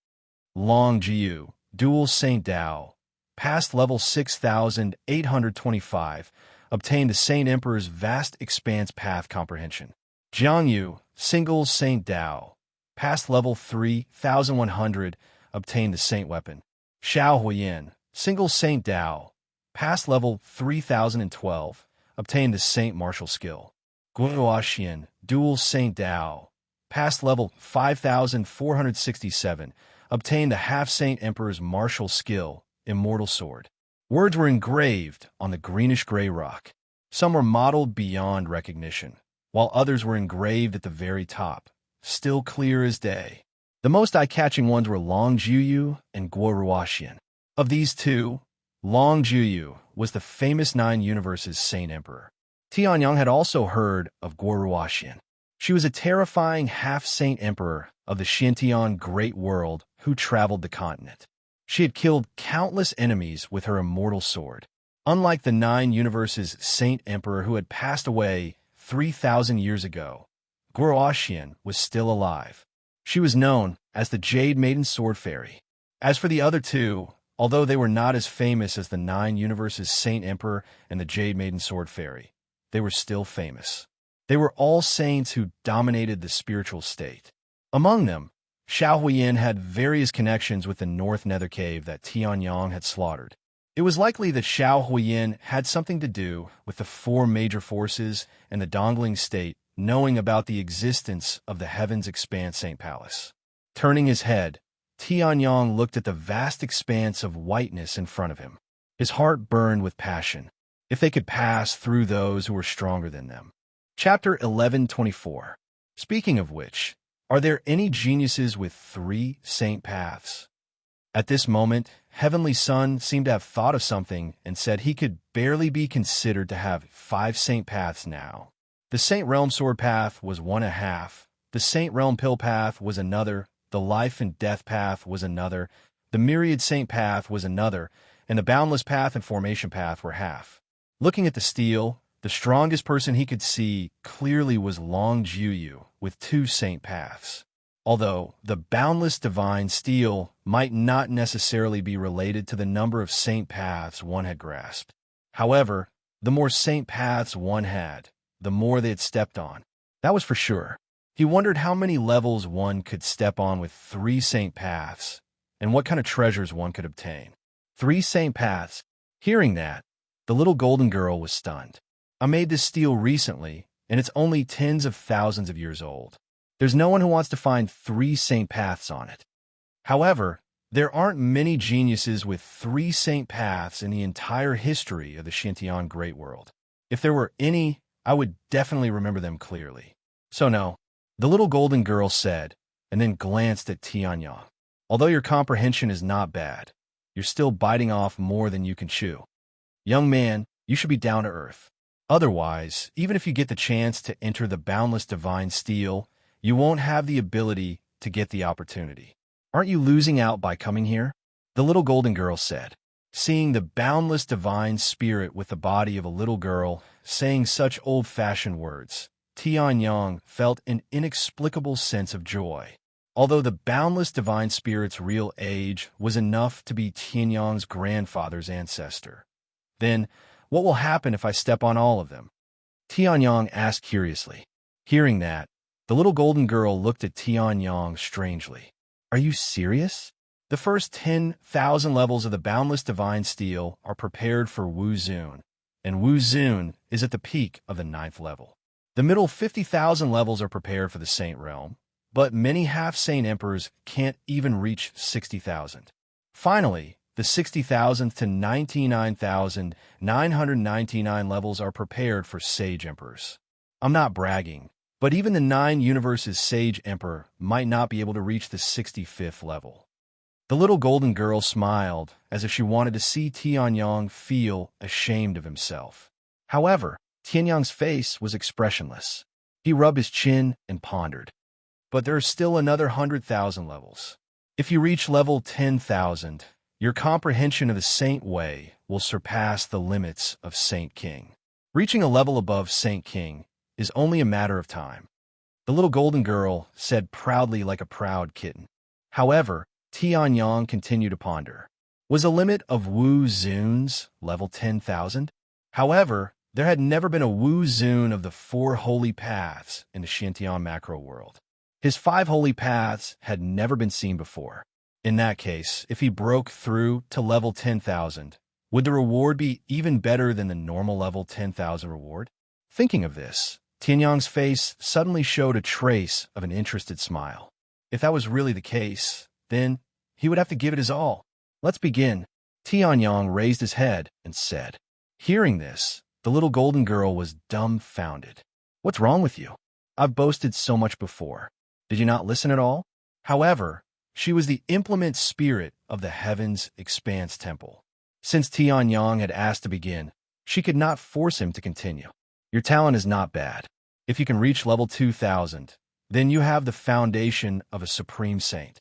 Long Jiu, Dual Saint Tao, past level 6,825, obtained the Saint Emperor's vast expanse path comprehension. Jiang Yu, Single Saint Tao, past level 3,100, obtained the Saint Weapon. Xiao Huiyin, Single Saint Tao, past level 3,012, obtained the Saint Martial Skill. Guoruaxian, Dual Saint Tao, past level 5,467, obtained the Half-Saint Emperor's Martial Skill, Immortal Sword. Words were engraved on the greenish-gray rock. Some were modeled beyond recognition, while others were engraved at the very top, still clear as day. The most eye-catching ones were Long Jiuyu and Guoruaxian. Of these two, Long Jiuyu was the famous Nine Universes Saint Emperor. Tianyang had also heard of Guoruaxian. She was a terrifying half-saint emperor of the Xiantian Great World who traveled the continent. She had killed countless enemies with her immortal sword. Unlike the Nine Universes Saint Emperor who had passed away 3,000 years ago, Guoruaxian was still alive. She was known as the Jade Maiden Sword Fairy. As for the other two, although they were not as famous as the Nine Universes Saint Emperor and the Jade Maiden Sword Fairy, they were still famous. They were all saints who dominated the spiritual state. Among them, Xiao Huiyin had various connections with the North Nether Cave that Tianyang had slaughtered. It was likely that Xiao Huiyin had something to do with the four major forces and the Dongling state knowing about the existence of the Heaven's Expanse Saint Palace. Turning his head, Tianyang looked at the vast expanse of whiteness in front of him. His heart burned with passion. If they could pass through those who were stronger than them. Chapter 1124. Speaking of which, are there any geniuses with 3 saint paths? At this moment, Heavenly Sun seemed to have thought of something and said he could barely be considered to have 5 saint paths now. The Saint Realm Sword Path was 1.5, the Saint Realm Pill Path was another, the Life and Death Path was another, the Myriad Saint Path was another, and the Boundless Path and Formation Path were half. Looking at the steel, the strongest person he could see clearly was Long Jiuyu with 2 saint paths. Although the boundless divine steel might not necessarily be related to the number of saint paths one had grasped. However, the more saint paths one had, the more they had stepped on. That was for sure. He wondered how many levels one could step on with 3 saint paths, and what kind of treasures one could obtain. 3 saint paths. Hearing that, the little golden girl was stunned. I made this steel recently, and it's only tens of thousands of years old. There's no one who wants to find 3 saint paths on it. However, there aren't many geniuses with 3 saint paths in the entire history of the Xintian Great World. If there were any, I would definitely remember them clearly. So no, the little golden girl said, and then glanced at Tianyang. Although your comprehension is not bad, you're still biting off more than you can chew. Young man, you should be down to earth. Otherwise, even if you get the chance to enter the boundless divine steel, you won't have the ability to get the opportunity. Aren't you losing out by coming here? The little golden girl said. Seeing the boundless divine spirit with the body of a little girl saying such old-fashioned words, Tianyang felt an inexplicable sense of joy. Although the boundless divine spirit's real age was enough to be Tianyang's grandfather's ancestor. Then, what will happen if I step on all of them? Tianyang asked curiously. Hearing that, the little golden girl looked at Tianyang strangely. Are you serious? The first 10,000 levels of the boundless divine steel are prepared for Wu Zun, and Wu Zun is at the peak of the 9th level. The middle 50,000 levels are prepared for the Saint Realm, but many half-saint emperors can't even reach 60,000. Finally, the 60,000th to 99,999 levels are prepared for sage emperors. I'm not bragging, but even the 9 universes sage emperor might not be able to reach the 65th level. The little golden girl smiled as if she wanted to see Tianyang feel ashamed of himself. However, Tianyang's face was expressionless. He rubbed his chin and pondered. But there are still another 100,000 levels. If you reach level 10,000, your comprehension of the Saint Way will surpass the limits of Saint King. Reaching a level above Saint King is only a matter of time. The little golden girl said proudly like a proud kitten. However, Tianyang continued to ponder. Was a limit of Wu Zun's level 10,000? However, there had never been a Wu Zun of the 4 holy paths in the Xintian macro world. His 5 holy paths had never been seen before. In that case, if he broke through to level 10,000, would the reward be even better than the normal level 10,000 reward? Thinking of this, Tianyang's face suddenly showed a trace of an interested smile. If that was really the case, then he would have to give it his all. Let's begin. Tianyang raised his head and said. Hearing this, the little golden girl was dumbfounded. What's wrong with you? I've boasted so much before. Did you not listen at all? However, she was the implement spirit of the Heaven's Expanse Temple. Since Tianyang had asked to begin, she could not force him to continue. Your talent is not bad. If you can reach level 2,000, then you have the foundation of a supreme saint.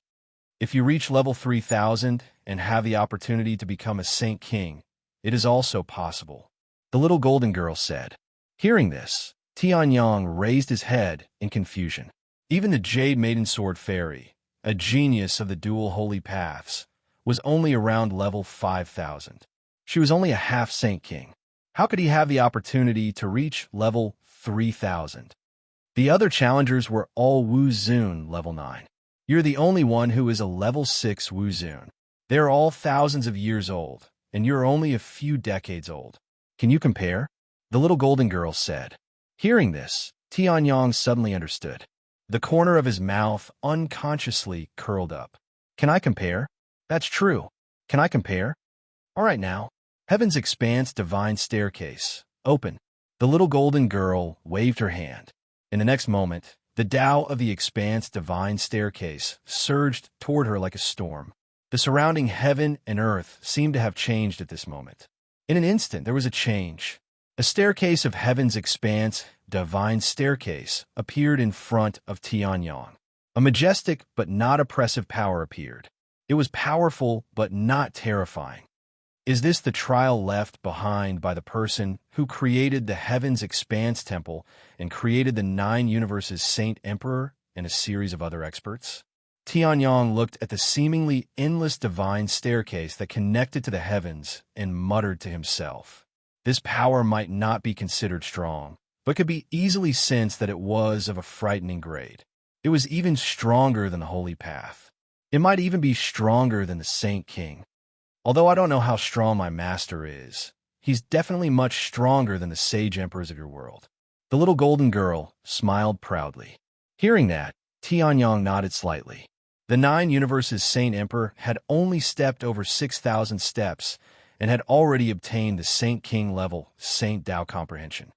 If you reach level 3,000 and have the opportunity to become a Saint King, it is also possible. The little golden girl said. Hearing this, Tianyang raised his head in confusion. Even the Jade Maiden Sword Fairy, a genius of the dual holy paths, was only around level 5,000. She was only a half Saint King. How could he have the opportunity to reach level 3,000? The other challengers were all Wu Zun level 9. You're the only one who is a level 6 Wu Zun. They're all thousands of years old, and you're only a few decades old. Can you compare? The little golden girl said. Hearing this, Tianyang suddenly understood. The corner of his mouth unconsciously curled up. Can I compare? That's true. Can I compare? All right now. Heaven's Expanse Divine Staircase. Open. The little golden girl waved her hand. In the next moment, the Tao of the Expanse Divine Staircase surged toward her like a storm. The surrounding heaven and earth seemed to have changed at this moment. In an instant, there was a change. A staircase of Heaven's Expanse Divine Staircase appeared in front of Tianyang. A majestic but not oppressive power appeared. It was powerful but not terrifying. Is this the trial left behind by the person who created the Heaven's Expanse Temple and created the 9 universes Saint Emperor and a series of other experts? Tianyang looked at the seemingly endless divine staircase that connected to the heavens and muttered to himself. This power might not be considered strong, but could be easily sensed that it was of a frightening grade. It was even stronger than the Holy Path. It might even be stronger than the Saint King. Although I don't know how strong my master is, he's definitely much stronger than the sage emperors of your world. The little golden girl smiled proudly. Hearing that, Tianyong nodded slightly. The 9 Universes Saint Emperor had only stepped over 6,000 steps and had already obtained the Saint King level Saint Tao comprehension.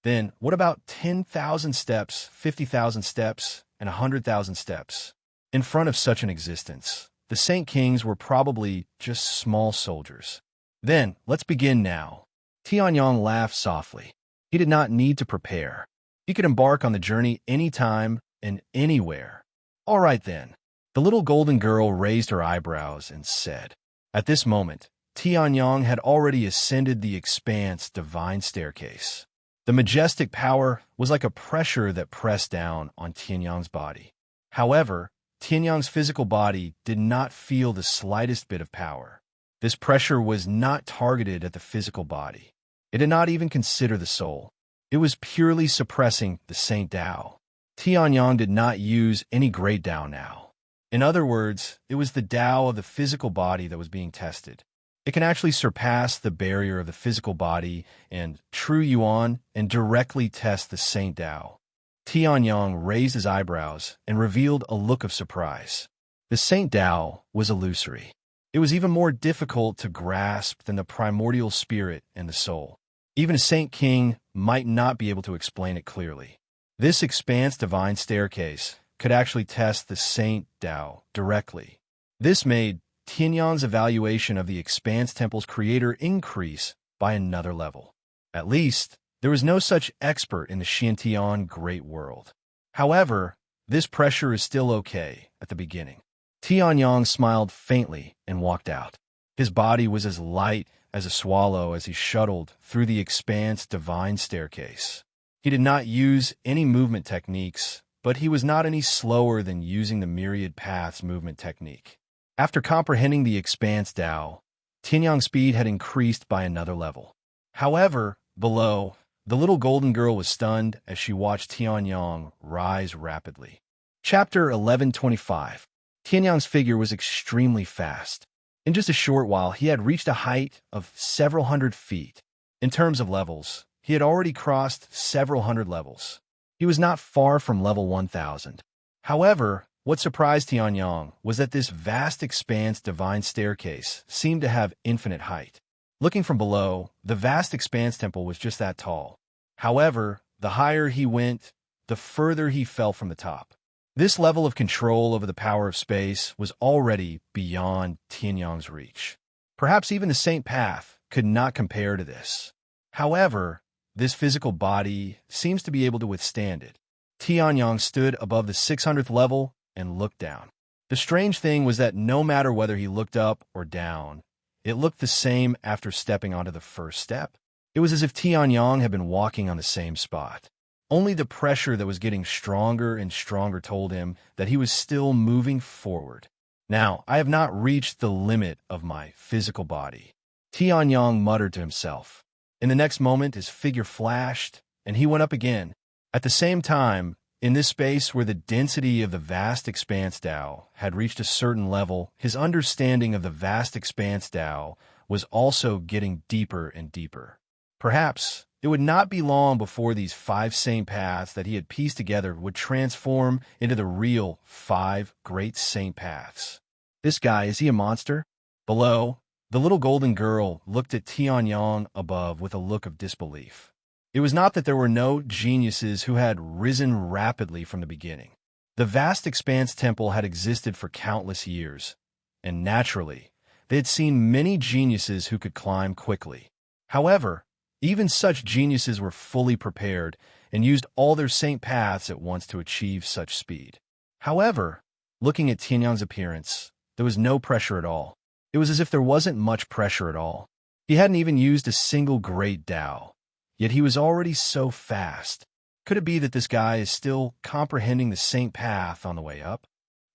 Then, what about 10,000 steps, 50,000 steps, and 100,000 steps? In front of such an existence, the Saint Kings were probably just small soldiers. Then, let's begin now. Tianyong laughed softly. He did not need to prepare. He could embark on the journey anytime and anywhere. All right then. The little golden girl raised her eyebrows and said. At this moment, Tianyong had already ascended the expanse divine staircase. The majestic power was like a pressure that pressed down on Tianyong's body. However, Tianyong's physical body did not feel the slightest bit of power. This pressure was not targeted at the physical body. It did not even consider the soul. It was purely suppressing the Saint Tao. Tianyong did not use any great Tao now. In other words, it was the Tao of the physical body that was being tested. It can actually surpass the barrier of the physical body and true Yuan and directly test the Saint Tao. Tianyong raised his eyebrows and revealed a look of surprise. The Saint Tao was illusory. It was even more difficult to grasp than the primordial spirit and the soul. Even a Saint King might not be able to explain it clearly. This expanse divine staircase could actually test the Saint Tao directly. This made Tianyong's evaluation of the Expanse Temple's creator increase by another level. At least, there was no such expert in the Xiantian great world. However, this pressure is still okay at the beginning. Tianyong smiled faintly and walked out. His body was as light as a swallow as he shuttled through the Expanse divine staircase. He did not use any movement techniques, but he was not any slower than using the myriad paths movement technique. After comprehending the Expanse Tao, Tianyong's speed had increased by another level. However, below, the little golden girl was stunned as she watched Tianyong rise rapidly. Chapter 1125. Tianyong's figure was extremely fast. In just a short while, he had reached a height of several hundred feet. In terms of levels, he had already crossed several hundred levels. He was not far from level 1000. However, what surprised Tianyong was that this vast expanse divine staircase seemed to have infinite height. Looking from below, the vast expanse temple was just that tall. However, the higher he went, the further he fell from the top. This level of control over the power of space was already beyond Tianyong's reach. Perhaps even the Saint Path could not compare to this. However, this physical body seems to be able to withstand it. Tianyong stood above the 600th level and looked down. The strange thing was that no matter whether he looked up or down, it looked the same after stepping onto the first step. It was as if Tianyong had been walking on the same spot. Only the pressure that was getting stronger and stronger told him that he was still moving forward. Now, I have not reached the limit of my physical body, Tianyong muttered to himself. In the next moment, his figure flashed, and he went up again. At the same time, in this space where the density of the vast expanse Tao had reached a certain level, his understanding of the vast expanse Tao was also getting deeper and deeper. Perhaps it would not be long before these 5 saint paths that he had pieced together would transform into the real 5 great saint paths. This guy, is he a monster? Below, the little golden girl looked at Tianyong above with a look of disbelief. It was not that there were no geniuses who had risen rapidly from the beginning. The vast expanse temple had existed for countless years, and naturally, they had seen many geniuses who could climb quickly. However, even such geniuses were fully prepared and used all their saint paths at once to achieve such speed. However, looking at Tianyong's appearance, there was no pressure at all. It was as if there wasn't much pressure at all. He hadn't even used a single great Tao, yet he was already so fast. Could it be that this guy is still comprehending the saint path on the way up?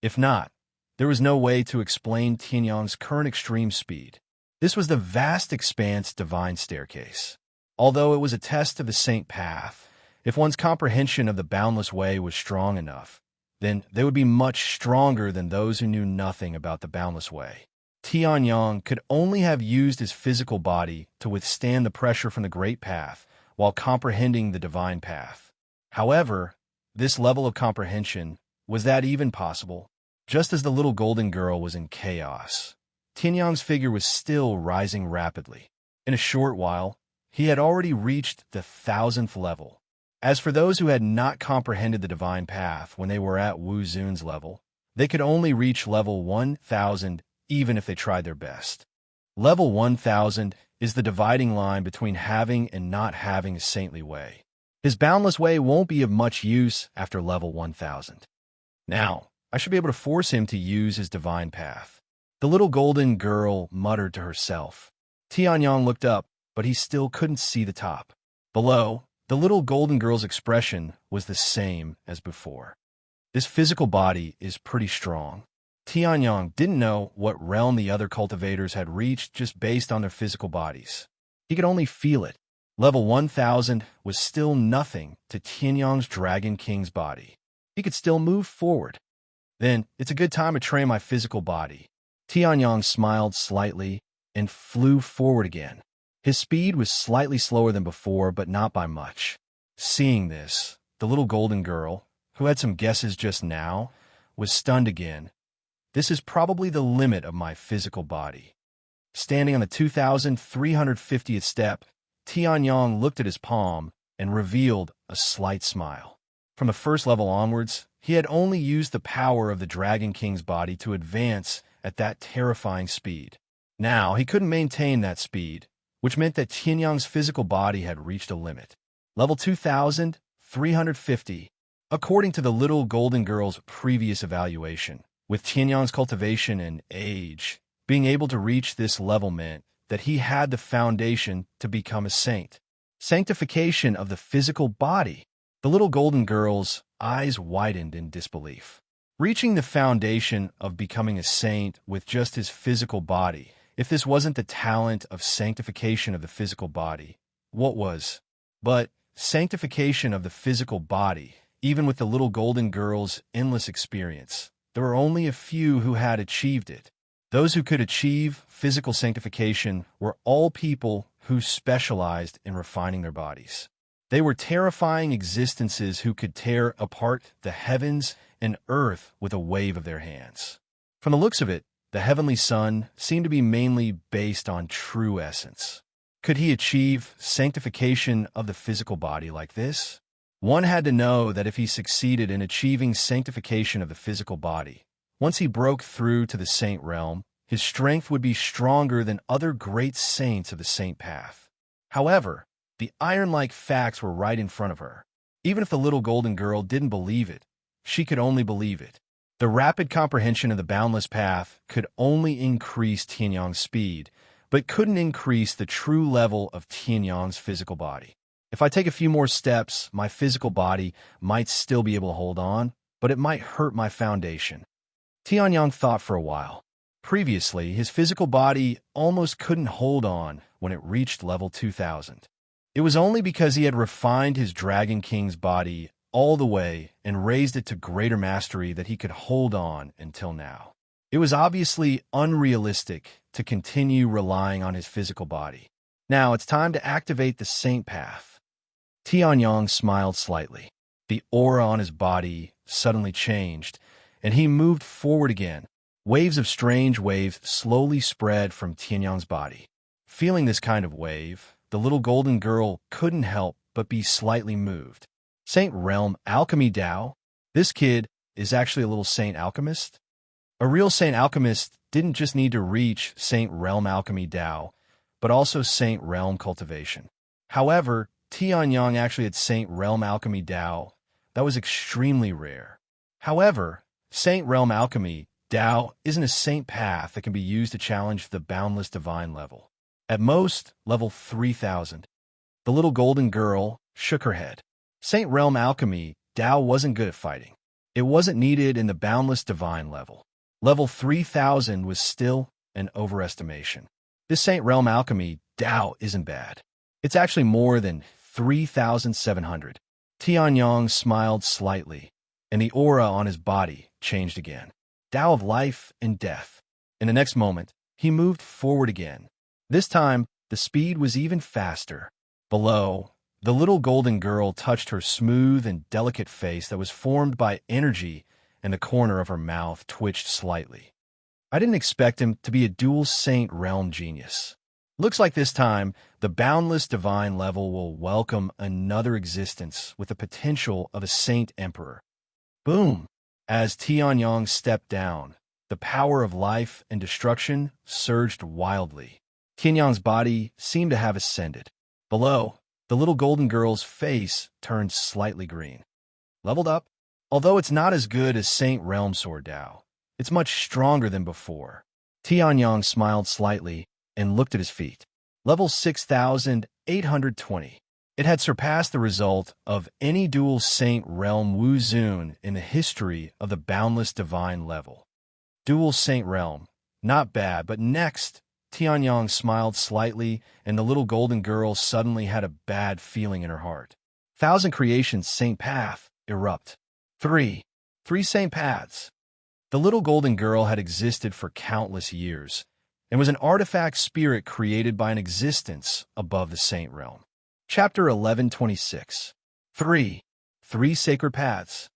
If not, there was no way to explain Tianyong's current extreme speed. This was the vast expanse divine staircase. Although it was a test of the saint path, if one's comprehension of the boundless way was strong enough, then they would be much stronger than those who knew nothing about the boundless way. Tianyang could only have used his physical body to withstand the pressure from the great path while comprehending the divine path. However, this level of comprehension, was that even possible? Just as the little golden girl was in chaos, Tianyang's figure was still rising rapidly. In a short while, he had already reached the 1000th level. As for those who had not comprehended the divine path when they were at Wu Zun's level, they could only reach level 1000 even if they tried their best. Level 1000 is the dividing line between having and not having a saintly way. His boundless way won't be of much use after level 1000. Now, I should be able to force him to use his divine path. The little golden girl muttered to herself. Tianyang looked up, but he still couldn't see the top. Below, the little golden girl's expression was the same as before. This physical body is pretty strong. Tianyang didn't know what realm the other cultivators had reached just based on their physical bodies. He could only feel it. Level 1000 was still nothing to Tianyang's Dragon King's body. He could still move forward. Then, it's a good time to train my physical body. Tianyang smiled slightly and flew forward again. His speed was slightly slower than before, but not by much. Seeing this, the little golden girl, who had some guesses just now, was stunned again. This is probably the limit of my physical body. Standing on the 2350th step, Tianyang looked at his palm and revealed a slight smile. From the first level onwards, he had only used the power of the Dragon King's body to advance at that terrifying speed. Now, he couldn't maintain that speed, which meant that Tianyang's physical body had reached a limit. Level 2350, according to the little golden girl's previous evaluation. With Tianyang's cultivation and age, being able to reach this level meant that he had the foundation to become a saint. Sanctification of the physical body. The little golden girl's eyes widened in disbelief. Reaching the foundation of becoming a saint with just his physical body, if this wasn't the talent of sanctification of the physical body, what was? But sanctification of the physical body, even with the little golden girl's endless experience, there were only a few who had achieved it. Those who could achieve physical sanctification were all people who specialized in refining their bodies. They were terrifying existences who could tear apart the heavens and earth with a wave of their hands. From the looks of it, the heavenly sun seemed to be mainly based on true essence. Could he achieve sanctification of the physical body like this? One had to know that if he succeeded in achieving sanctification of the physical body, once he broke through to the saint realm, his strength would be stronger than other great saints of the saint path. However, the iron-like facts were right in front of her. Even if the little golden girl didn't believe it, she could only believe it. The rapid comprehension of the boundless path could only increase Tianyang's speed, but couldn't increase the true level of Tianyang's physical body. If I take a few more steps, my physical body might still be able to hold on, but it might hurt my foundation. Tianyang thought for a while. Previously, his physical body almost couldn't hold on when it reached level 2000. It was only because he had refined his Dragon King's body all the way and raised it to greater mastery that he could hold on until now. It was obviously unrealistic to continue relying on his physical body. Now it's time to activate the saint path. Tianyang smiled slightly. The aura on his body suddenly changed, and he moved forward again. Waves of strange waves slowly spread from Tianyang's body. Feeling this kind of wave, the little golden girl couldn't help but be slightly moved. Saint Realm Alchemy Tao? This kid is actually a little saint alchemist? A real saint alchemist didn't just need to reach Saint Realm Alchemy Tao, but also Saint Realm Cultivation. However, Tianyang actually had Saint Realm Alchemy Tao. That was extremely rare. However, Saint Realm Alchemy Tao isn't a saint path that can be used to challenge the boundless divine level. At most, level 3000. The little golden girl shook her head. Saint Realm Alchemy Tao wasn't good at fighting. It wasn't needed in the boundless divine level. Level 3000 was still an overestimation. This Saint Realm Alchemy Tao isn't bad. It's actually more than 3,700. Tianyang smiled slightly, and the aura on his body changed again. Tao of life and death. In the next moment, he moved forward again. This time, the speed was even faster. Below, the little golden girl touched her smooth and delicate face that was formed by energy, and the corner of her mouth twitched slightly. I didn't expect him to be a dual saint realm genius. Looks like this time, the boundless divine level will welcome another existence with the potential of a saint emperor. Boom! As Tianyang stepped down, the power of life and destruction surged wildly. Tianyang's body seemed to have ascended. Below, the little golden girl's face turned slightly green. Leveled up? Although it's not as good as Saint Realm Sword Dao, it's much stronger than before. Tianyang smiled slightly and looked at his feet. Level 6,820. It had surpassed the result of any dual Saint Realm Wu Zun in the history of the boundless divine level. Dual Saint Realm. Not bad, but next, Tianyang smiled slightly, and the little golden girl suddenly had a bad feeling in her heart. Thousand Creations Saint Path. Erupt. 3 Saint Paths. The little golden girl had existed for countless years, and was an artifact spirit created by an existence above the Saint Realm. Chapter 1126. 3 Sacred Paths.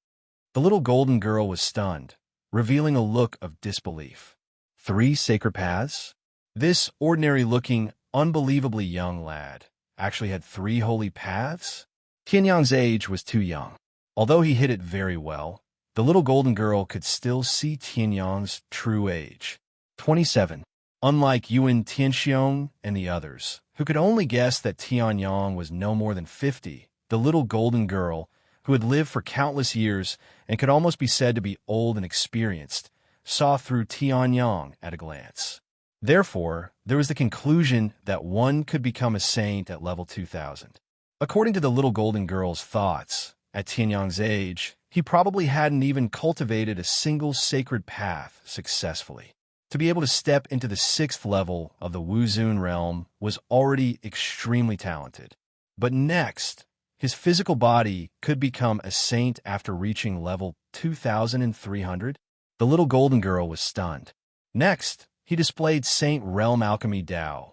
The little golden girl was stunned, revealing a look of disbelief. 3 sacred paths? This ordinary-looking, unbelievably young lad actually had 3 holy paths? Tianyang's age was too young. Although he hid it very well, the little golden girl could still see Tianyang's true age. 27. Unlike Yuan Tianxiong and the others, who could only guess that Tianyang was no more than 50, the little golden girl, who had lived for countless years and could almost be said to be old and experienced, saw through Tianyang at a glance. Therefore, there was the conclusion that one could become a saint at level 2000. According to the little golden girl's thoughts, at Tianyang's age, he probably hadn't even cultivated a single sacred path successfully. To be able to step into the 6th level of the Wuzun realm was already extremely talented. But next, his physical body could become a saint after reaching level 2,300? The little golden girl was stunned. Next, he displayed Saint Realm Alchemy Dao,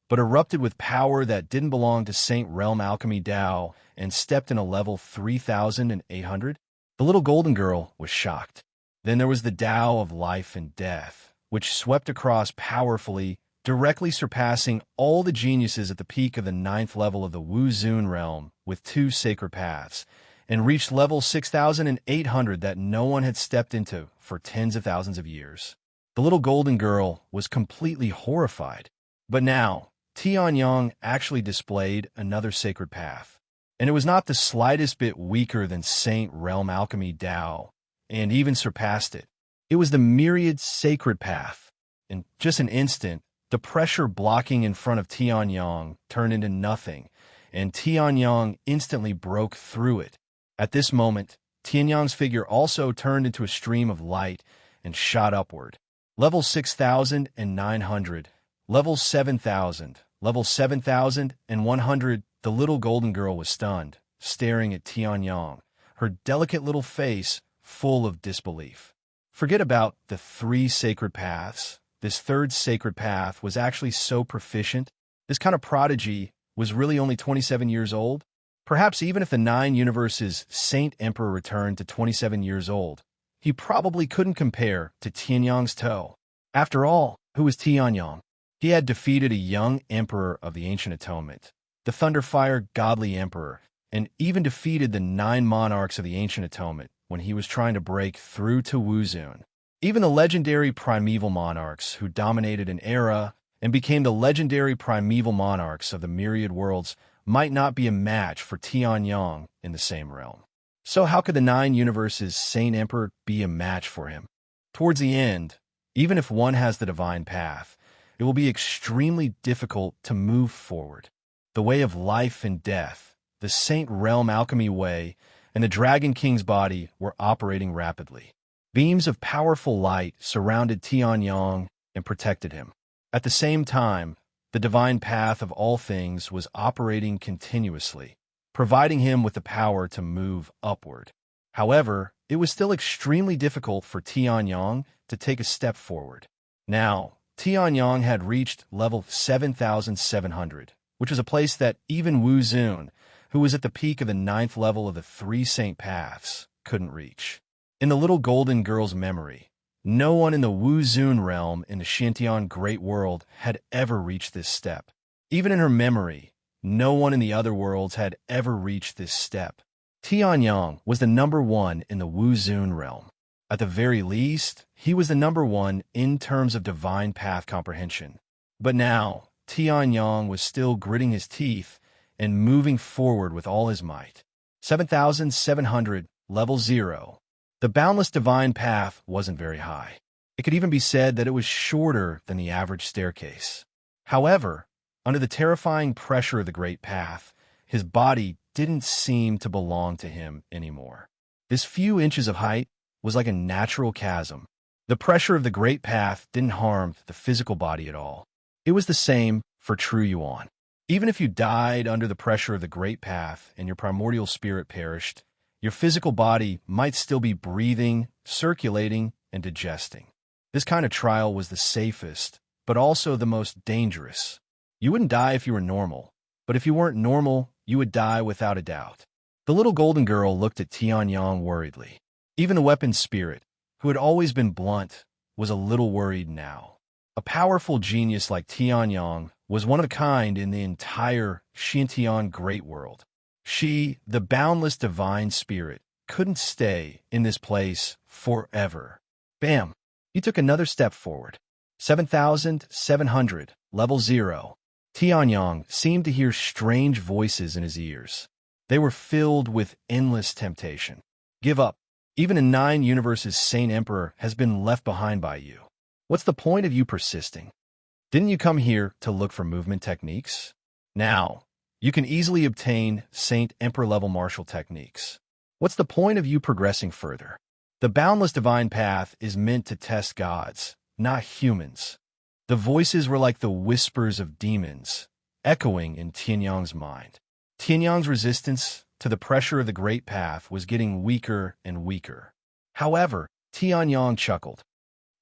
but erupted with power that didn't belong to Saint Realm Alchemy Dao and stepped in a level 3,800? The little golden girl was shocked. Then there was the Dao of life and death, which swept across powerfully, directly surpassing all the geniuses at the peak of the 9th level of the Wuzun realm with 2 sacred paths, and reached level 6,800 that no one had stepped into for tens of thousands of years. The little golden girl was completely horrified. But now, Tianyang actually displayed another sacred path, and it was not the slightest bit weaker than Saint Realm Alchemy Dao, and even surpassed it. It was the myriad sacred path. In just an instant, the pressure blocking in front of Tianyang turned into nothing, and Tianyang instantly broke through it. At this moment, Tianyang's figure also turned into a stream of light and shot upward. Level 6,900, level 7,000, level 7,100, the little golden girl was stunned, staring at Tianyang, her delicate little face full of disbelief. Forget about the 3 sacred paths. This 3rd sacred path was actually so proficient. This kind of prodigy was really only 27 years old. Perhaps even if the 9 Universes Saint Emperor returned to 27 years old, he probably couldn't compare to Tianyang's toe. After all, who was Tianyang? He had defeated a young emperor of the Ancient Atonement, the Thunderfire Godly Emperor, and even defeated the 9 monarchs of the Ancient Atonement when he was trying to break through to Wuzun. Even the legendary primeval monarchs who dominated an era and became the legendary primeval monarchs of the myriad worlds might not be a match for Tianyang in the same realm. So how could the 9 Universes Saint Emperor be a match for him? Towards the end, even if one has the divine path, it will be extremely difficult to move forward. The way of life and death, the Saint Realm Alchemy Way, and the Dragon King's body were operating rapidly. Beams of powerful light surrounded Tianyang and protected him. At the same time, The divine path of all things was operating continuously, providing him with the power to move upward. However, it was still extremely difficult for Tianyang to take a step forward. Now, Tianyang had reached level 7,700, which was a place that even Wu Zun, who was at the peak of the 9th level of the 3 Saint Paths, couldn't reach. In the little golden girl's memory, no one in the Wu Zun realm in the Xintian Great World had ever reached this step. Even in her memory, no one in the other worlds had ever reached this step. Tianyang was the number 1 in the Wu Zun realm. At the very least, he was the number 1 in terms of divine path comprehension. But now, Tianyang was still gritting his teeth and moving forward with all his might. 7,700, level 0. The boundless divine path wasn't very high. It could even be said that it was shorter than the average staircase. However, under the terrifying pressure of the great path, his body didn't seem to belong to him anymore. This few inches of height was like a natural chasm. The pressure of the great path didn't harm the physical body at all. It was the same for true Yuan. Even if you died under the pressure of the great path and your primordial spirit perished, your physical body might still be breathing, circulating, and digesting. This kind of trial was the safest, but also the most dangerous. You wouldn't die if you were normal, but if you weren't normal, you would die without a doubt. The little golden girl looked at Tianyang worriedly. Even the weapon spirit, who had always been blunt, was a little worried now. A powerful genius like Tianyang was one of a kind in the entire Xintian Great World. She, the boundless divine spirit, couldn't stay in this place forever. Bam! He took another step forward. 7,700, level 0. Tianyang seemed to hear strange voices in his ears. They were filled with endless temptation. Give up. Even in 9 universes, Saint Emperor has been left behind by you. What's the point of you persisting? Didn't you come here to look for movement techniques? Now, you can easily obtain Saint Emperor level martial techniques. What's the point of you progressing further? The boundless divine path is meant to test gods, not humans. The voices were like the whispers of demons, echoing in Tianyang's mind. Tianyang's resistance to the pressure of the great path was getting weaker and weaker. However, Tianyang chuckled.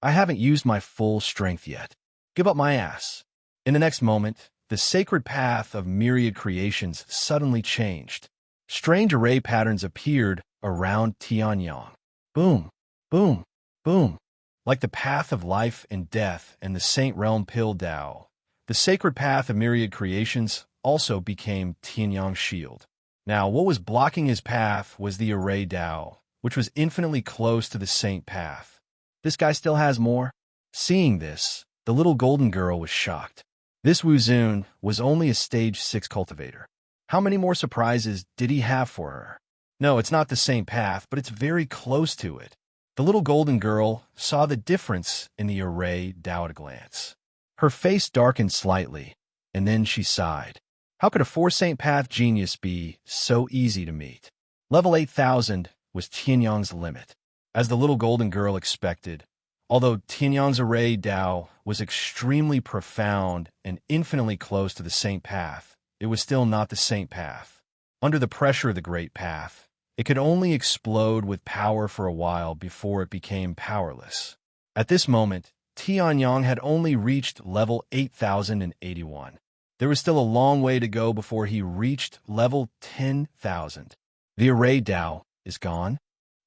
I haven't used my full strength yet. Give up my ass. In the next moment, the sacred path of myriad creations suddenly changed. Strange array patterns appeared around Tianyang. Boom, boom, boom. Like the path of life and death and the Saint Realm Pill Dao, the sacred path of myriad creations also became Tianyang's shield. Now, what was blocking his path was the array Dao, which was infinitely close to the Saint path. This guy still has more? Seeing this, the little golden girl was shocked. This Wu Zun was only a stage 6 cultivator. How many more surprises did he have for her? No, it's not the same path, but it's very close to it. The little golden girl saw the difference in the array Dao at a glance. Her face darkened slightly, and then she sighed. How could a 4 Saint Path genius be so easy to meet? Level 8,000 was Tianyang's limit. As the little golden girl expected, although Tianyang's array Dao was extremely profound and infinitely close to the Saint Path, it was still not the Saint Path. Under the pressure of the Great Path, it could only explode with power for a while before it became powerless. At this moment, Tianyang had only reached level 8,081. There was still a long way to go before he reached level 10,000. The array Dao is gone.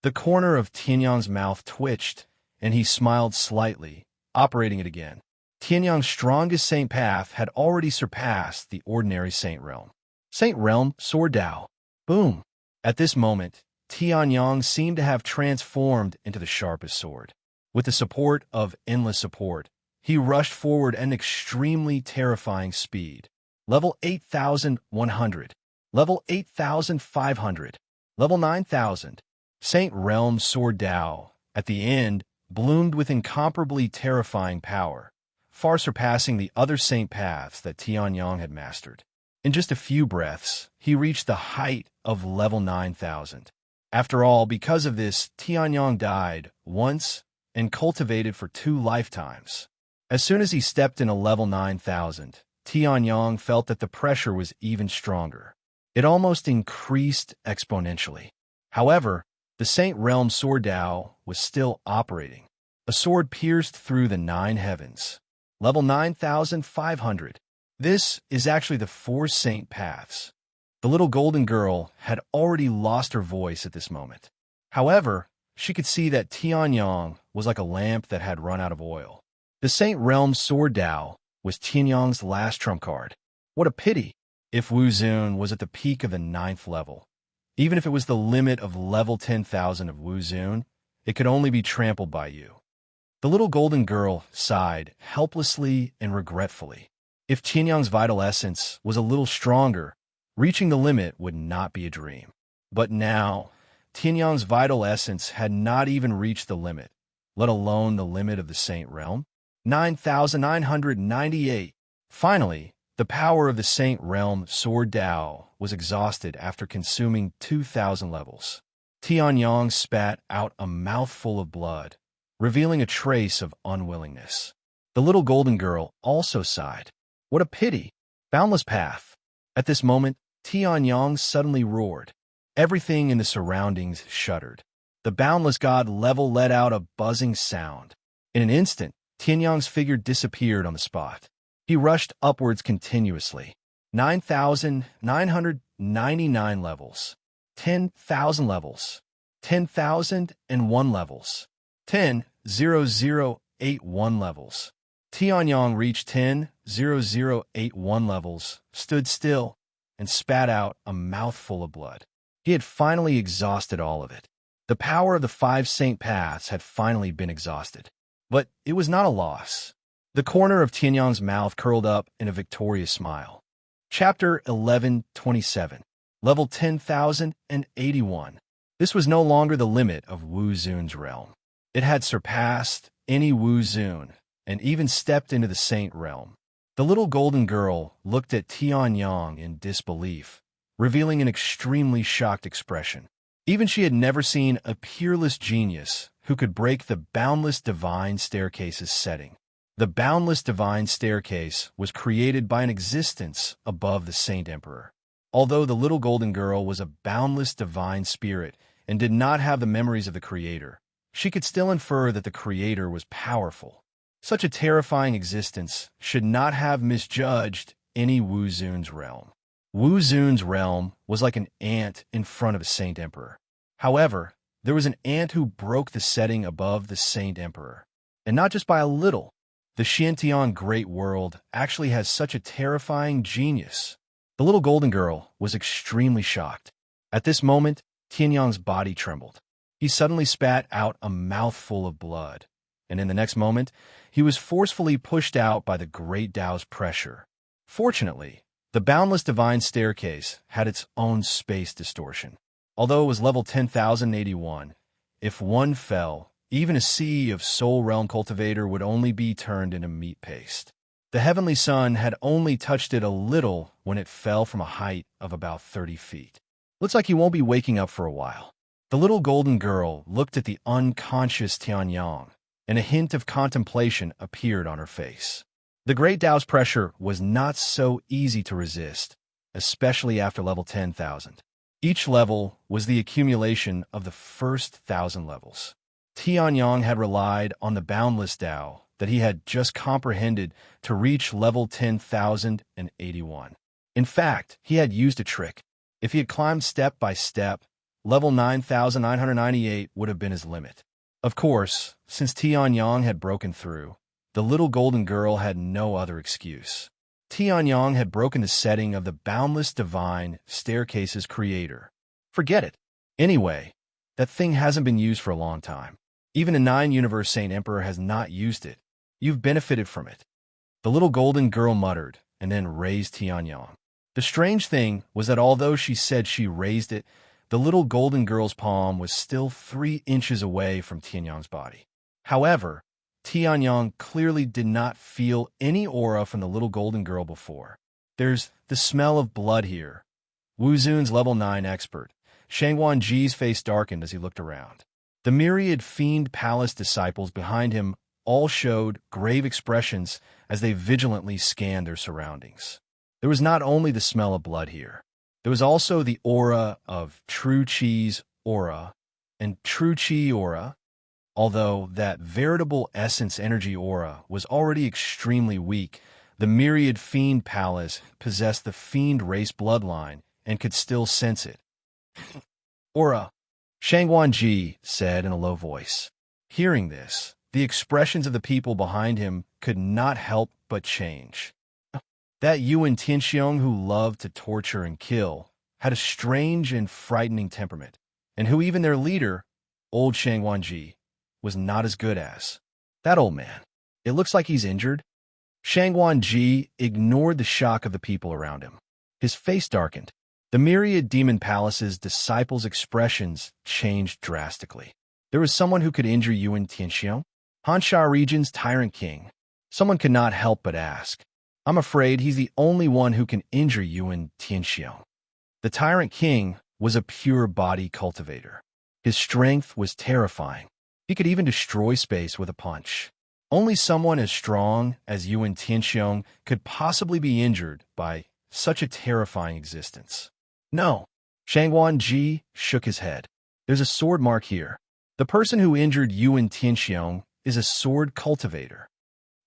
The corner of Tianyang's mouth twitched, and he smiled slightly, operating it again. Tianyang's strongest Saint Path had already surpassed the ordinary Saint Realm. Saint Realm Sword Dao. Boom! At this moment, Tianyang seemed to have transformed into the sharpest sword. With the support of endless support, he rushed forward at an extremely terrifying speed. Level 8,100. Level 8,500. Level 9,000. Saint Realm Sword Dao, at the end, bloomed with incomparably terrifying power, far surpassing the other Saint Paths that Tianyang had mastered. In just a few breaths, he reached the height of level 9,000. After all, because of this, Tianyang died once and cultivated for 2 lifetimes. As soon as he stepped in a level 9,000, Tianyang felt that the pressure was even stronger. It almost increased exponentially. However, the Saint Realm Sword Dao was still operating. A sword pierced through the 9 heavens. Level 9,500. This is actually the 4 Saint Paths. The little golden girl had already lost her voice at this moment. However, she could see that Tianyang was like a lamp that had run out of oil. The Saint Realm Sword Dao was Tianyang's last trump card. What a pity if Wu Zun was at the peak of the 9th level. Even if it was the limit of level 10,000 of Wu Zun, it could only be trampled by you. The little golden girl sighed helplessly and regretfully. If Tianyang's vital essence was a little stronger, reaching the limit would not be a dream. But now, Tianyang's vital essence had not even reached the limit, let alone the limit of the Saint Realm. 9,998. Finally, the power of the Saint Realm Sword Dao was exhausted after consuming 2,000 levels. Tianyang spat out a mouthful of blood, revealing a trace of unwillingness. The little golden girl also sighed. What a pity! Boundless path. At this moment, Tianyang suddenly roared. Everything in the surroundings shuddered. The boundless god level let out a buzzing sound. In an instant, Tianyang's figure disappeared on the spot. He rushed upwards continuously. 9,999 levels. 10,000 levels. 10,001 levels. 10,0081 levels. Tianyang reached 10,0081 levels, stood still, and spat out a mouthful of blood. He had finally exhausted all of it. The power of the 5 Saint Paths had finally been exhausted. But it was not a loss. The corner of Tianyang's mouth curled up in a victorious smile. Chapter 1127. Level 10,081. This was no longer the limit of Wu Zun's realm. It had surpassed any Wu Zun, and even stepped into the Saint Realm. The little golden girl looked at Tianyang in disbelief, revealing an extremely shocked expression. Even she had never seen a peerless genius who could break the boundless divine staircase's setting. The boundless divine staircase was created by an existence above the Saint Emperor. Although the little golden girl was a boundless divine spirit and did not have the memories of the Creator, she could still infer that the Creator was powerful. Such a terrifying existence should not have misjudged any Wu Zun's realm. Wu Zun's realm was like an ant in front of a Saint Emperor. However, there was an ant who broke the setting above the Saint Emperor. And not just by a little. The Xiantian Great World actually has such a terrifying genius. The little golden girl was extremely shocked. At this moment, Tianyang's body trembled. He suddenly spat out a mouthful of blood, and in the next moment, he was forcefully pushed out by the Great Tao's pressure. Fortunately, the boundless divine staircase had its own space distortion. Although it was level 10,081, if one fell, even a sea of Soul Realm Cultivator would only be turned into meat paste. The heavenly sun had only touched it a little when it fell from a height of about 30 feet. Looks like he won't be waking up for a while. The little golden girl looked at the unconscious Tianyang, and a hint of contemplation appeared on her face. The Great Tao's pressure was not so easy to resist, especially after level 10,000. Each level was the accumulation of the first 1,000 levels. Tianyang had relied on the boundless Tao that he had just comprehended to reach level 10,081. In fact, he had used a trick. If he had climbed step by step, level 9,998 would have been his limit. Of course, since Tianyang had broken through, the little golden girl had no other excuse. Tianyang had broken the setting of the boundless divine staircase's creator. Forget it. Anyway, that thing hasn't been used for a long time. Even a 9-universe Saint Emperor has not used it. You've benefited from it. The little golden girl muttered, and then raised Tianyang. The strange thing was that although she said she raised it, the little golden girl's palm was still 3 inches away from Tianyang's body. However, Tianyang clearly did not feel any aura from the little golden girl before. There's the smell of blood here. Wu Zun's level 9 expert. Shangguan Ji's face darkened as he looked around. The myriad Fiend Palace disciples behind him all showed grave expressions as they vigilantly scanned their surroundings. There was not only the smell of blood here, there was also the aura of true Chi's aura and true Chi aura, although that veritable essence energy aura was already extremely weak. The myriad fiend palace possessed the fiend race bloodline and could still sense it. Aura, Shangguan said in a low voice. Hearing this, the expressions of the people behind him could not help but change. That Yuan Tianxiong who loved to torture and kill had a strange and frightening temperament, and who even their leader, old Shangguan, was not as good as. That old man. It looks like he's injured. Shangguan ignored the shock of the people around him. His face darkened. The myriad demon palace's disciples' expressions changed drastically. There was someone who could injure Yuan Tianxiong? Hansha region's tyrant king. Someone could not help but ask. I'm afraid he's the only one who can injure Yuan Tianxiong. The tyrant king was a pure body cultivator. His strength was terrifying. He could even destroy space with a punch. Only someone as strong as Yuan Tianxiong could possibly be injured by such a terrifying existence. No. Shangguan shook his head. There's a sword mark here. The person who injured Yuan Tianxiong is a sword cultivator.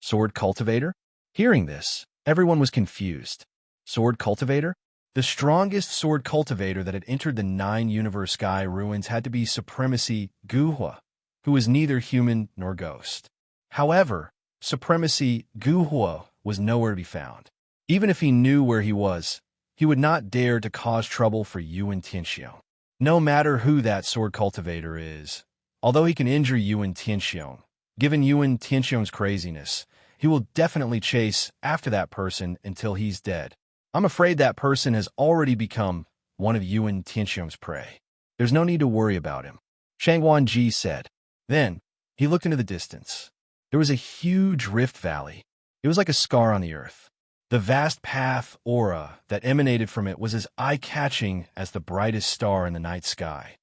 Sword cultivator? Hearing this, everyone was confused. Sword cultivator? The strongest sword cultivator that had entered the 9-universe sky ruins had to be Supremacy Guhua, who was neither human nor ghost. However, Supremacy Guhua was nowhere to be found. Even if he knew where he was, he would not dare to cause trouble for Yuan Tianxiong. No matter who that sword cultivator is, although he can injure Yuan Tianxiong, given Yuan Tianxiong's craziness, he will definitely chase after that person until he's dead. I'm afraid that person has already become one of Yuan Tianxiong's prey. There's no need to worry about him, Shangguan said. Then, he looked into the distance. There was a huge rift valley. It was like a scar on the earth. The vast path aura that emanated from it was as eye-catching as the brightest star in the night sky.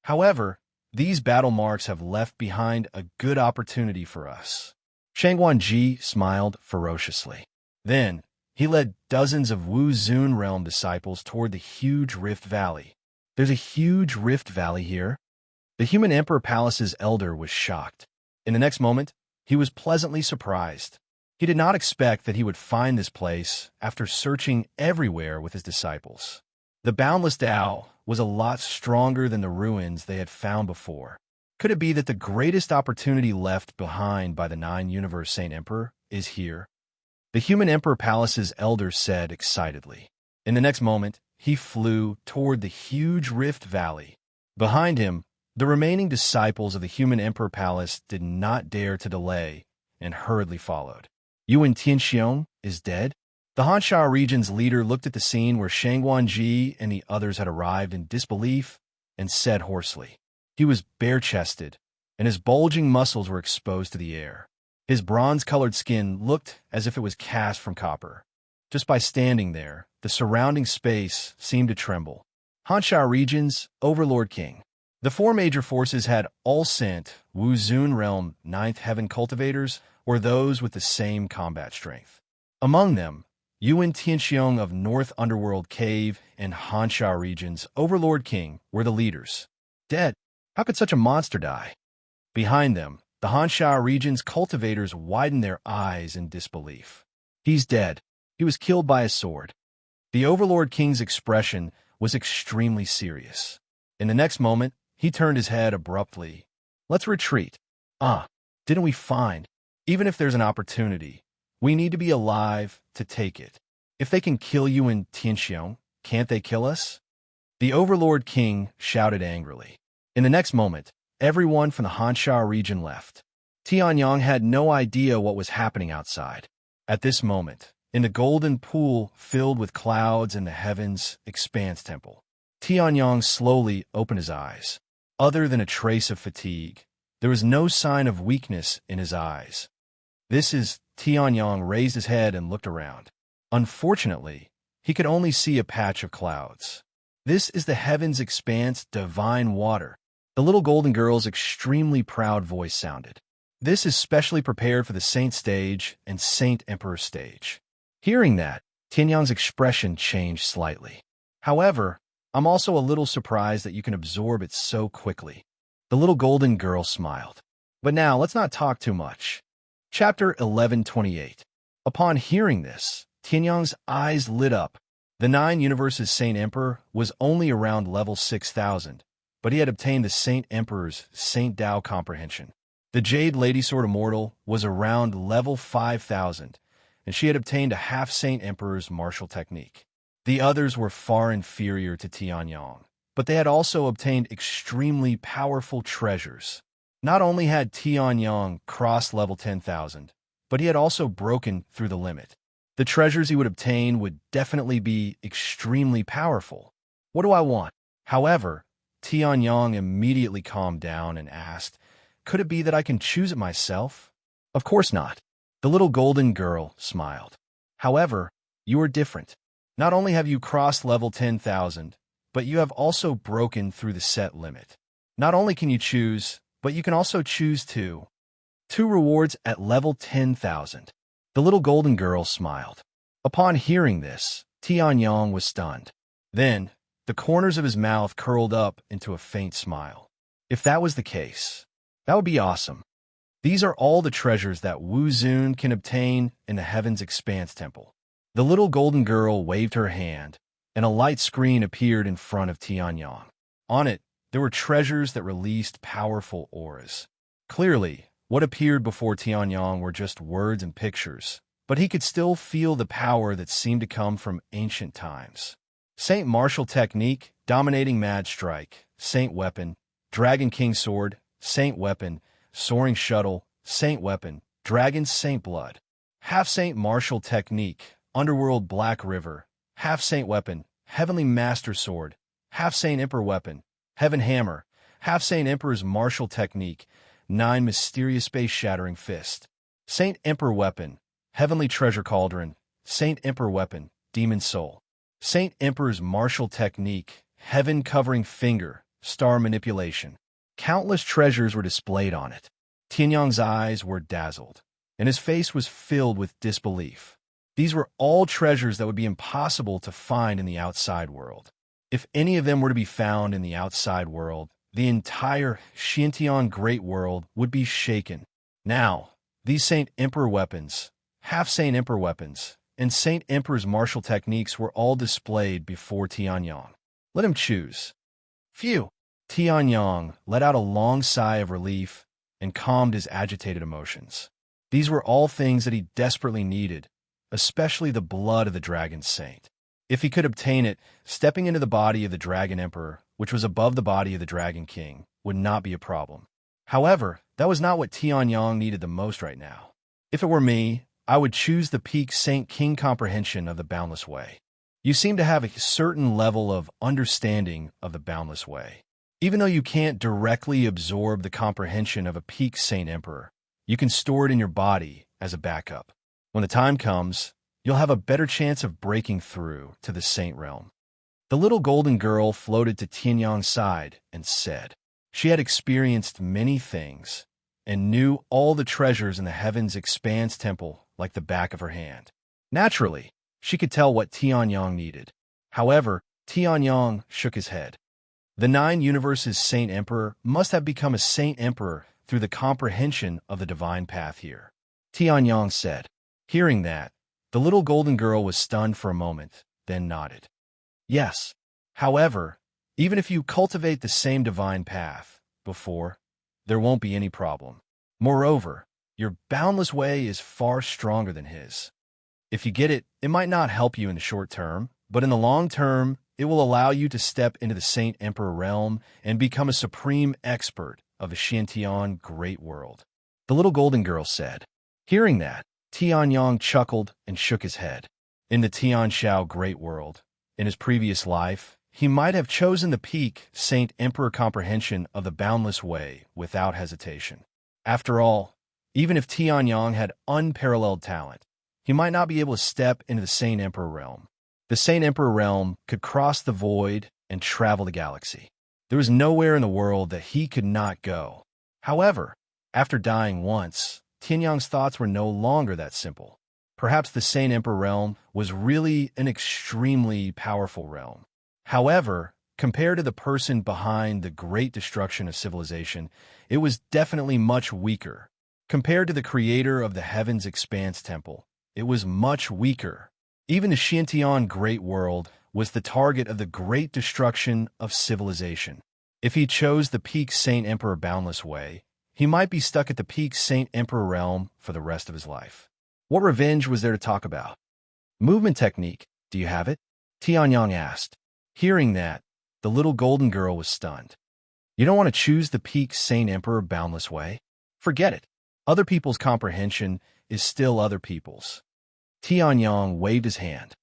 However, these battle marks have left behind a good opportunity for us. Shangguan smiled ferociously. Then, he led dozens of Wu Zun realm disciples toward the huge rift valley. There's a huge rift valley here? The human emperor palace's elder was shocked. In the next moment, he was pleasantly surprised. He did not expect that he would find this place after searching everywhere with his disciples. The boundless Tao was a lot stronger than the ruins they had found before. Could it be that the greatest opportunity left behind by the 9-universe Saint Emperor is here? The human emperor palace's elder said excitedly. In the next moment, he flew toward the huge rift valley. Behind him, the remaining disciples of the human emperor palace did not dare to delay and hurriedly followed. Yuan Tianxiong is dead? The Hansha region's leader looked at the scene where Shangguan and the others had arrived in disbelief and said hoarsely. He was bare-chested, and his bulging muscles were exposed to the air. His bronze-colored skin looked as if it was cast from copper. Just by standing there, the surrounding space seemed to tremble. Hansha region's Overlord King. The 4 major forces had all sent Wu Zun realm 9th heaven cultivators or those with the same combat strength. Among them, Yuan Tianxiong of North Underworld Cave and Hansha region's Overlord King were the leaders. Dead. How could such a monster die? Behind them, the Hansha region's cultivators widened their eyes in disbelief. He's dead. He was killed by a sword. The Overlord King's expression was extremely serious. In the next moment, he turned his head abruptly. Let's retreat. Didn't we find? Even if there's an opportunity, we need to be alive to take it. If they can kill you in Tianxiong, can't they kill us? The Overlord King shouted angrily. In the next moment, everyone from the Hansha region left. Tianyang had no idea what was happening outside. At this moment, in the golden pool filled with clouds in the heavens expanse temple, Tianyang slowly opened his eyes. Other than a trace of fatigue, there was no sign of weakness in his eyes. Tianyang raised his head and looked around. Unfortunately, he could only see a patch of clouds. This is the heavens expanse divine water. The little golden girl's extremely proud voice sounded. This is specially prepared for the Saint stage and Saint Emperor stage. Hearing that, Tianyang's expression changed slightly. However, I'm also a little surprised that you can absorb it so quickly. The little golden girl smiled. But now, let's not talk too much. Chapter 1128. Upon hearing this, Tianyang's eyes lit up. The Nine Universes Saint Emperor was only around level 6,000, but he had obtained the Saint Emperor's Saint Dao comprehension. The Jade Lady Sword Immortal was around level 5,000, and she had obtained a half Saint Emperor's martial technique. The others were far inferior to Tianyang, but they had also obtained extremely powerful treasures. Not only had Tianyang crossed level 10,000, but he had also broken through the limit. The treasures he would obtain would definitely be extremely powerful. What do I want? However, Tianyang immediately calmed down and asked, could it be that I can choose it myself? Of course not. The little golden girl smiled. However, you are different. Not only have you crossed level 10,000, but you have also broken through the set limit. Not only can you choose, but you can also choose two rewards at level 10,000. The little golden girl smiled. Upon hearing this, Tianyang was stunned. Then, the corners of his mouth curled up into a faint smile. If that was the case, that would be awesome. These are all the treasures that Wu Zun can obtain in the Heaven's Expanse Temple. The little golden girl waved her hand, and a light screen appeared in front of Tianyang. On it, there were treasures that released powerful auras. Clearly, what appeared before Tianyang were just words and pictures, but he could still feel the power that seemed to come from ancient times. Saint Martial Technique, Dominating Mad Strike, Saint Weapon, Dragon King Sword, Saint Weapon, Soaring Shuttle, Saint Weapon, Dragon Saint Blood. Half Saint Martial Technique, Underworld Black River, Half Saint Weapon, Heavenly Master Sword, Half Saint Emperor Weapon, Heaven Hammer, Half Saint Emperor's Martial Technique, 9 Mysterious Space-Shattering Fist, Saint Emperor Weapon, Heavenly Treasure Cauldron, Saint Emperor Weapon, Demon Soul, Saint Emperor's Martial Technique, Heaven Covering Finger, Star Manipulation. Countless treasures were displayed on it. Tianyang's eyes were dazzled, and his face was filled with disbelief. These were all treasures that would be impossible to find in the outside world. If any of them were to be found in the outside world, the entire Xintian Great World would be shaken. Now, these Saint Emperor weapons, Half Saint Emperor weapons, and Saint Emperor's martial techniques were all displayed before Tianyang. Let him choose. Phew! Tianyang let out a long sigh of relief and calmed his agitated emotions. These were all things that he desperately needed, especially the blood of the Dragon Saint. If he could obtain it, stepping into the body of the Dragon Emperor, which was above the body of the Dragon King, would not be a problem. However, that was not what Tianyang needed the most right now. If it were me, I would choose the peak Saint King comprehension of the Boundless Way. You seem to have a certain level of understanding of the Boundless Way. Even though you can't directly absorb the comprehension of a peak Saint Emperor, you can store it in your body as a backup. When the time comes, you'll have a better chance of breaking through to the Saint Realm. The little golden girl floated to Tianyang's side and said, she had experienced many things and knew all the treasures in the Heaven's Expanse Temple like the back of her hand. Naturally, she could tell what Tianyang needed. However, Tianyang shook his head. The 9 Universes Saint Emperor must have become a Saint Emperor through the comprehension of the divine path here. Tianyang said. Hearing that, the little golden girl was stunned for a moment, then nodded. Yes. However, even if you cultivate the same divine path before, there won't be any problem. Moreover, your boundless way is far stronger than his. If you get it, it might not help you in the short term, but in the long term, it will allow you to step into the Saint Emperor realm and become a supreme expert of the Xintian Great World. The little golden girl said. Hearing that, Tianyang chuckled and shook his head. In the Tianshao Great World, in his previous life, he might have chosen the peak Saint Emperor comprehension of the Boundless Way without hesitation. After all, even if Tianyang had unparalleled talent, he might not be able to step into the Saint Emperor realm. The Saint Emperor realm could cross the void and travel the galaxy. There was nowhere in the world that he could not go. However, After dying once, Tianyang's thoughts were no longer that simple. Perhaps the Saint Emperor realm was really an extremely powerful realm. However, compared to the person behind the great destruction of civilization, it was definitely much weaker. Compared to the creator of the Heaven's Expanse Temple, it was much weaker. Even the Xintian Great World was the target of the great destruction of civilization. If he chose the peak Saint Emperor Boundless Way, he might be stuck at the peak Saint Emperor realm for the rest of his life. What revenge was there to talk about? Movement technique, do you have it? Tianyang asked. Hearing that, the little golden girl was stunned. You don't want to choose the peak Saint Emperor Boundless Way? Forget it. Other people's comprehension is still other people's. Tianyang waved his hand.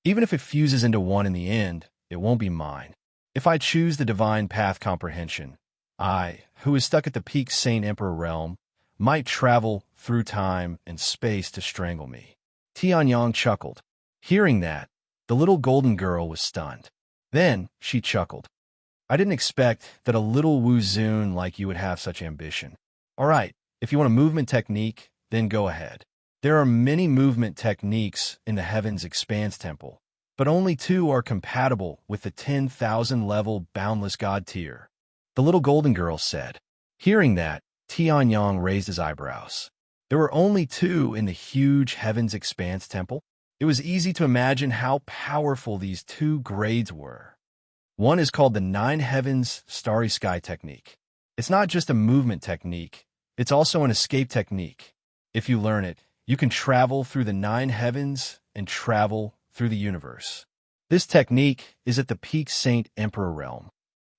Even if it fuses into one in the end, it won't be mine. If I choose the divine path comprehension, I, who is stuck at the peak Saint Emperor realm, might travel through time and space to strangle me. Tianyang chuckled. Hearing that, the little golden girl was stunned. Then she chuckled. I didn't expect that a little Wu-Zun like you would have such ambition. All right, if you want a movement technique, then go ahead. There are many movement techniques in the Heaven's Expanse Temple, but only 2 are compatible with the 10,000 level Boundless God tier. The little golden girl said. Hearing that, Tianyang raised his eyebrows. There were only 2 in the huge Heaven's Expanse Temple. It was easy to imagine how powerful these 2 grades were. One is called the 9 Heavens Starry Sky Technique. It's not just a movement technique, it's also an escape technique. If you learn it, you can travel through the 9 heavens and travel through the universe. This technique is at the peak Saint Emperor realm.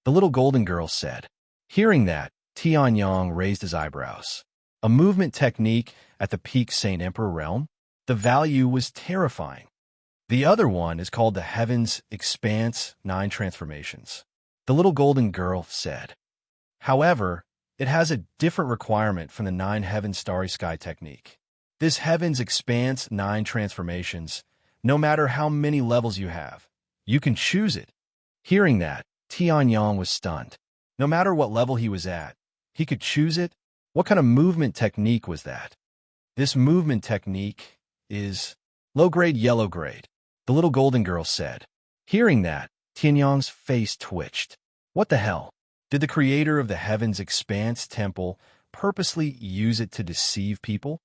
The little golden girl said. Hearing that, Tianyang raised his eyebrows. A movement technique at the peak Saint Emperor realm? The value was terrifying. The other one is called the Heaven's Expanse 9 Transformations. The little golden girl said. However, it has a different requirement from the 9 Heavens Starry Sky technique. This Heaven's Expanse 9 Transformations, no matter how many levels you have, you can choose it. Hearing that, Tianyang was stunned. No matter what level he was at, he could choose it? What kind of movement technique was that? This movement technique is low-grade yellow grade, the little golden girl said. Hearing that, Tianyang's face twitched. What the hell? Did the creator of the Heaven's Expanse Temple purposely use it to deceive people?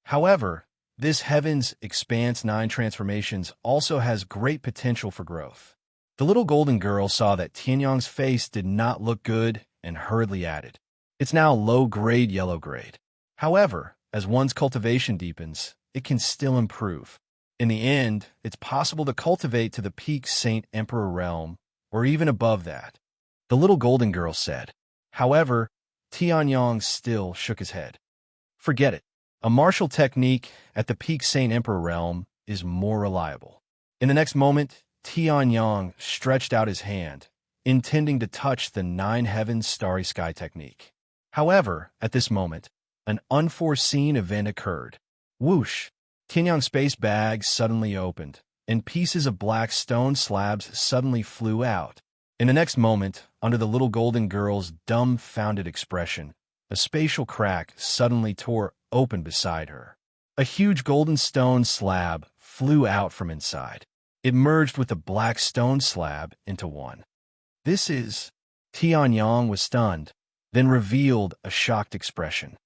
However, this Heaven's Expanse 9 Transformations also has great potential for growth. The little golden girl saw that Tianyang's face did not look good and hurriedly added. It's now low-grade yellow grade. However, as one's cultivation deepens, it can still improve. In the end, it's possible to cultivate to the peak Saint Emperor realm, or even above that. The little golden girl said. However, Tianyang still shook his head. Forget it. A martial technique at the peak Saint Emperor realm is more reliable. In the next moment, Tianyang stretched out his hand, intending to touch the 9 Heavens Starry Sky technique. However, at this moment, an unforeseen event occurred. Whoosh! Tianyang's space bag suddenly opened, and pieces of black stone slabs suddenly flew out. In the next moment, under the little golden girl's dumbfounded expression, a spatial crack suddenly tore open beside her. A huge golden stone slab flew out from inside. It merged with the black stone slab into one. This is... Tianyang was stunned, then revealed a shocked expression.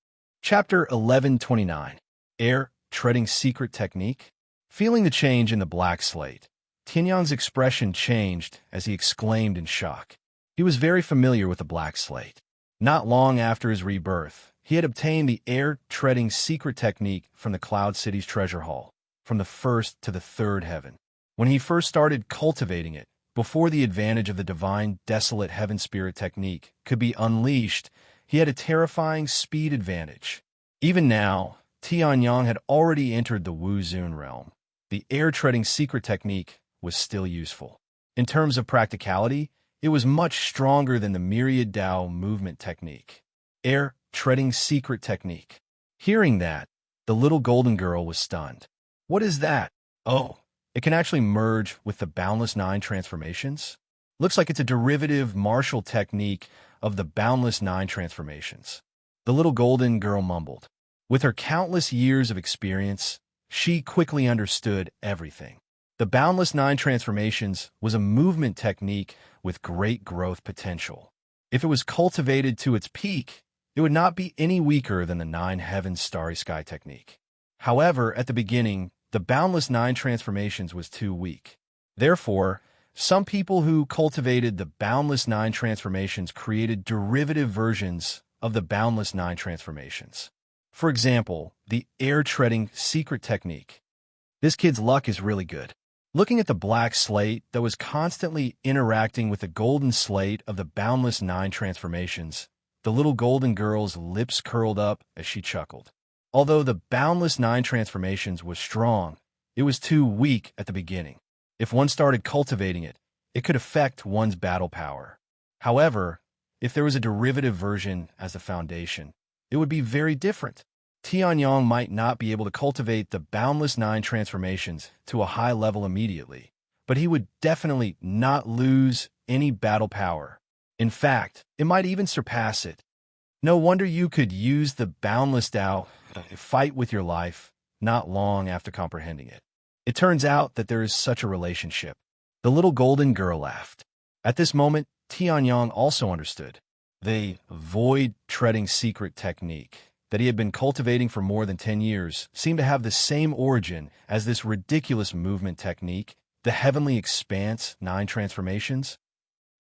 Chapter 1129. Air Treading Secret Technique. Feeling the change in the black slate, Tianyang's expression changed as he exclaimed in shock. He was very familiar with the black slate. Not long after his rebirth, he had obtained the air-treading secret technique from the Cloud City's treasure hall, from the 1st to the 3rd heaven. When he first started cultivating it, before the advantage of the divine desolate heaven spirit technique could be unleashed, he had a terrifying speed advantage. Even now, Tianyang had already entered the Wu-Zun realm. The air-treading secret technique was still useful. In terms of practicality, it was much stronger than the myriad Dao movement technique. Air-treading secret technique. Hearing that, the little golden girl was stunned. What is that? Oh, it can actually merge with the Boundless 9 transformations? Looks like it's a derivative martial technique of the Boundless 9 transformations. The little golden girl mumbled. With her countless years of experience, she quickly understood everything. The Boundless Nine Transformations was a movement technique with great growth potential. If it was cultivated to its peak, it would not be any weaker than the Nine Heavens Starry Sky technique. However, at the beginning, the Boundless Nine Transformations was too weak. Therefore, some people who cultivated the Boundless Nine Transformations created derivative versions of the Boundless Nine Transformations. For example, the air-treading secret technique. This kid's luck is really good. Looking at the black slate that was constantly interacting with the golden slate of the Boundless Nine Transformations, the little golden girl's lips curled up as she chuckled. Although the Boundless Nine Transformations was strong, it was too weak at the beginning. If one started cultivating it, it could affect one's battle power. However, if there was a derivative version as the foundation, it would be very different. Tianyong might not be able to cultivate the Boundless Nine Transformations to a high level immediately, but he would definitely not lose any battle power. In fact, it might even surpass it. No wonder you could use the Boundless Tao to fight with your life not long after comprehending it. It turns out that there is such a relationship. The little golden girl laughed. At this moment, Tianyong also understood. The void-treading secret technique that he had been cultivating for more than 10 years seemed to have the same origin as this ridiculous movement technique, the Heavenly Expanse Nine Transformations.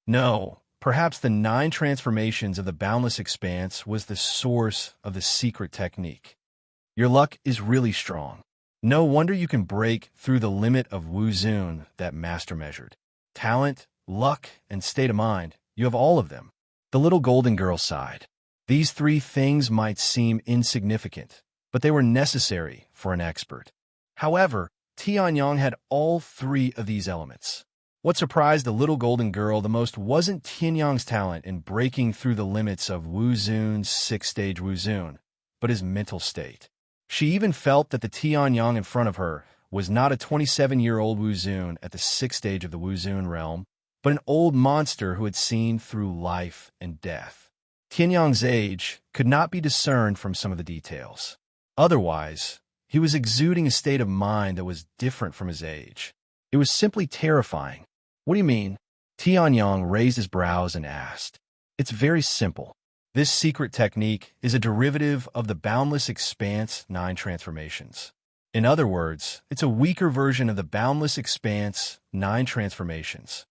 No, perhaps the Nine Transformations of the Boundless Expanse was the source of the secret technique. Your luck is really strong. No wonder you can break through the limit of Wu Zun that master measured. Talent, luck, and state of mind, you have all of them. The little golden girl sighed. These three things might seem insignificant, but they were necessary for an expert. However, Tianyong had all three of these elements. What surprised the little golden girl the most wasn't Tianyong's talent in breaking through the limits of Wu Zun's sixth-stage Wu Zun, but his mental state. She even felt that the Tianyong in front of her was not a 27-year-old Wu Zun at the sixth stage of the Wu Zun realm, but an old monster who had seen through life and death. Tianyong's age could not be discerned from some of the details. Otherwise, he was exuding a state of mind that was different from his age. It was simply terrifying. What do you mean? Tianyong raised his brows and asked. It's very simple. This secret technique is a derivative of the Boundless Expanse Nine Transformations. In other words, it's a weaker version of the Boundless Expanse Nine Transformations.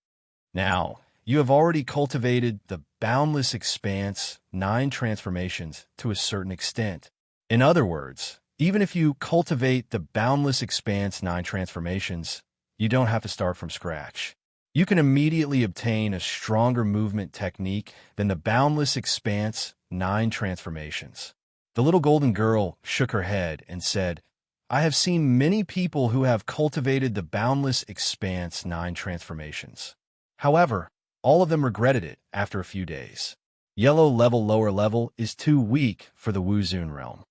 Now, you have already cultivated the Boundless Expanse Nine Transformations to a certain extent. In other words, even if you cultivate the Boundless Expanse Nine Transformations, you don't have to start from scratch. You can immediately obtain a stronger movement technique than the Boundless Expanse Nine Transformations. The little golden girl shook her head and said, I have seen many people who have cultivated the Boundless Expanse Nine Transformations. However, all of them regretted it after a few days. Yellow level lower level is too weak for the Wu Zun realm.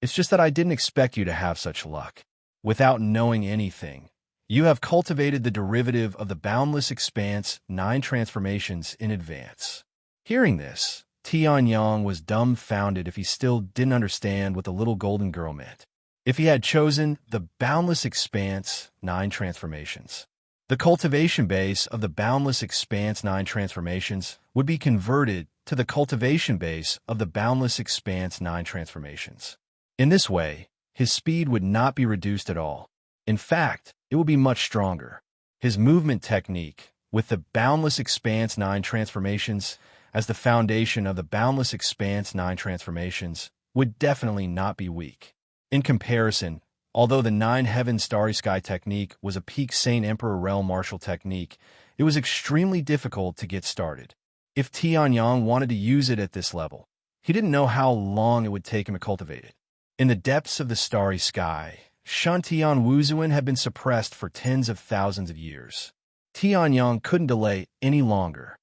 It's just that I didn't expect you to have such luck. Without knowing anything, you have cultivated the derivative of the Boundless Expanse Nine Transformations in advance. Hearing this, Tianyong was dumbfounded if he still didn't understand what the little golden girl meant. If he had chosen the Boundless Expanse Nine Transformations, the cultivation base of the Boundless Expanse Nine Transformations would be converted to the cultivation base of the Boundless Expanse Nine Transformations. In this way, his speed would not be reduced at all. In fact, it would be much stronger. His movement technique, with the Boundless Expanse Nine Transformations as the foundation of the Boundless Expanse Nine Transformations, would definitely not be weak. In comparison, although the Nine Heavens Starry Sky technique was a peak Saint Emperor Realm martial technique, it was extremely difficult to get started. If Tianyong wanted to use it at this level, he didn't know how long it would take him to cultivate it. In the depths of the Starry Sky, Shantian Wuzuan had been suppressed for tens of thousands of years. Tianyong couldn't delay any longer.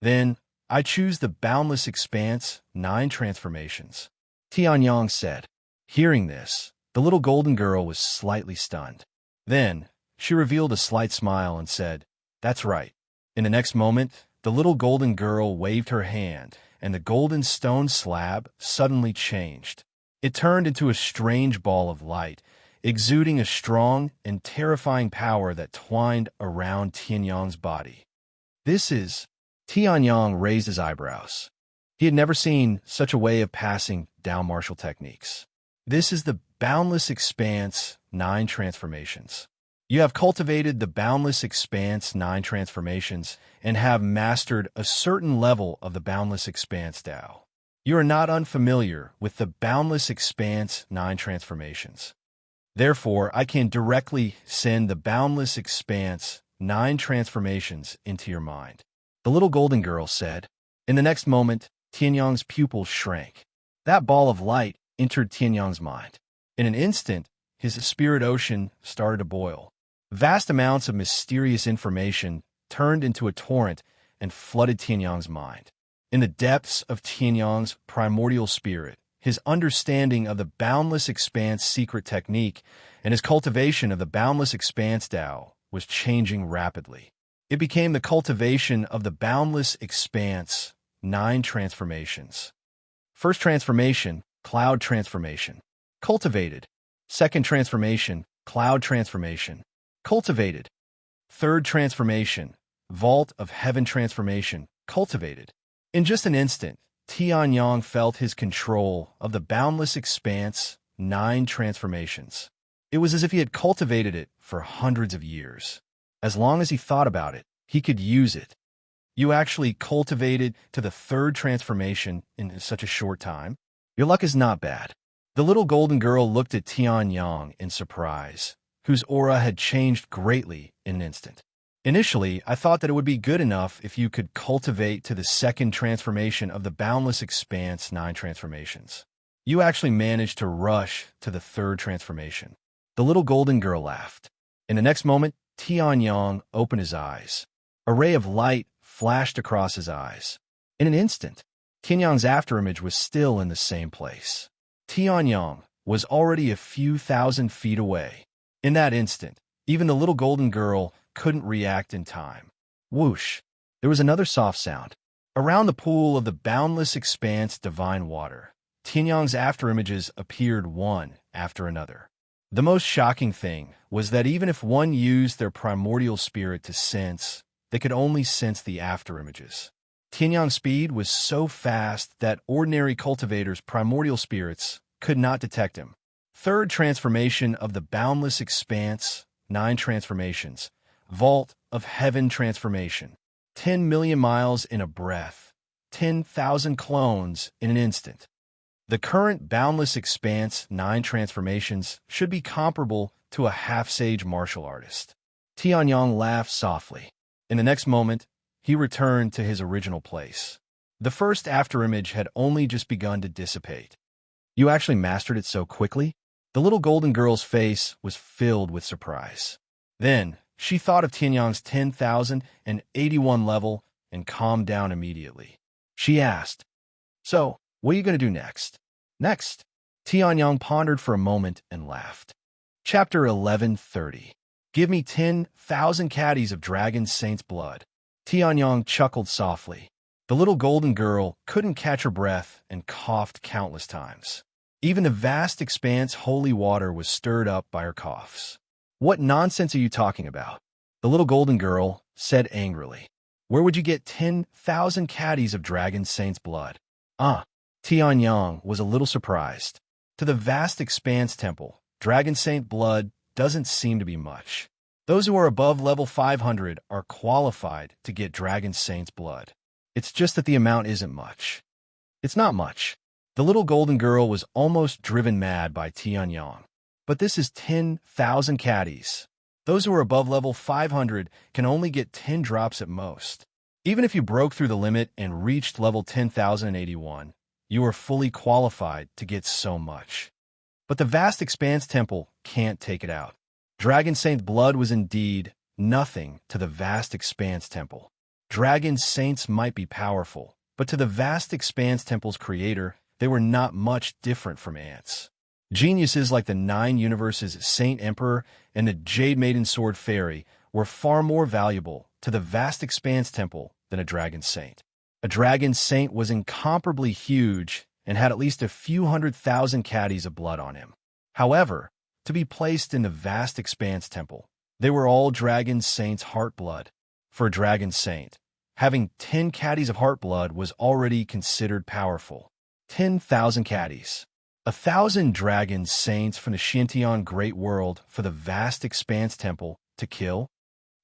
Then, I choose the Boundless Expanse Nine Transformations, Tianyong said. Hearing this, the little golden girl was slightly stunned. Then, she revealed a slight smile and said, That's right. In the next moment, the little golden girl waved her hand, and the golden stone slab suddenly changed. It turned into a strange ball of light, exuding a strong and terrifying power that twined around Tianyang's body. This is... Tianyang raised his eyebrows. He had never seen such a way of passing down martial techniques. This is the Boundless Expanse 9 Transformations. You have cultivated the Boundless Expanse 9 Transformations and have mastered a certain level of the Boundless Expanse Tao. You are not unfamiliar with the Boundless Expanse 9 Transformations. Therefore, I can directly send the Boundless Expanse 9 Transformations into your mind. The little golden girl said. In the next moment, Tianyang's pupils shrank. That ball of light entered Tianyang's mind. In an instant, his spirit ocean started to boil. Vast amounts of mysterious information turned into a torrent and flooded Tianyang's mind. In the depths of Tianyang's primordial spirit, his understanding of the Boundless Expanse secret technique and his cultivation of the Boundless Expanse Tao was changing rapidly. It became the cultivation of the Boundless Expanse 9 Transformations. First transformation, Cloud Transformation. Cultivated. Second transformation, Cloud Transformation. Cultivated. Third transformation, Vault of Heaven Transformation. Cultivated. In just an instant, Tianyang felt his control of the Boundless Expanse 9 Transformations. It was as if he had cultivated it for hundreds of years. As long as he thought about it, he could use it. You actually cultivated to the third transformation in such a short time. Your luck is not bad. The little golden girl looked at Tianyang in surprise, whose aura had changed greatly in an instant. Initially, I thought that it would be good enough if you could cultivate to the second transformation of the Boundless Expanse 9 Transformations. You actually managed to rush to the third transformation. The little golden girl laughed. In the next moment, Tianyang opened his eyes. A ray of light flashed across his eyes. In an instant, Tianyang's afterimage was still in the same place. Tianyang was already a few thousand feet away. In that instant, even the little golden girl couldn't react in time. Whoosh! There was another soft sound. Around the pool of the Boundless Expanse divine water, Tianyang's afterimages appeared one after another. The most shocking thing was that even if one used their primordial spirit to sense, they could only sense the afterimages. Tianyang's speed was so fast that ordinary cultivators' primordial spirits could not detect him. Third transformation of the Boundless Expanse 9 Transformations. Vault of Heaven Transformation. 10 million miles in a breath. 10,000 clones in an instant. The current Boundless Expanse 9 Transformations should be comparable to a half-sage martial artist. Tianyang laughed softly. In the next moment, he returned to his original place. The first afterimage had only just begun to dissipate. You actually mastered it so quickly? The little golden girl's face was filled with surprise. Then, she thought of Tianyang's 10,081 level and calmed down immediately. She asked, "So, what are you going to do next?" Next, Tianyang pondered for a moment and laughed. Chapter 11:30. Give me 10,000 caddies of Dragon Saint's blood. Tianyang chuckled softly. The little golden girl couldn't catch her breath and coughed countless times. Even the vast expanse holy water was stirred up by her coughs. What nonsense are you talking about? The little golden girl said angrily. Where would you get 10,000 caddies of Dragon Saint's blood? Tianyang was a little surprised. To the vast expanse temple, Dragon Saint blood doesn't seem to be much. Those who are above level 500 are qualified to get Dragon Saint's blood. It's just that the amount isn't much. It's not much. The little golden girl was almost driven mad by Tianyang. But this is 10,000 caddies. Those who are above level 500 can only get 10 drops at most. Even if you broke through the limit and reached level 10,081, you are fully qualified to get so much. But the vast expanse temple can't take it out. Dragon Saint's blood was indeed nothing to the vast expanse temple. Dragon Saints might be powerful, but to the vast expanse temple's creator, they were not much different from ants. Geniuses like the 9 Universes Saint Emperor and the Jade Maiden Sword Fairy were far more valuable to the vast expanse temple than a Dragon Saint. A dragon saint was incomparably huge and had at least a few 100,000 caddies of blood on him. However, to be placed in the vast expanse temple, they were all dragon saints' heart blood. For a dragon saint, having 10 caddies of heart blood was already considered powerful. 10,000 caddies. 1,000 dragon saints from the Xintian Great World for the vast expanse temple to kill?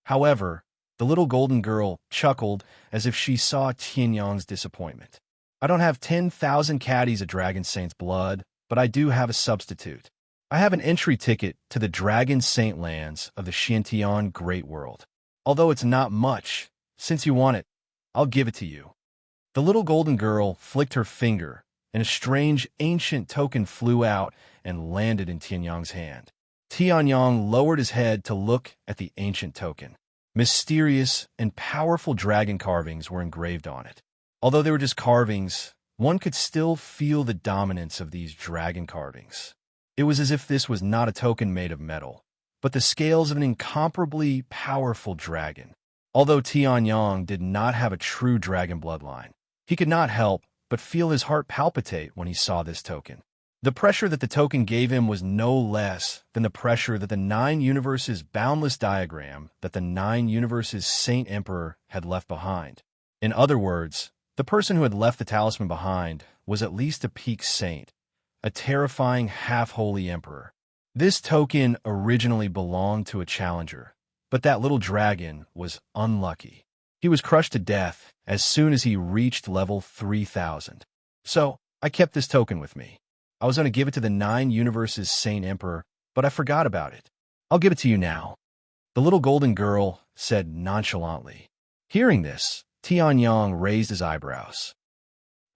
However, the little golden girl chuckled as if she saw Tianyang's disappointment. I don't have 10,000 caddies of dragon saint's blood, but I do have a substitute. I have an entry ticket to the dragon saint lands of the Xintian Great World. Although it's not much, since you want it, I'll give it to you. The little golden girl flicked her finger, and a strange ancient token flew out and landed in Tianyang's hand. Tianyang lowered his head to look at the ancient token. Mysterious and powerful dragon carvings were engraved on it. Although they were just carvings, one could still feel the dominance of these dragon carvings. It was as if this was not a token made of metal, but the scales of an incomparably powerful dragon. Although Tianyang did not have a true dragon bloodline, he could not help but feel his heart palpitate when he saw this token. The pressure that the token gave him was no less than the pressure that the Nine Universes boundless diagram that the Nine Universes Saint Emperor had left behind. In other words, the person who had left the talisman behind was at least a peak saint, a terrifying half-holy emperor. This token originally belonged to a challenger, but that little dragon was unlucky. He was crushed to death as soon as he reached level 3,000. So, I kept this token with me. I was going to give it to the Nine Universes Saint Emperor, but I forgot about it. I'll give it to you now. The little golden girl said nonchalantly. Hearing this, Tianyang raised his eyebrows.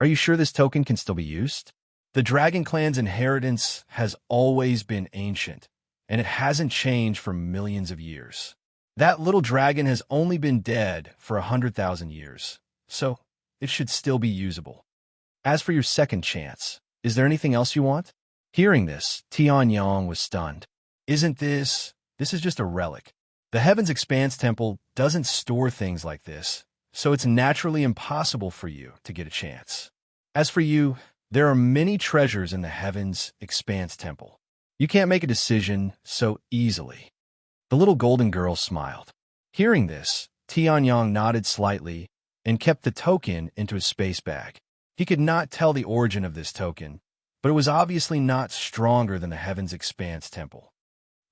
Are you sure this token can still be used? The Dragon Clan's inheritance has always been ancient, and it hasn't changed for millions of years. That little dragon has only been dead for 100,000 years, so it should still be usable. As for your second chance, is there anything else you want? Hearing this, Tianyang was stunned. Isn't this is just a relic. The Heaven's Expanse Temple doesn't store things like this, so it's naturally impossible for you to get a chance. As for you, there are many treasures in the Heaven's Expanse Temple. You can't make a decision so easily. The little golden girl smiled. Hearing this, Tianyang nodded slightly and kept the token into his space bag. He could not tell the origin of this token, but it was obviously not stronger than the Heaven's Expanse Temple.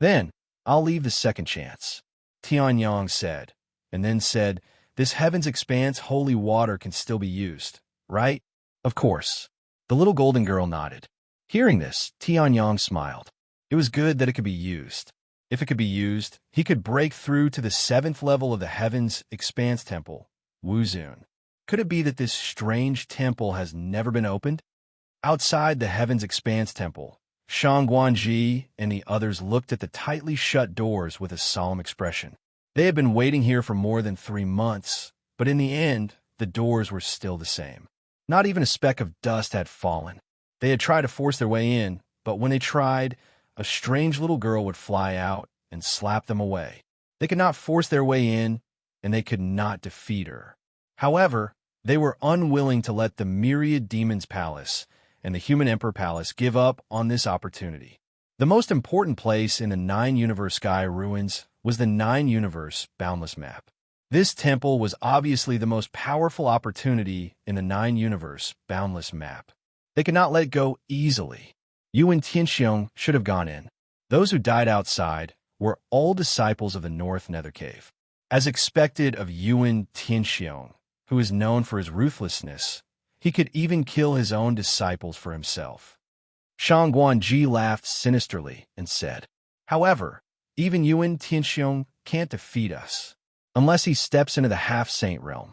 Then, I'll leave the second chance, Tianyang said, and then said, this Heaven's Expanse holy water can still be used, right? Of course. The little golden girl nodded. Hearing this, Tianyang smiled. It was good that it could be used. If it could be used, he could break through to the 7th level of the Heaven's Expanse Temple, Wuzun. Could it be that this strange temple has never been opened? Outside the Heaven's Expanse Temple, Shangguanji and the others looked at the tightly shut doors with a solemn expression. They had been waiting here for more than 3 months, but in the end, the doors were still the same. Not even a speck of dust had fallen. They had tried to force their way in, but when they tried, a strange little girl would fly out and slap them away. They could not force their way in, and they could not defeat her. However, they were unwilling to let the Myriad Demons Palace and the Human Emperor Palace give up on this opportunity. The most important place in the Nine Universe Sky ruins was the Nine Universe Boundless Map. This temple was obviously the most powerful opportunity in the Nine Universe Boundless Map. They could not let it go easily. Yuan Tianxiong should have gone in. Those who died outside were all disciples of the North Nether Cave. As expected of Yuan Tianxiong, who is known for his ruthlessness, he could even kill his own disciples for himself. Shang Guanji laughed sinisterly and said, however, even Yuan Tianxiong can't defeat us, unless he steps into the half-saint realm.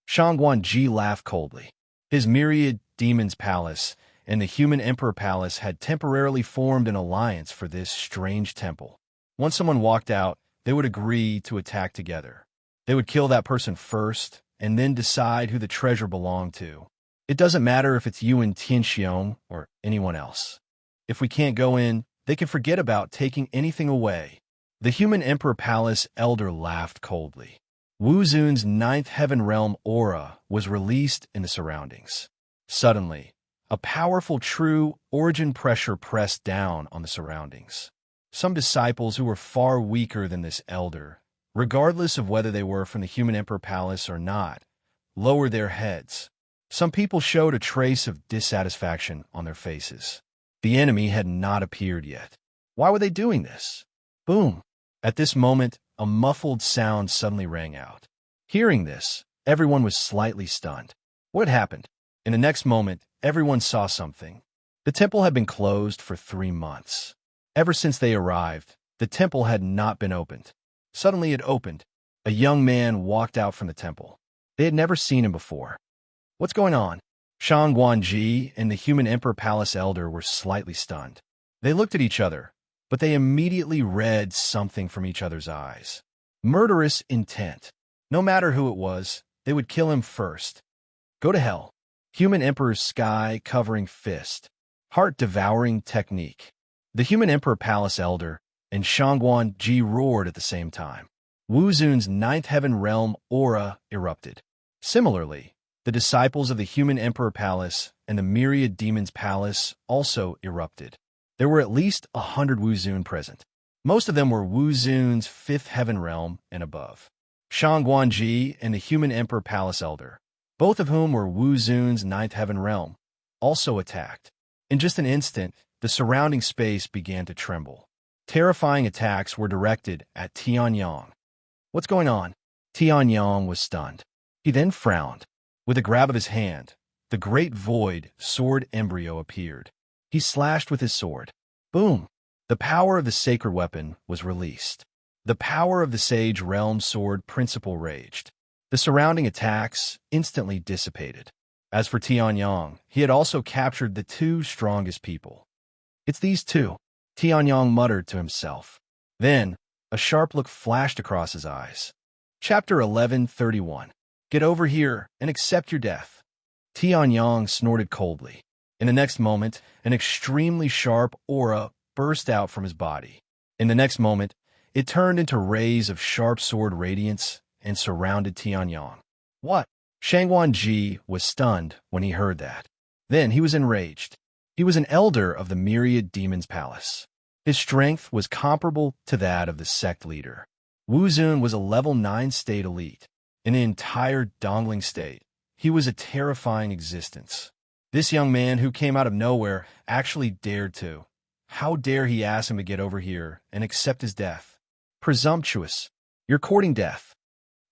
Shang Guanji laughed coldly. His Myriad Demons Palace and the Human Emperor Palace had temporarily formed an alliance for this strange temple. Once someone walked out, they would agree to attack together. They would kill that person first, and then decide who the treasure belonged to. It doesn't matter if it's Yuan Tianxiong or anyone else. If we can't go in, they can forget about taking anything away. The Human Emperor Palace elder laughed coldly. Wu Zun's ninth heaven realm aura was released in the surroundings. Suddenly, a powerful true origin pressure pressed down on the surroundings. Some disciples who were far weaker than this elder, regardless of whether they were from the human emperor palace or not, lowered their heads. Some people showed a trace of dissatisfaction on their faces. The enemy had not appeared yet. Why were they doing this? Boom! At this moment, a muffled sound suddenly rang out. Hearing this, everyone was slightly stunned. What had happened? In the next moment, everyone saw something. The temple had been closed for 3 months. Ever since they arrived, the temple had not been opened. Suddenly it opened. A young man walked out from the temple. They had never seen him before. What's going on? Shang Guanji and the human emperor palace elder were slightly stunned. They looked at each other, but they immediately read something from each other's eyes. Murderous intent. No matter who it was, they would kill him first. Go to hell. Human emperor's sky-covering fist. Heart-devouring technique. The human emperor palace elder and Shangguan Ji roared at the same time. Wu Zun's ninth heaven realm aura erupted. Similarly, the disciples of the human emperor palace and the myriad demons palace also erupted. There were at least 100 Wu Zun present. Most of them were Wu Zun's fifth heaven realm and above. Shangguan Ji and the human emperor palace elder, both of whom were Wu Zun's ninth heaven realm, also attacked. In just an instant, the surrounding space began to tremble. Terrifying attacks were directed at Tianyang. What's going on? Tianyang was stunned. He then frowned. With a grab of his hand, the great void sword embryo appeared. He slashed with his sword. Boom! The power of the sacred weapon was released. The power of the sage realm sword principle raged. The surrounding attacks instantly dissipated. As for Tianyang, he had also captured the 2 strongest people. It's these 2, Tianyang muttered to himself. Then, a sharp look flashed across his eyes. Chapter 11:31. Get over here and accept your death. Tianyang snorted coldly. In the next moment, an extremely sharp aura burst out from his body. In the next moment, it turned into rays of sharp sword radiance and surrounded Tianyang. What? Shangguan Ji was stunned when he heard that. Then he was enraged. He was an elder of the myriad demons palace. His strength was comparable to that of the sect leader. Wu Zun was a level 9 state elite. In the entire Dongling state, he was a terrifying existence. This young man who came out of nowhere actually dared to. How dare he ask him to get over here and accept his death? Presumptuous. You're courting death.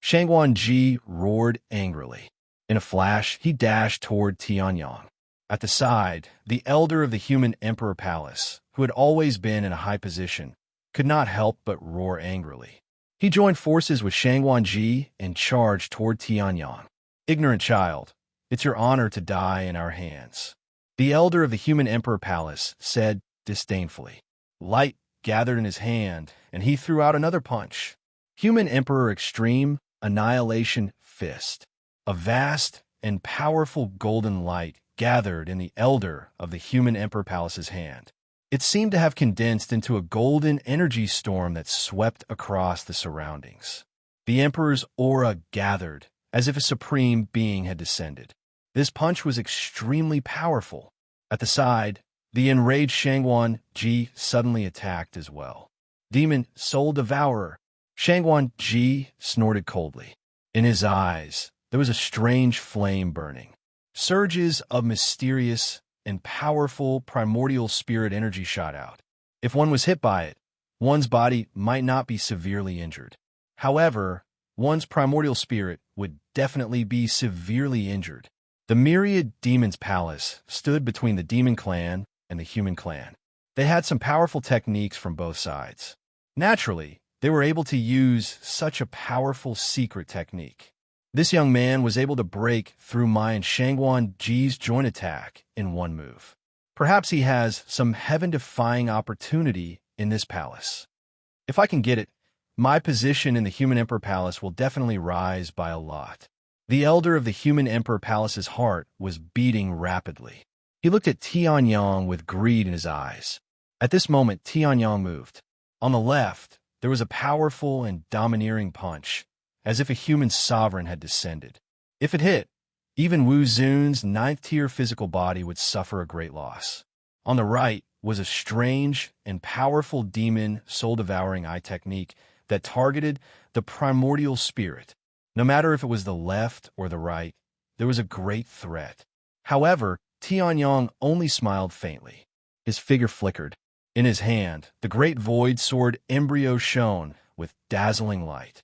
Shangguan Ji roared angrily. In a flash, he dashed toward Tianyang. At the side, the elder of the human emperor palace, who had always been in a high position, could not help but roar angrily. He joined forces with Shangguan Ji and charged toward Tianyang. Ignorant child, it's your honor to die in our hands. The elder of the human emperor palace said disdainfully. Light gathered in his hand, and he threw out another punch. Human emperor extreme annihilation fist. A vast and powerful golden light gathered in the elder of the human emperor palace's hand. It seemed to have condensed into a golden energy storm that swept across the surroundings. The emperor's aura gathered, as if a supreme being had descended. This punch was extremely powerful. At the side, the enraged Shangguan Ji suddenly attacked as well. Demon Soul Devourer. Shangguan Ji snorted coldly. In his eyes, there was a strange flame burning. Surges of mysterious and powerful primordial spirit energy shot out. If one was hit by it, one's body might not be severely injured. However, one's primordial spirit would definitely be severely injured. The myriad demons palace stood between the demon clan and the human clan. They had some powerful techniques from both sides. Naturally, they were able to use such a powerful secret technique. This young man was able to break through my and Shangguan Ji's joint attack in one move. Perhaps he has some heaven-defying opportunity in this palace. If I can get it, my position in the human emperor palace will definitely rise by a lot. The elder of the human emperor palace's heart was beating rapidly. He looked at Tianyang with greed in his eyes. At this moment, Tianyang moved. On the left, there was a powerful and domineering punch, as if a human sovereign had descended. If it hit, even Wu Zun's ninth-tier physical body would suffer a great loss. On the right was a strange and powerful demon soul-devouring eye technique that targeted the primordial spirit. No matter if it was the left or the right, there was a great threat. However, Tianyong only smiled faintly. His figure flickered. In his hand, the great void sword embryo shone with dazzling light.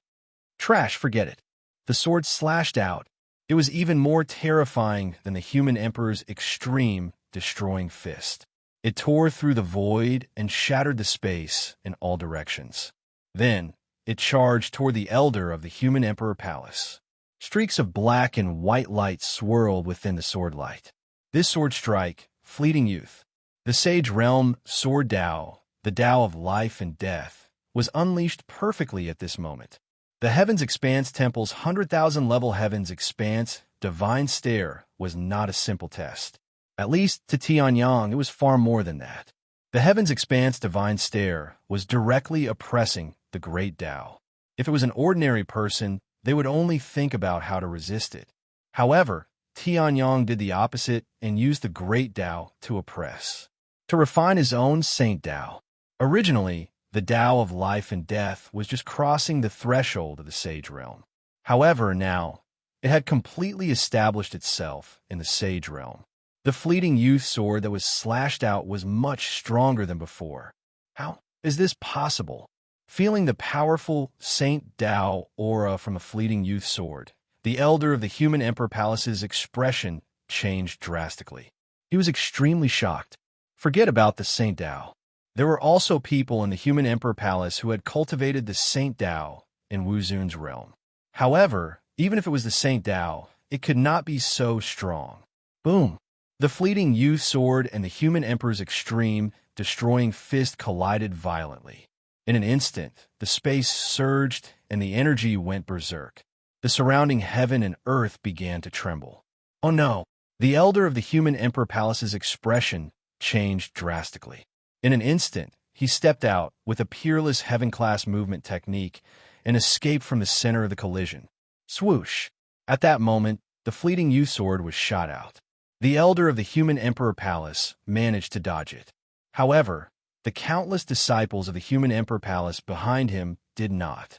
Trash, forget it. The sword slashed out. It was even more terrifying than the human emperor's extreme, destroying fist. It tore through the void and shattered the space in all directions. Then, it charged toward the elder of the human emperor palace. Streaks of black and white light swirled within the sword light. This sword strike, fleeting youth. The sage realm sword Tao, the Tao of life and death, was unleashed perfectly at this moment. The Heavens Expanse Temple's 100,000 level Heavens Expanse divine stare was not a simple test. At least to Tianyong, it was far more than that. The Heavens Expanse divine stare was directly oppressing the great Tao. If it was an ordinary person, they would only think about how to resist it. However, Tianyong did the opposite and used the great Tao to oppress, to refine his own Saint Tao. Originally, the Tao of life and death was just crossing the threshold of the sage realm. However, now, it had completely established itself in the sage realm. The fleeting youth sword that was slashed out was much stronger than before. How is this possible? Feeling the powerful Saint Tao aura from a fleeting youth sword, the elder of the human emperor palace's expression changed drastically. He was extremely shocked. Forget about the Saint Tao. There were also people in the human emperor palace who had cultivated the Saint Tao in Wu Zun's realm. However, even if it was the Saint Tao, it could not be so strong. Boom! The fleeting youth sword and the human emperor's extreme, destroying fist collided violently. In an instant, the space surged and the energy went berserk. The surrounding heaven and earth began to tremble. Oh no! The elder of the human emperor palace's expression changed drastically. In an instant, he stepped out with a peerless heaven-class movement technique and escaped from the center of the collision. Swoosh! At that moment, the fleeting youth sword was shot out. The elder of the human emperor palace managed to dodge it. However, the countless disciples of the human emperor palace behind him did not.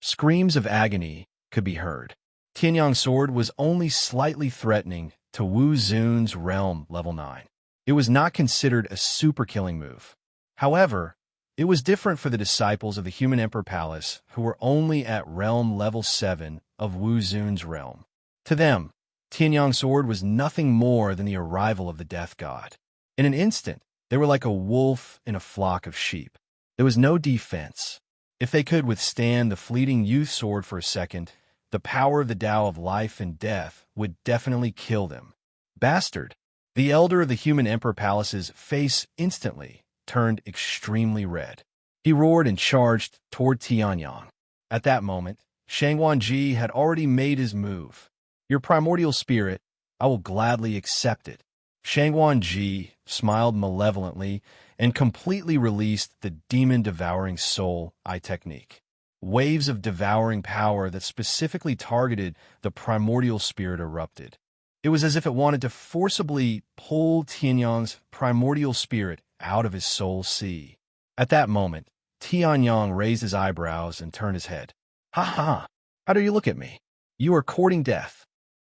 Screams of agony could be heard. Tianyong's sword was only slightly threatening to Wu Zun's realm level 9. It was not considered a super killing move. However, it was different for the disciples of the human emperor palace who were only at realm level 7 of Wu Zun's realm. To them, Tianyong's sword was nothing more than the arrival of the death god. In an instant, they were like a wolf in a flock of sheep. There was no defense. If they could withstand the fleeting youth sword for a second, the power of the Tao of life and death would definitely kill them. Bastard! The elder of the human emperor palace's face instantly turned extremely red. He roared and charged toward Tianyong. At that moment, Shangguanji had already made his move. Your primordial spirit, I will gladly accept it. Shangguanji smiled malevolently and completely released the demon-devouring soul eye technique. Waves of devouring power that specifically targeted the primordial spirit erupted. It was as if it wanted to forcibly pull Tianyong's primordial spirit out of his soul sea. At that moment, Tianyong raised his eyebrows and turned his head. Ha ha! How do you look at me? You are courting death.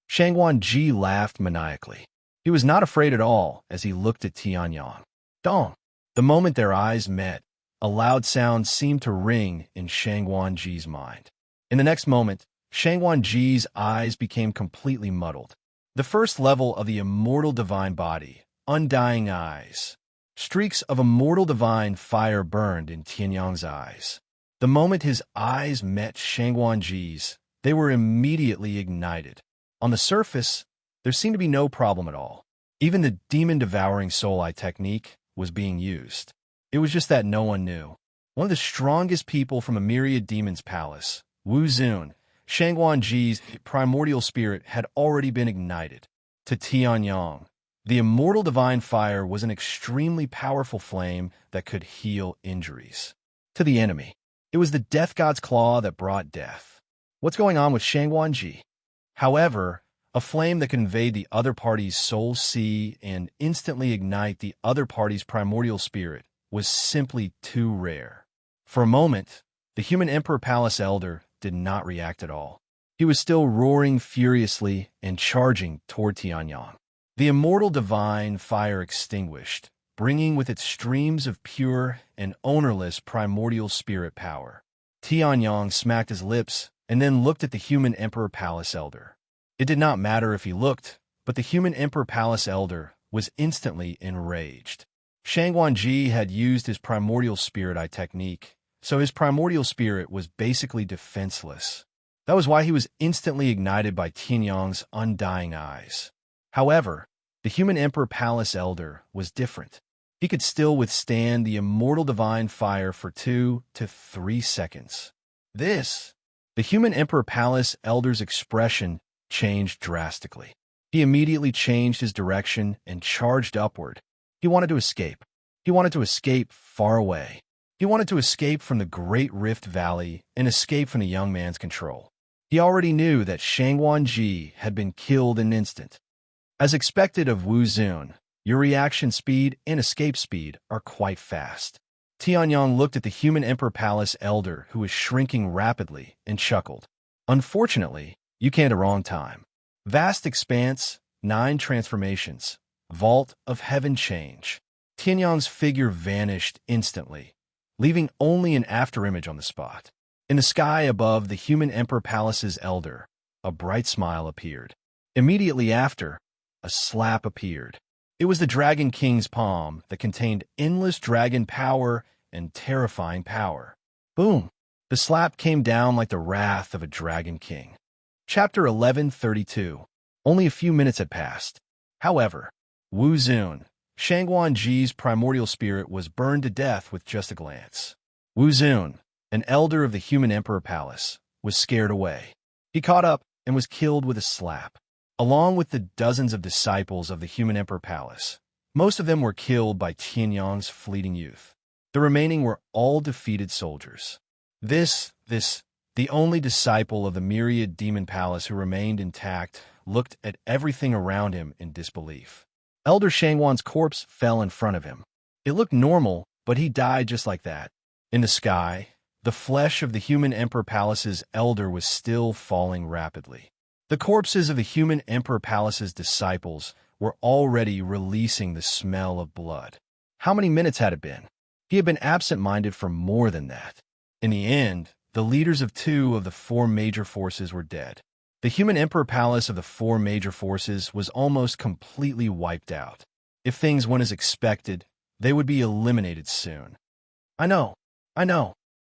Shangguanji laughed maniacally. He was not afraid at all as he looked at Tianyong. Dong! The moment their eyes met, a loud sound seemed to ring in Shangguanji's mind. In the next moment, Shangguanji's eyes became completely muddled. The first level of the immortal divine body, undying eyes. Streaks of immortal divine fire burned in Tianyong's eyes. The moment his eyes met Shangguanji's, they were immediately ignited. On the surface, there seemed to be no problem at all. Even the demon-devouring soul eye technique was being used. It was just that no one knew. One of the strongest people from a myriad demon's palace, Wu Zun, Shangguanji's primordial spirit had already been ignited. To Tianyong, the immortal divine fire was an extremely powerful flame that could heal injuries. To the enemy, it was the death god's claw that brought death. What's going on with Shangguanji? However, a flame that conveyed the other party's soul see and instantly ignite the other party's primordial spirit was simply too rare. For a moment, the human Emperor Palace Elder did not react at all. He was still roaring furiously and charging toward Tianyang. The immortal divine fire extinguished, bringing with it streams of pure and ownerless primordial spirit power. Tianyang smacked his lips and then looked at the human Emperor Palace Elder. It did not matter if he looked, but the human Emperor Palace Elder was instantly enraged. Shangguanji had used his primordial spirit eye technique, so his primordial spirit was basically defenseless. That was why he was instantly ignited by Tianyang's undying eyes. However, the human Emperor Palace Elder was different. He could still withstand the immortal divine fire for 2 to 3 seconds. The human Emperor Palace Elder's expression changed drastically. He immediately changed his direction and charged upward. He wanted to escape. He wanted to escape far away. He wanted to escape from the Great Rift Valley and escape from the young man's control. He already knew that Shangguanji had been killed in an instant. As expected of Wu Zun, your reaction speed and escape speed are quite fast. Tianyang looked at the human Emperor Palace Elder who was shrinking rapidly and chuckled. Unfortunately, you came at the wrong time. Vast expanse, 9 transformations, vault of heaven change. Tianyang's figure vanished instantly, leaving only an afterimage on the spot. In the sky above the human Emperor Palace's Elder, a bright smile appeared. Immediately after, a slap appeared. It was the Dragon King's palm that contained endless dragon power and terrifying power. Boom! The slap came down like the wrath of a Dragon King. Chapter 1132. Only a few minutes had passed. However, Wu Zun, Shangguanji's primordial spirit, was burned to death with just a glance. Wu Zun, an elder of the human Emperor Palace, was scared away. He caught up and was killed with a slap. Along with the dozens of disciples of the human Emperor Palace, most of them were killed by Tianyang's fleeting youth. The remaining were all defeated soldiers. The only disciple of the myriad demon palace who remained intact looked at everything around him in disbelief. Elder Shangguan's corpse fell in front of him. It looked normal, but he died just like that. In the sky, the flesh of the human Emperor Palace's elder was still falling rapidly. The corpses of the human Emperor Palace's disciples were already releasing the smell of blood. How many minutes had it been? He had been absent-minded for more than that. In the end, the leaders of 2 of the 4 major forces were dead. The human Emperor Palace of the 4 major forces was almost completely wiped out. If things went as expected, they would be eliminated soon. I know.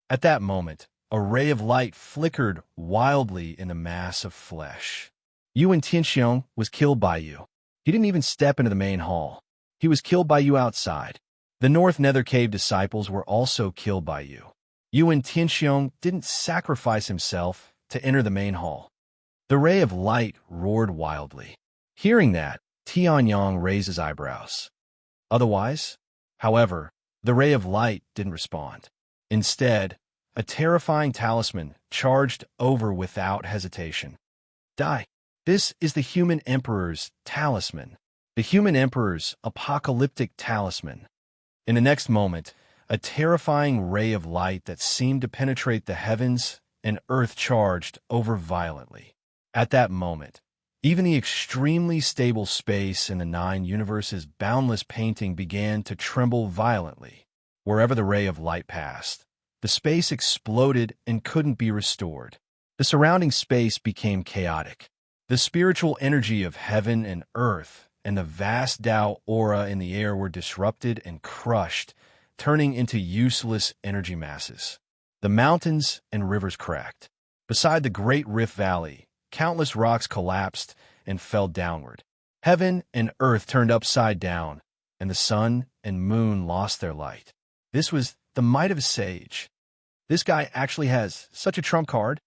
At that moment, a ray of light flickered wildly in the mass of flesh. Yuan Tianxiong was killed by you. He didn't even step into the main hall. He was killed by you outside. The North Nether Cave disciples were also killed by you. Yuan Tianxiong didn't sacrifice himself to enter the main hall. The ray of light roared wildly. Hearing that, Tianyang raised his eyebrows. However, the ray of light didn't respond. Instead, a terrifying talisman charged over without hesitation. Die. This is the human emperor's talisman. The human emperor's apocalyptic talisman. In the next moment, a terrifying ray of light that seemed to penetrate the heavens and earth charged over violently. At that moment, even the extremely stable space in the 9 universes' boundless painting began to tremble violently. Wherever the ray of light passed, the space exploded and couldn't be restored. The surrounding space became chaotic. The spiritual energy of heaven and earth and the vast Tao aura in the air were disrupted and crushed, turning into useless energy masses. The mountains and rivers cracked. Beside the Great Rift Valley, countless rocks collapsed and fell downward. Heaven and earth turned upside down, and the sun and moon lost their light. This was the might of a sage. This guy actually has such a trump card.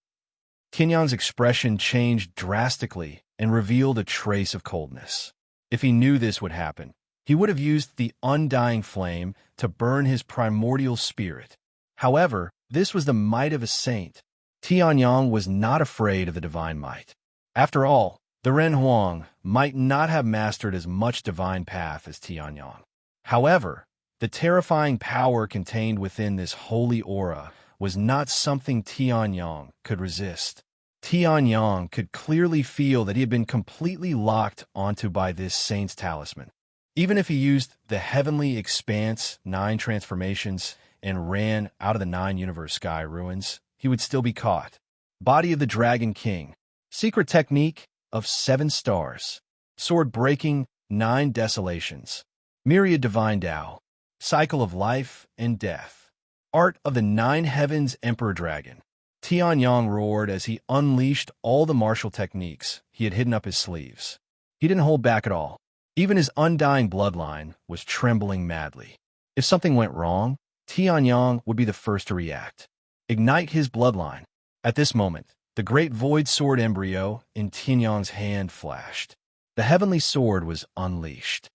Tianyang's expression changed drastically and revealed a trace of coldness. If he knew this would happen, he would have used the undying flame to burn his primordial spirit. However, this was the might of a saint. Tianyang was not afraid of the divine might. After all, the Ren Huang might not have mastered as much divine path as Tianyang. However, the terrifying power contained within this holy aura was not something Tianyang could resist. Tianyang could clearly feel that he had been completely locked onto by this saint's talisman. Even if he used the heavenly expanse 9 transformations and ran out of the 9 universe sky ruins, he would still be caught. Body of the Dragon King. Secret technique of 7 stars. Sword breaking 9 desolations. Myriad divine Tao. Cycle of life and death. Art of the 9 heavens Emperor Dragon. Tianyang roared as he unleashed all the martial techniques he had hidden up his sleeves. He didn't hold back at all. Even his undying bloodline was trembling madly. If something went wrong, Tianyang would be the first to react. Ignite his bloodline. At this moment, the great void sword embryo in Tianyang's hand flashed. The heavenly sword was unleashed.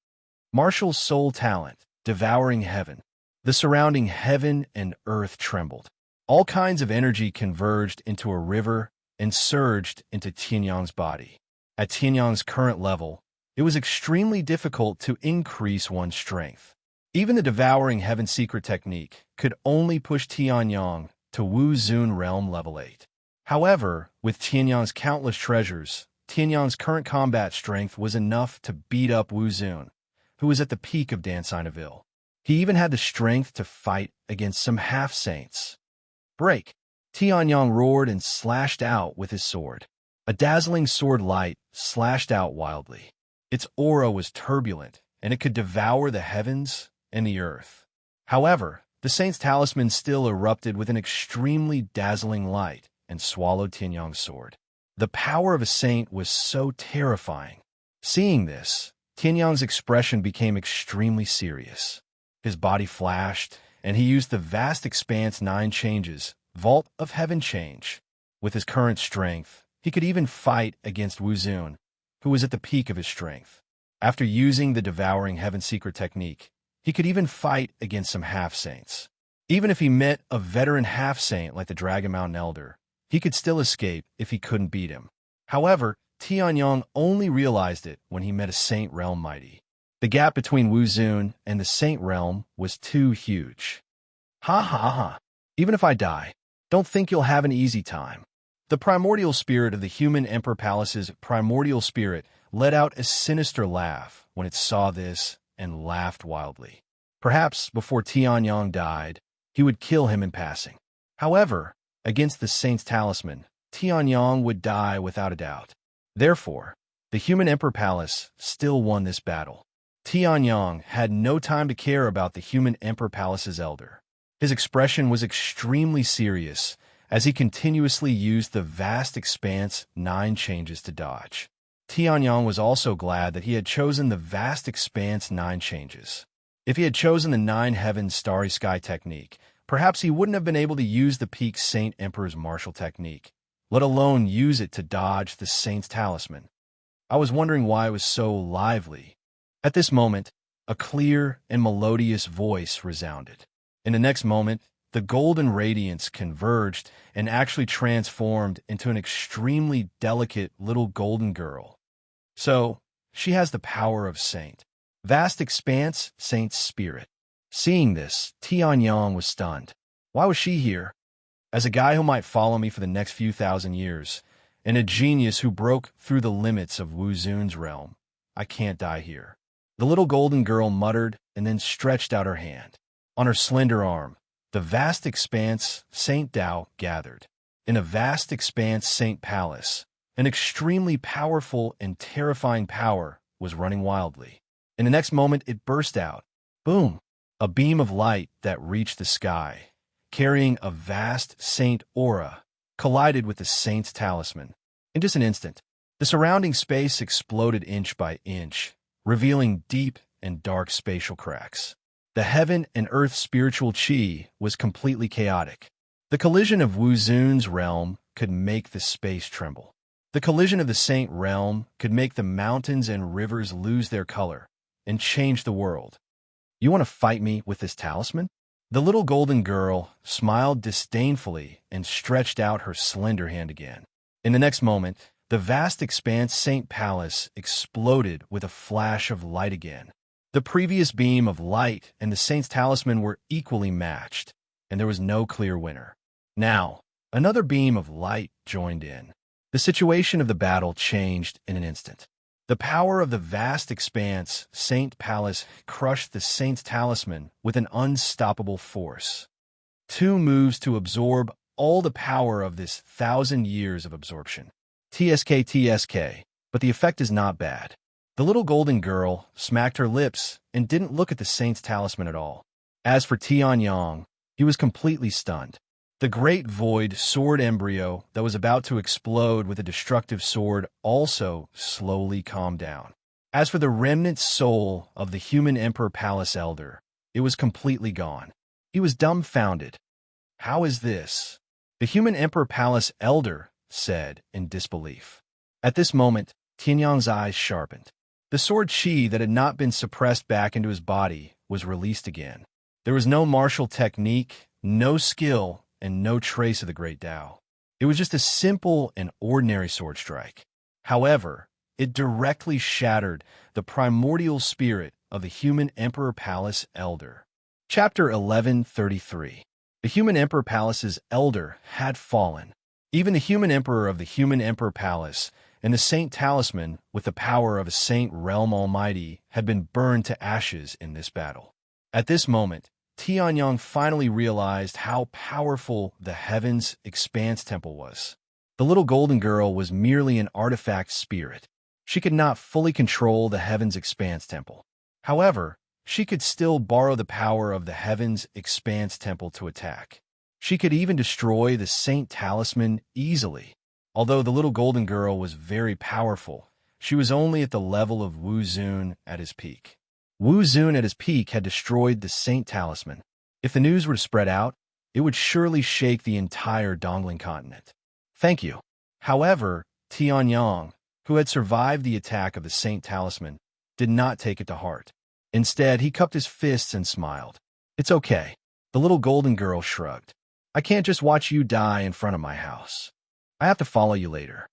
Martial soul talent, devouring heaven. The surrounding heaven and earth trembled. All kinds of energy converged into a river and surged into Tianyang's body. At Tianyang's current level, it was extremely difficult to increase one's strength. Even the devouring heaven secret technique could only push Tianyang to Wu Zun realm level 8. However, with Tianyang's countless treasures, Tianyang's current combat strength was enough to beat up Wu Zun, who was at the peak of Dan Sinaville. He even had the strength to fight against some half-saints. Break! Tianyang roared and slashed out with his sword. A dazzling sword light slashed out wildly. Its aura was turbulent, and it could devour the heavens and the earth. However, the saint's talisman still erupted with an extremely dazzling light and swallowed Tianyang's sword. The power of a saint was so terrifying. Seeing this, Tianyang's expression became extremely serious. His body flashed, and he used the vast expanse 9 changes, Vault of Heaven change. With his current strength, he could even fight against Wu Zun, who was at the peak of his strength. After using the devouring heaven secret technique, he could even fight against some half-saints. Even if he met a veteran half-saint like the Dragon Mountain Elder, he could still escape if he couldn't beat him. However, Tianyang only realized it when he met a Saint Realm mighty. The gap between Wu Zun and the Saint Realm was too huge. Ha ha ha. Even if I die, don't think you'll have an easy time. The primordial spirit of the human Emperor Palace's primordial spirit let out a sinister laugh when it saw this and laughed wildly. Perhaps before Tianyang died, he would kill him in passing. However, against the saint's talisman, Tianyang would die without a doubt. Therefore, the human Emperor Palace still won this battle. Tianyang had no time to care about the human Emperor Palace's elder. His expression was extremely serious as he continuously used the vast expanse 9 changes to dodge. Tianyang was also glad that he had chosen the vast expanse 9 changes. If he had chosen the 9 heavens starry sky technique, perhaps he wouldn't have been able to use the peak Saint Emperor's martial technique, let alone use it to dodge the saint's talisman. I was wondering why it was so lively. At this moment, a clear and melodious voice resounded. In the next moment, the golden radiance converged and actually transformed into an extremely delicate little golden girl. So, she has the power of Saint. Vast expanse, Saint's spirit. Seeing this, Tianyang was stunned. Why was she here? As a guy who might follow me for the next few thousand years, and a genius who broke through the limits of Wu Zun's realm, I can't die here. The little golden girl muttered and then stretched out her hand. On her slender arm, the vast expanse Saint Tao gathered. In a vast expanse Saint Palace, an extremely powerful and terrifying power was running wildly. In the next moment, it burst out. Boom! A beam of light that reached the sky, carrying a vast saint aura, collided with the saint's talisman. In just an instant, the surrounding space exploded inch by inch, revealing deep and dark spatial cracks. The heaven and earth spiritual chi was completely chaotic. The collision of Wu Zun's realm could make the space tremble. The collision of the saint realm could make the mountains and rivers lose their color and change the world. You want to fight me with this talisman? The little golden girl smiled disdainfully and stretched out her slender hand again. In the next moment, the vast expanse Saint Palace exploded with a flash of light again. The previous beam of light and the saint's talisman were equally matched, and there was no clear winner. Now, another beam of light joined in. The situation of the battle changed in an instant. The power of the vast expanse Saint Palace crushed the saint's talisman with an unstoppable force. 2 moves to absorb all the power of this 1,000 years of absorption. TSK, but the effect is not bad. The little golden girl smacked her lips and didn't look at the saint's talisman at all. As for Tianyang, he was completely stunned. The great void sword embryo that was about to explode with a destructive sword also slowly calmed down. As for the remnant soul of the human Emperor Palace Elder, it was completely gone. He was dumbfounded. How is this? The human Emperor Palace Elder said in disbelief. At this moment, Tianyang's eyes sharpened. The sword chi that had not been suppressed back into his body was released again. There was no martial technique, no skill, and no trace of the great Tao. It was just a simple and ordinary sword strike. However, it directly shattered the primordial spirit of the human Emperor Palace Elder. Chapter 1133. The human Emperor Palace's Elder had fallen. Even the human Emperor of the human Emperor Palace and the Saint Talisman with the power of a Saint Realm Almighty had been burned to ashes in this battle. At this moment, Tianyang finally realized how powerful the Heaven's Expanse Temple was. The little golden girl was merely an artifact spirit. She could not fully control the Heaven's Expanse Temple. However, she could still borrow the power of the Heaven's Expanse Temple to attack. She could even destroy the Saint Talisman easily. Although the little golden girl was very powerful, she was only at the level of Wu Zun at his peak. Wu Zun at his peak had destroyed the Saint Talisman. If the news were to spread out, it would surely shake the entire Dongling continent. Thank you. However, Tianyang, who had survived the attack of the Saint Talisman, did not take it to heart. Instead, he cupped his fists and smiled. It's okay. The little golden girl shrugged. I can't just watch you die in front of my house. I have to follow you later.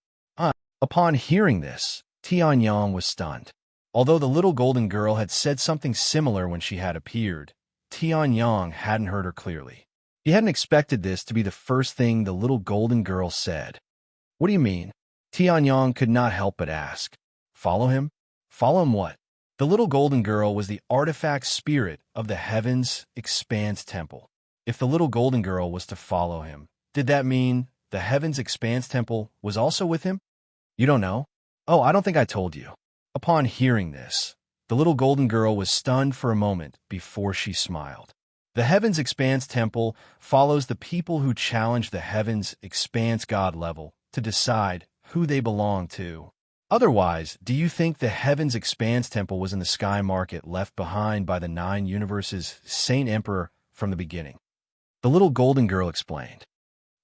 Upon hearing this, Tianyang was stunned. Although the little golden girl had said something similar when she had appeared, Tianyang hadn't heard her clearly. He hadn't expected this to be the first thing the little golden girl said. What do you mean? Tianyang could not help but ask. Follow him? Follow him what? The little golden girl was the artifact spirit of the Heaven's Expanse Temple. If the little golden girl was to follow him, did that mean the Heaven's Expanse Temple was also with him? You don't know? Oh, I don't think I told you. Upon hearing this, the little golden girl was stunned for a moment before she smiled. The Heaven's Expanse Temple follows the people who challenge the Heaven's Expanse God level to decide who they belong to. Otherwise, do you think the Heaven's Expanse Temple was in the sky market left behind by the 9 universes' Saint Emperor from the beginning? The little golden girl explained.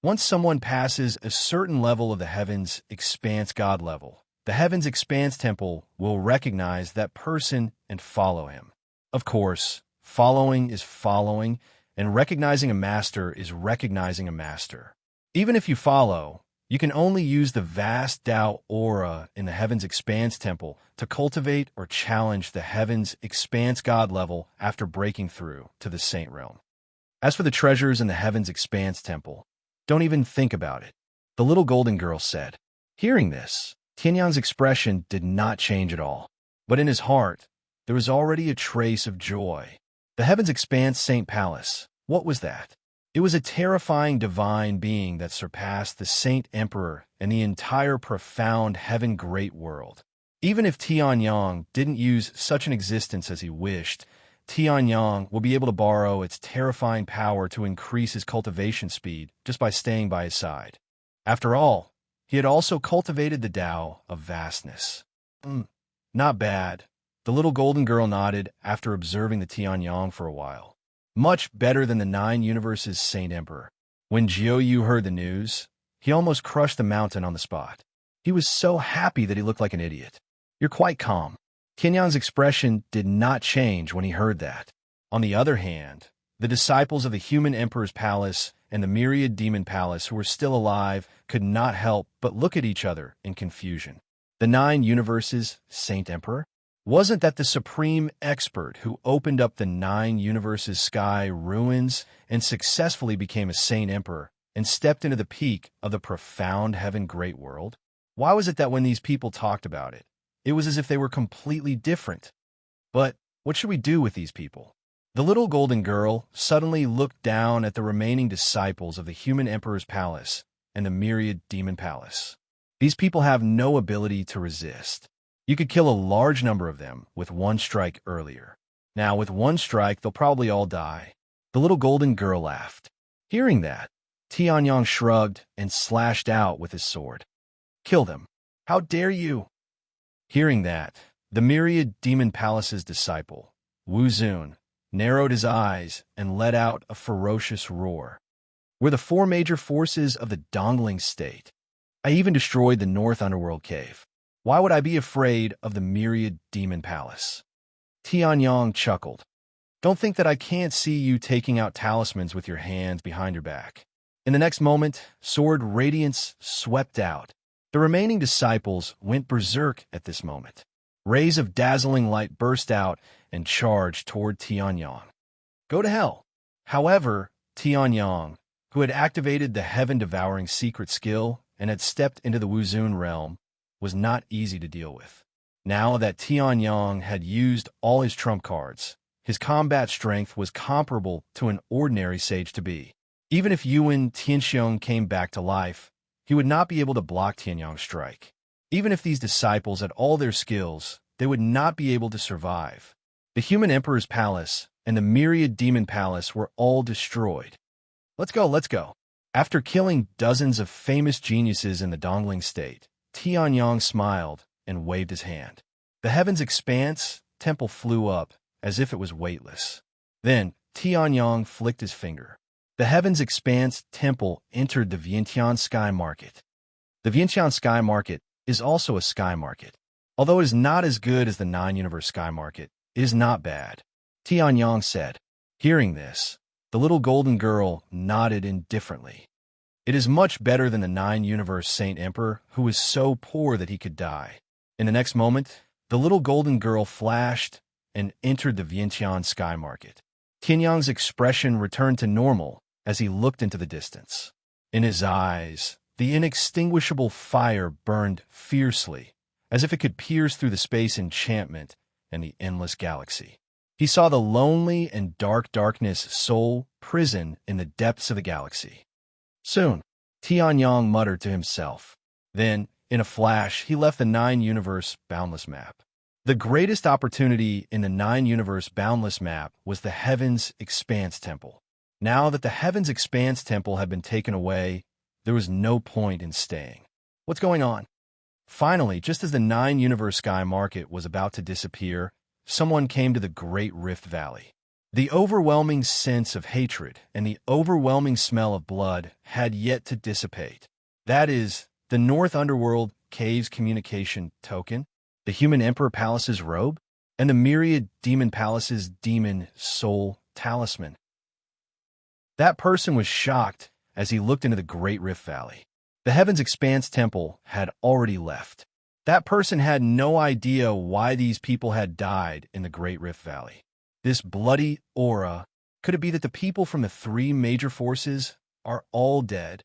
Once someone passes a certain level of the Heaven's Expanse God level, the Heaven's Expanse Temple will recognize that person and follow him. Of course, following is following, and recognizing a master is recognizing a master. Even if you follow, you can only use the vast Tao aura in the Heaven's Expanse Temple to cultivate or challenge the Heaven's Expanse God level after breaking through to the Saint Realm. As for the treasures in the Heaven's Expanse Temple, don't even think about it, the little golden girl said. Hearing this, Tianyang's expression did not change at all, but in his heart, there was already a trace of joy. The Heaven's Expanse Saint Palace, what was that? It was a terrifying divine being that surpassed the Saint Emperor and the entire profound heaven great world. Even if Tianyang didn't use such an existence as he wished, Tianyang will be able to borrow its terrifying power to increase his cultivation speed just by staying by his side. After all, he had also cultivated the Tao of vastness. Not bad. The little golden girl nodded after observing the Tianyang for a while. Much better than the 9 universes' Saint Emperor. When Jiuyu heard the news, he almost crushed the mountain on the spot. He was so happy that he looked like an idiot. You're quite calm. Tianyang's expression did not change when he heard that. On the other hand, The disciples of the human emperor's palace and the myriad demon palace who were still alive could not help but look at each other in confusion. The 9 universes, Saint Emperor? Wasn't that the supreme expert who opened up the 9 universes' sky ruins and successfully became a Saint Emperor and stepped into the peak of the profound heaven great world? Why was it that when these people talked about it, it was as if they were completely different? But what should we do with these people? The little golden girl suddenly looked down at the remaining disciples of the human emperor's palace and the myriad demon palace. These people have no ability to resist. You could kill a large number of them with one strike earlier. Now, with one strike, they'll probably all die. The little golden girl laughed. Hearing that, Tianyang shrugged and slashed out with his sword. Kill them. How dare you? Hearing that, the myriad demon palace's disciple, Wu Zun, narrowed his eyes and let out a ferocious roar. We're the 4 major forces of the Dongling state. I even destroyed the North Underworld cave. Why would I be afraid of the myriad demon palace? Tianyang chuckled. Don't think that I can't see you taking out talismans with your hands behind your back. In the next moment, sword radiance swept out. The remaining disciples went berserk at this moment. Rays of dazzling light burst out and charged toward Tianyang. Go to hell. However, Tianyang, who had activated the heaven-devouring secret skill and had stepped into the Wuzun realm, was not easy to deal with. Now that Tianyang had used all his trump cards, his combat strength was comparable to an ordinary sage to be. Even if Yuan Tianxiong came back to life, he would not be able to block Tianyang's strike. Even if these disciples had all their skills, they would not be able to survive. The human emperor's palace and the myriad demon palace were all destroyed. Let's go, let's go. After killing dozens of famous geniuses in the Dongling state, Tianyang smiled and waved his hand. The heaven's expanse temple flew up as if it was weightless. Then Tianyang flicked his finger. The heaven's expanse temple entered the Vientiane sky market. The Vientiane sky market is also a sky market. Although it is not as good as the 9-universe sky market, it is not bad, Tianyang said. Hearing this, the little golden girl nodded indifferently. It is much better than the 9-universe Saint Emperor, who was so poor that he could die. In the next moment, the little golden girl flashed and entered the Vientiane sky market. Tianyang's expression returned to normal as he looked into the distance. In his eyes, the inextinguishable fire burned fiercely, as if it could pierce through the space enchantment and the endless galaxy. He saw the lonely and dark darkness soul prison in the depths of the galaxy. Soon, Tianyang muttered to himself. Then, in a flash, he left the 9-universe boundless map. The greatest opportunity in the 9-universe boundless map was the Heavens Expanse Temple. Now that the Heavens Expanse Temple had been taken away, there was no point in staying. What's going on? Finally, just as the 9-universe sky market was about to disappear, someone came to the Great Rift Valley. The overwhelming sense of hatred and the overwhelming smell of blood had yet to dissipate. That is, the North Underworld Cave's communication token, the Human Emperor Palace's robe, and the Myriad Demon Palace's demon soul talisman. That person was shocked as he looked into the Great Rift Valley. The Heavens Expanse Temple had already left. That person had no idea why these people had died in the Great Rift Valley. This bloody aura, could it be that the people from the 3 major forces are all dead?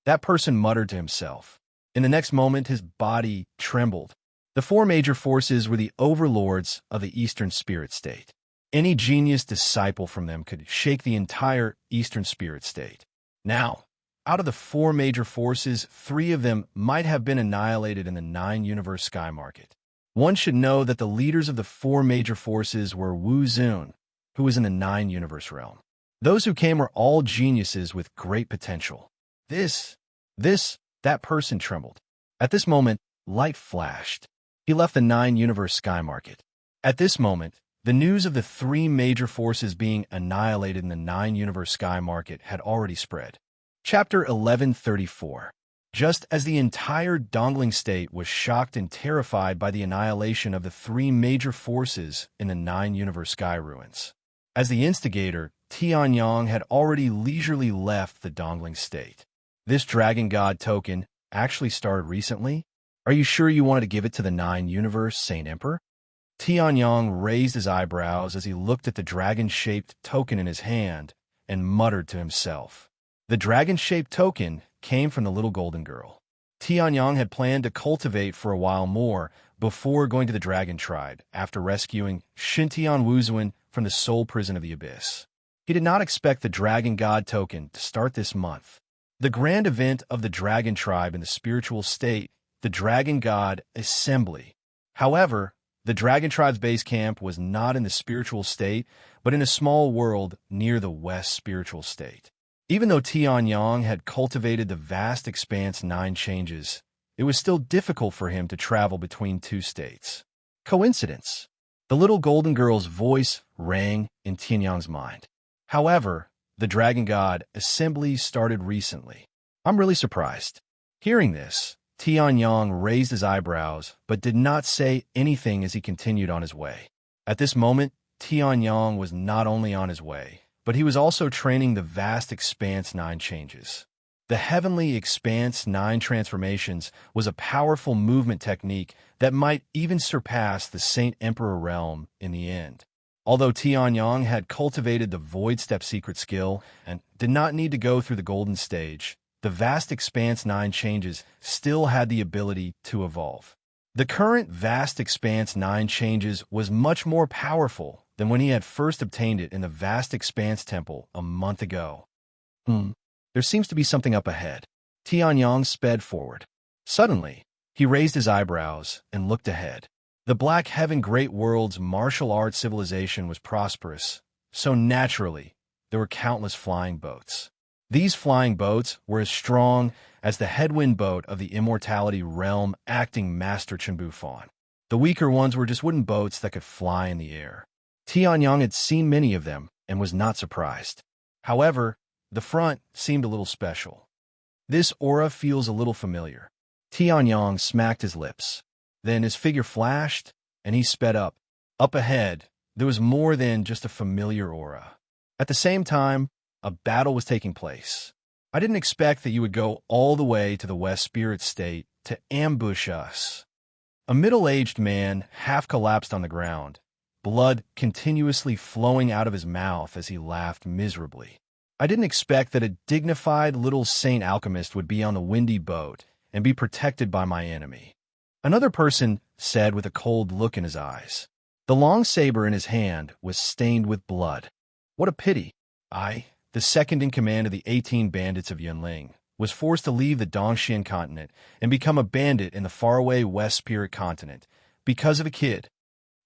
That person muttered to himself. In the next moment, his body trembled. The 4 major forces were the overlords of the Eastern Spirit State. Any genius disciple from them could shake the entire Eastern Spirit State. Now, out of the 4 major forces, 3 of them might have been annihilated in the 9-universe sky market. One should know that the leaders of the 4 major forces were Wu Zun, who was in the 9-universe realm. Those who came were all geniuses with great potential. That person trembled. At this moment, light flashed. He left the 9-universe sky market. At this moment, the news of the 3 major forces being annihilated in the 9-universe sky market had already spread. Chapter 1134. Just as the entire Dongling state was shocked and terrified by the annihilation of the 3 major forces in the 9-universe sky ruins. As the instigator, Tianyang had already leisurely left the dongling state. This dragon god token actually started recently? Are you sure you wanted to give it to the Nine Universe Saint Emperor? Tianyang raised his eyebrows as he looked at the dragon-shaped token in his hand and muttered to himself. The dragon-shaped token came from the little golden girl. Tianyang had planned to cultivate for a while more before going to the dragon tribe after rescuing Xintian Wuzuan from the soul prison of the abyss. He did not expect the dragon god token to start this month. The grand event of the dragon tribe in the spiritual state, the dragon god assembly. However, the dragon tribe's base camp was not in the spiritual state, but in a small world near the west spiritual state. Even though Tianyang had cultivated the vast expanse 9 changes, it was still difficult for him to travel between 2 states. Coincidence? The little golden girl's voice rang in Tianyang's mind. However, the dragon god assembly started recently. I'm really surprised. Hearing this, Tianyang raised his eyebrows but did not say anything as he continued on his way. At this moment, Tianyang was not only on his way, but he was also training the vast expanse 9 changes. The heavenly expanse 9 transformations was a powerful movement technique that might even surpass the Saint Emperor realm in the end. Although Tianyang had cultivated the Void Step secret skill and did not need to go through the golden stage, the vast expanse 9 changes still had the ability to evolve. The current vast expanse 9 changes was much more powerful than when he had first obtained it in the vast expanse temple a month ago. There seems to be something up ahead. Tianyang sped forward. Suddenly, he raised his eyebrows and looked ahead. The Black Heaven Great World's martial arts civilization was prosperous, so naturally, there were countless flying boats. These flying boats were as strong as the headwind boat of the Immortality Realm acting Master Chenbufan. The weaker ones were just wooden boats that could fly in the air. Tianyang had seen many of them and was not surprised. However, the front seemed a little special. This aura feels a little familiar. Tianyang smacked his lips. Then his figure flashed, and he sped up. Up ahead, there was more than just a familiar aura. At the same time, a battle was taking place. I didn't expect that you would go all the way to the West Spirit State to ambush us. A middle-aged man half collapsed on the ground, blood continuously flowing out of his mouth as he laughed miserably. I didn't expect that a dignified little saint alchemist would be on the windy boat and be protected by my enemy. Another person said with a cold look in his eyes. The long saber in his hand was stained with blood. What a pity. I, the second in command of the 18 bandits of Yunling, was forced to leave the Dongxian continent and become a bandit in the faraway West Spirit continent because of a kid.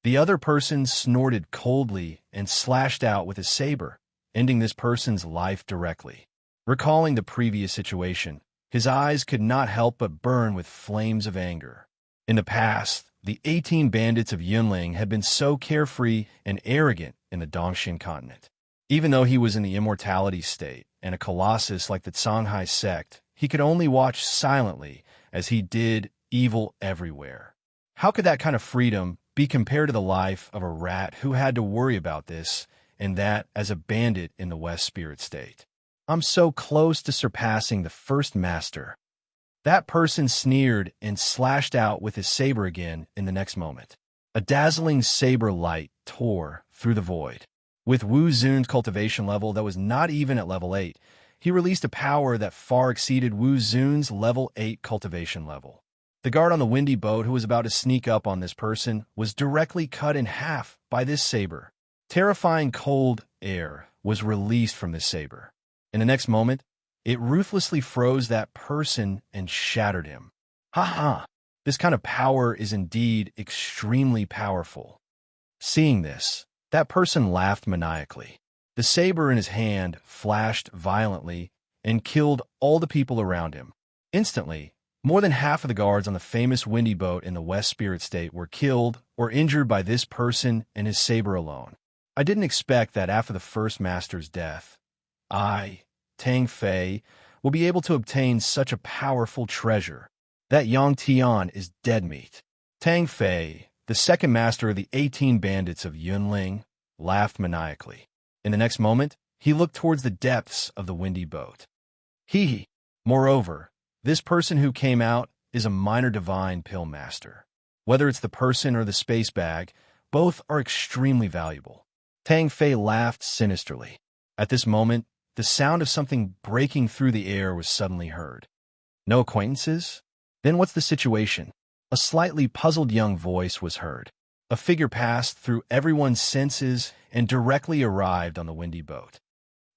The other person snorted coldly and slashed out with his saber, ending this person's life directly. Recalling the previous situation, his eyes could not help but burn with flames of anger. In the past, the 18 bandits of Yunling had been so carefree and arrogant in the Dongxian continent. Even though he was in the immortality state and a colossus like the Songhai sect, he could only watch silently as he did evil everywhere. How could that kind of freedom be compared to the life of a rat who had to worry about this and that as a bandit in the West Spirit State? I'm so close to surpassing the first master. That person sneered and slashed out with his saber again in the next moment. A dazzling saber light tore through the void. With Wu Zun's cultivation level that was not even at level 8, he released a power that far exceeded Wu Zun's level 8 cultivation level. The guard on the windy boat who was about to sneak up on this person was directly cut in half by this saber. Terrifying cold air was released from this saber. In the next moment, it ruthlessly froze that person and shattered him. Ha! This kind of power is indeed extremely powerful. Seeing this, that person laughed maniacally. The saber in his hand flashed violently and killed all the people around him. Instantly, more than half of the guards on the famous windy boat in the West Spirit State were killed or injured by this person and his saber alone. I didn't expect that after the first master's death, I, Tang Fei, will be able to obtain such a powerful treasure. That Yang Tian is dead meat. Tang Fei, the second master of the 18 bandits of Yunling, laughed maniacally. In the next moment, he looked towards the depths of the windy boat. He. Moreover, this person who came out is a minor divine pill master. Whether it's the person or the space bag, both are extremely valuable. Tang Fei laughed sinisterly. At this moment, the sound of something breaking through the air was suddenly heard. No acquaintances? Then what's the situation? A slightly puzzled young voice was heard. A figure passed through everyone's senses and directly arrived on the windy boat.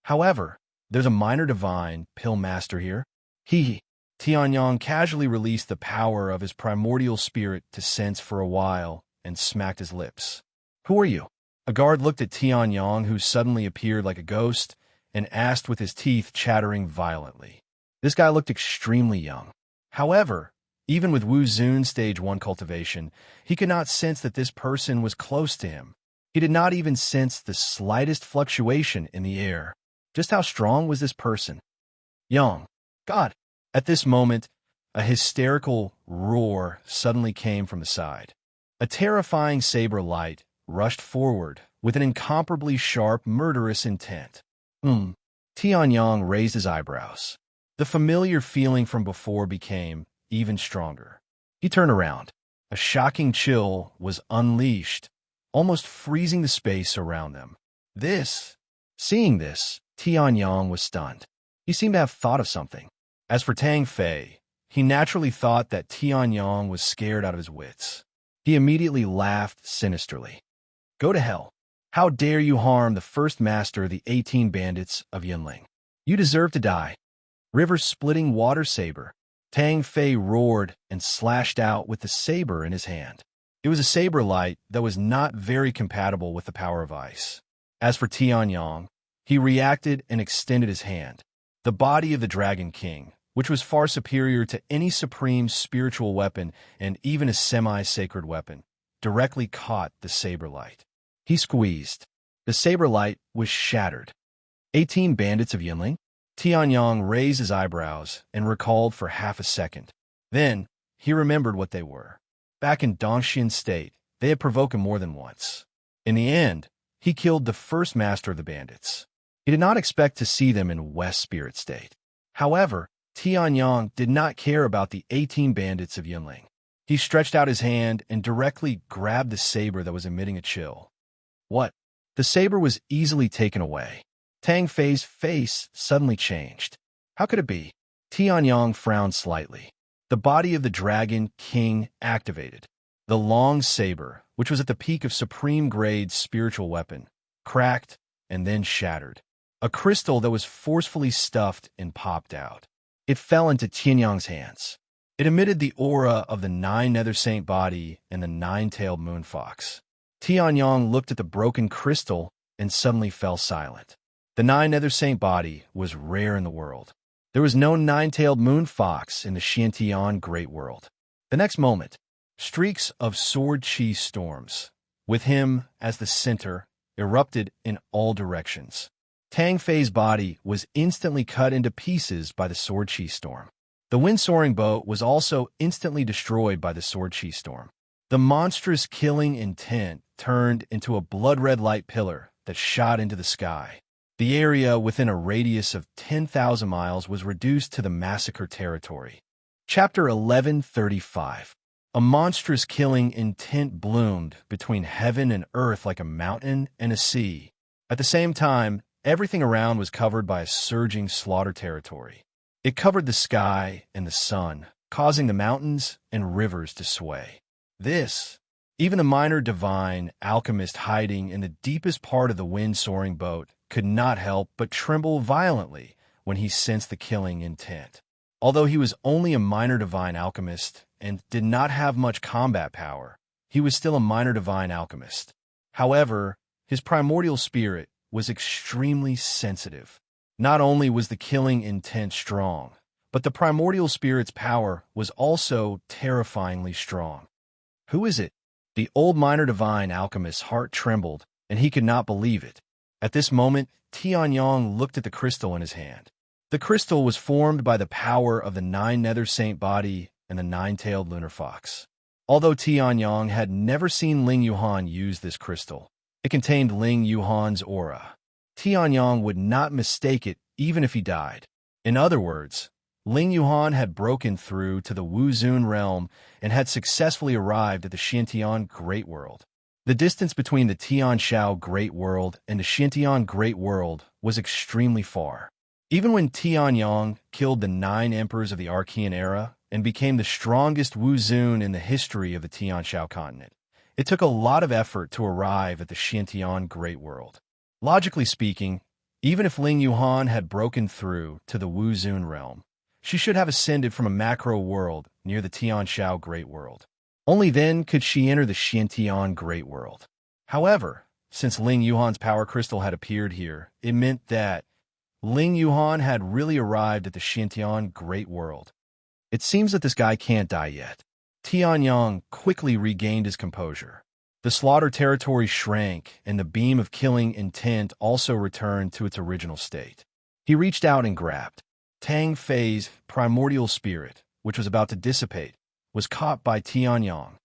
However, there's a minor divine pill master here. Tianyang casually released the power of his primordial spirit to sense for a while and smacked his lips. Who are you? A guard looked at Tianyang, who suddenly appeared like a ghost, and asked with his teeth chattering violently. This guy looked extremely young. However, even with Wu Zun's stage 1 cultivation, he could not sense that this person was close to him. He did not even sense the slightest fluctuation in the air. Just how strong was this person? Young. God! At this moment, a hysterical roar suddenly came from the side. A terrifying saber light rushed forward with an incomparably sharp, murderous intent. Tianyang raised his eyebrows. The familiar feeling from before became even stronger. He turned around. A shocking chill was unleashed, almost freezing the space around them. Seeing this, Tianyang was stunned. He seemed to have thought of something. As for Tang Fei, he naturally thought that Tianyang was scared out of his wits. He immediately laughed sinisterly. Go to hell. How dare you harm the first master of the 18 bandits of Yunling? You deserve to die. River-splitting water saber. Tang Fei roared and slashed out with the saber in his hand. It was a saber light that was not very compatible with the power of ice. As for Tianyang, he reacted and extended his hand. The body of the Dragon King, which was far superior to any supreme spiritual weapon and even a semi-sacred weapon, directly caught the saber light. He squeezed. The saber light was shattered. 18 bandits of Yunling? Tianyang raised his eyebrows and recalled for half a second. Then, he remembered what they were. Back in Dongxian State, they had provoked him more than once. In the end, he killed the first master of the bandits. He did not expect to see them in West Spirit State. However, Tianyang did not care about the 18 bandits of Yunling. He stretched out his hand and directly grabbed the saber that was emitting a chill. What? The saber was easily taken away. Tang Fei's face suddenly changed. How could it be? Tianyang frowned slightly. The body of the Dragon King activated. The long saber, which was at the peak of supreme-grade spiritual weapon, cracked and then shattered. A crystal that was forcefully stuffed and popped out. It fell into Tianyang's hands. It emitted the aura of the 9 Nether Saint body and the 9-tailed moon fox. Tianyang looked at the broken crystal and suddenly fell silent. The 9 Nether Saint body was rare in the world. There was no 9-tailed moon fox in the Xiantian Great World. The next moment, streaks of sword chi storms, with him as the center, erupted in all directions. Tang Fei's body was instantly cut into pieces by the sword chi storm. The wind-soaring boat was also instantly destroyed by the sword chi storm. The monstrous killing intent turned into a blood-red light pillar that shot into the sky. The area within a radius of 10,000 miles was reduced to the massacre territory. Chapter 1135. A monstrous killing intent bloomed between heaven and earth like a mountain and a sea. At the same time, everything around was covered by a surging slaughter territory. It covered the sky and the sun, causing the mountains and rivers to sway. Even the minor divine alchemist hiding in the deepest part of the wind-soaring boat could not help but tremble violently when he sensed the killing intent. Although he was only a minor divine alchemist and did not have much combat power, he was still a minor divine alchemist. However, his primordial spirit was extremely sensitive. Not only was the killing intent strong, but the primordial spirit's power was also terrifyingly strong. Who is it? The old minor divine alchemist's heart trembled, and he could not believe it. At this moment, Tianyang looked at the crystal in his hand. The crystal was formed by the power of the 9 Nether Saint body and the 9-tailed lunar fox. Although Tianyang had never seen Ling Yuhan use this crystal, it contained Ling Yuhan's aura. Tianyang would not mistake it even if he died. In other words, Ling Yuhan had broken through to the Wuzun realm and had successfully arrived at the Xintian Great World. The distance between the Tianshao Great World and the Xintian Great World was extremely far. Even when Tianyang killed the 9 emperors of the Archean era and became the strongest Wuzun in the history of the Tianshao continent, it took a lot of effort to arrive at the Xintian Great World. Logically speaking, even if Ling Yuhan had broken through to the Wuzun realm, she should have ascended from a macro world near the Tianshao Great World. Only then could she enter the Xintian Great World. However, since Ling Yuhan's power crystal had appeared here, it meant that Ling Yuhan had really arrived at the Xintian Great World. It seems that this guy can't die yet. Tianyang quickly regained his composure. The slaughter territory shrank, and the beam of killing intent also returned to its original state. He reached out and grabbed. Tang Fei's primordial spirit, which was about to dissipate, was caught by Tianyang.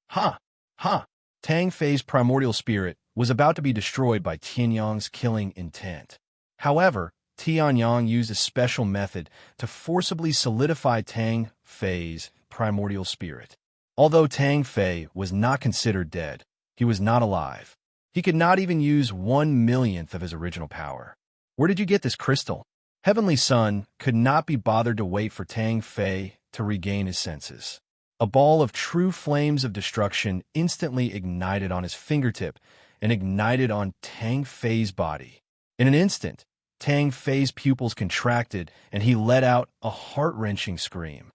Ha! Ha! Tang Fei's primordial spirit was about to be destroyed by Tianyang's killing intent. However, Tianyang used a special method to forcibly solidify Tang Fei's primordial spirit. Although Tang Fei was not considered dead, he was not alive. He could not even use 1/millionth of his original power. Where did you get this crystal? Heavenly Sun could not be bothered to wait for Tang Fei to regain his senses. A ball of true flames of destruction instantly ignited on his fingertip and ignited on Tang Fei's body. In an instant, Tang Fei's pupils contracted and he let out a heart-wrenching scream.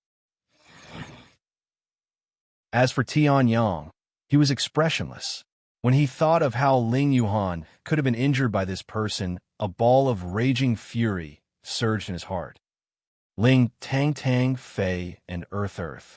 As for Tianyang, he was expressionless. When he thought of how Ling Yuhan could have been injured by this person, a ball of raging fury surged in his heart. Ling Tang Tang Fei and Earth.